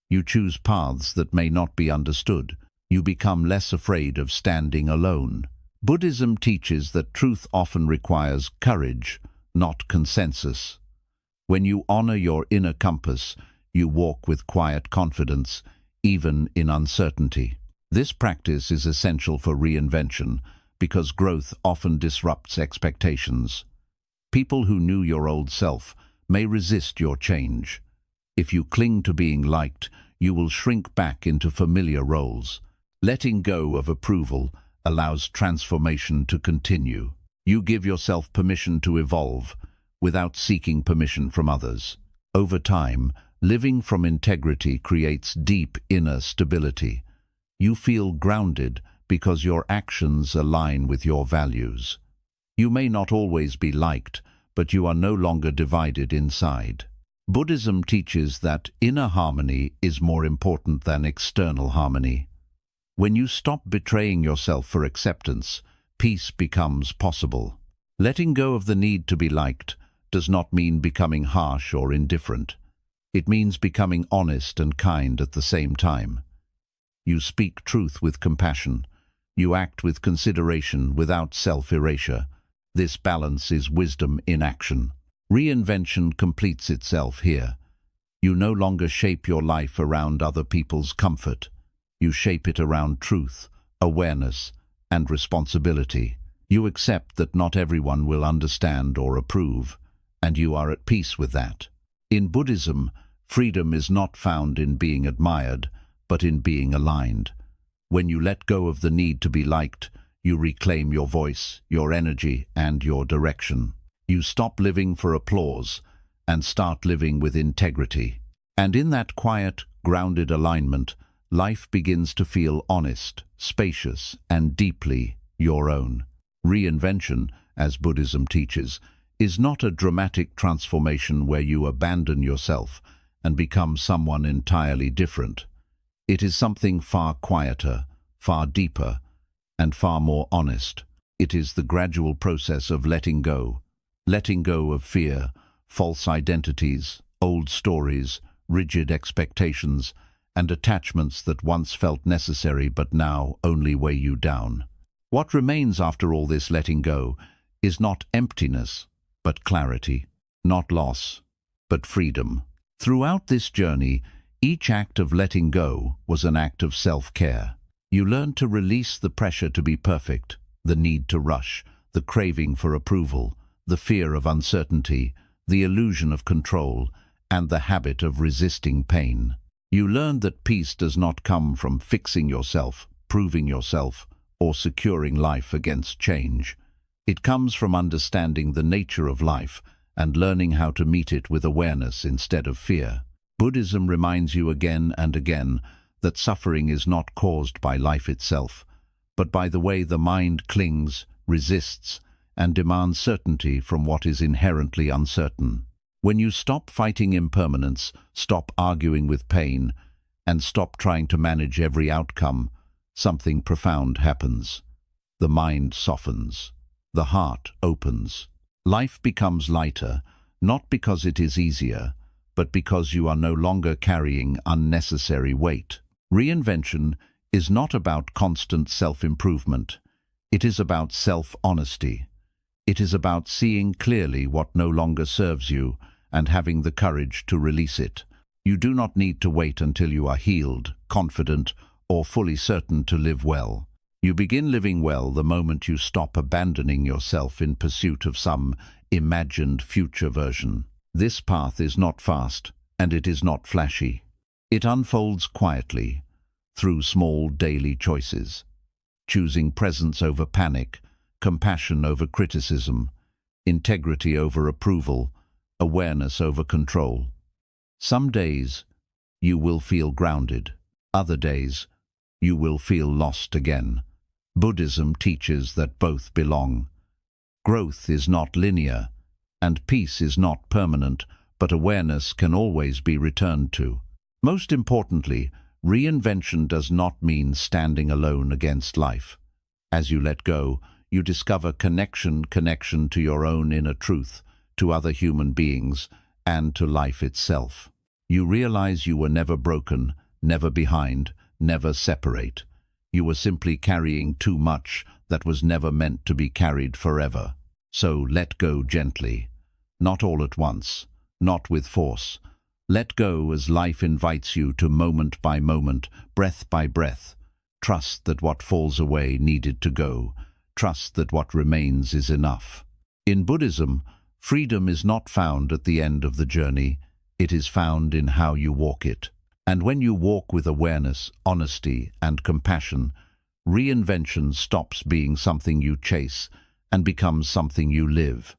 [SPEAKER 1] You choose paths that may not be understood. You become less afraid of standing alone. Buddhism teaches that truth often requires courage, not consensus. When you honor your inner compass, you walk with quiet confidence, even in uncertainty. This practice is essential for reinvention because growth often disrupts expectations. People who knew your old self may resist your change. If you cling to being liked, you will shrink back into familiar roles. Letting go of approval allows transformation to continue. You give yourself permission to evolve without seeking permission from others. Over time, living from integrity creates deep inner stability. You feel grounded because your actions align with your values. You may not always be liked, but you are no longer divided inside. Buddhism teaches that inner harmony is more important than external harmony. When you stop betraying yourself for acceptance, peace becomes possible. Letting go of the need to be liked does not mean becoming harsh or indifferent. It means becoming honest and kind at the same time. You speak truth with compassion. You act with consideration without self-erasure. This balance is wisdom in action. Reinvention completes itself here. You no longer shape your life around other people's comfort. You shape it around truth, awareness, and responsibility. You accept that not everyone will understand or approve, and you are at peace with that. In Buddhism, freedom is not found in being admired, but in being aligned. When you let go of the need to be liked, you reclaim your voice, your energy, and your direction. You stop living for applause and start living with integrity. And in that quiet, grounded alignment, life begins to feel honest, spacious, and deeply your own. Reinvention, as Buddhism teaches, is not a dramatic transformation where you abandon yourself and become someone entirely different. It is something far quieter, far deeper, and far more honest. It is the gradual process of letting go of fear, false identities, old stories, rigid expectations, and attachments that once felt necessary but now only weigh you down. What remains after all this letting go is not emptiness, but clarity, not loss, but freedom. Throughout this journey, each act of letting go was an act of self-care. You learned to release the pressure to be perfect, the need to rush, the craving for approval, the fear of uncertainty, the illusion of control, and the habit of resisting pain. You learned that peace does not come from fixing yourself, proving yourself, or securing life against change. It comes from understanding the nature of life and learning how to meet it with awareness instead of fear. Buddhism reminds you again and again that suffering is not caused by life itself, but by the way the mind clings, resists, and demands certainty from what is inherently uncertain. When you stop fighting impermanence, stop arguing with pain, and stop trying to manage every outcome, something profound happens. The mind softens. The heart opens. Life becomes lighter, not because it is easier, but because you are no longer carrying unnecessary weight. Reinvention is not about constant self-improvement. It is about self-honesty. It is about seeing clearly what no longer serves you and having the courage to release it. You do not need to wait until you are healed, confident, or fully certain to live well. You begin living well the moment you stop abandoning yourself in pursuit of some imagined future version. This path is not fast, and it is not flashy. It unfolds quietly, through small daily choices, choosing presence over panic, compassion over criticism, integrity over approval, awareness over control. Some days you will feel grounded, other days you will feel lost again. Buddhism teaches that both belong. Growth is not linear, and peace is not permanent, but awareness can always be returned to. Most importantly, reinvention does not mean standing alone against life. As you let go, you discover connection to your own inner truth, to other human beings, and to life itself. You realize you were never broken, never behind, never separate. You were simply carrying too much that was never meant to be carried forever. So let go gently, not all at once, not with force. Let go as life invites you to moment by moment, breath by breath. Trust that what falls away needed to go. Trust that what remains is enough. In Buddhism, freedom is not found at the end of the journey. It is found in how you walk it. And when you walk with awareness, honesty, and compassion, reinvention stops being something you chase and becomes something you live.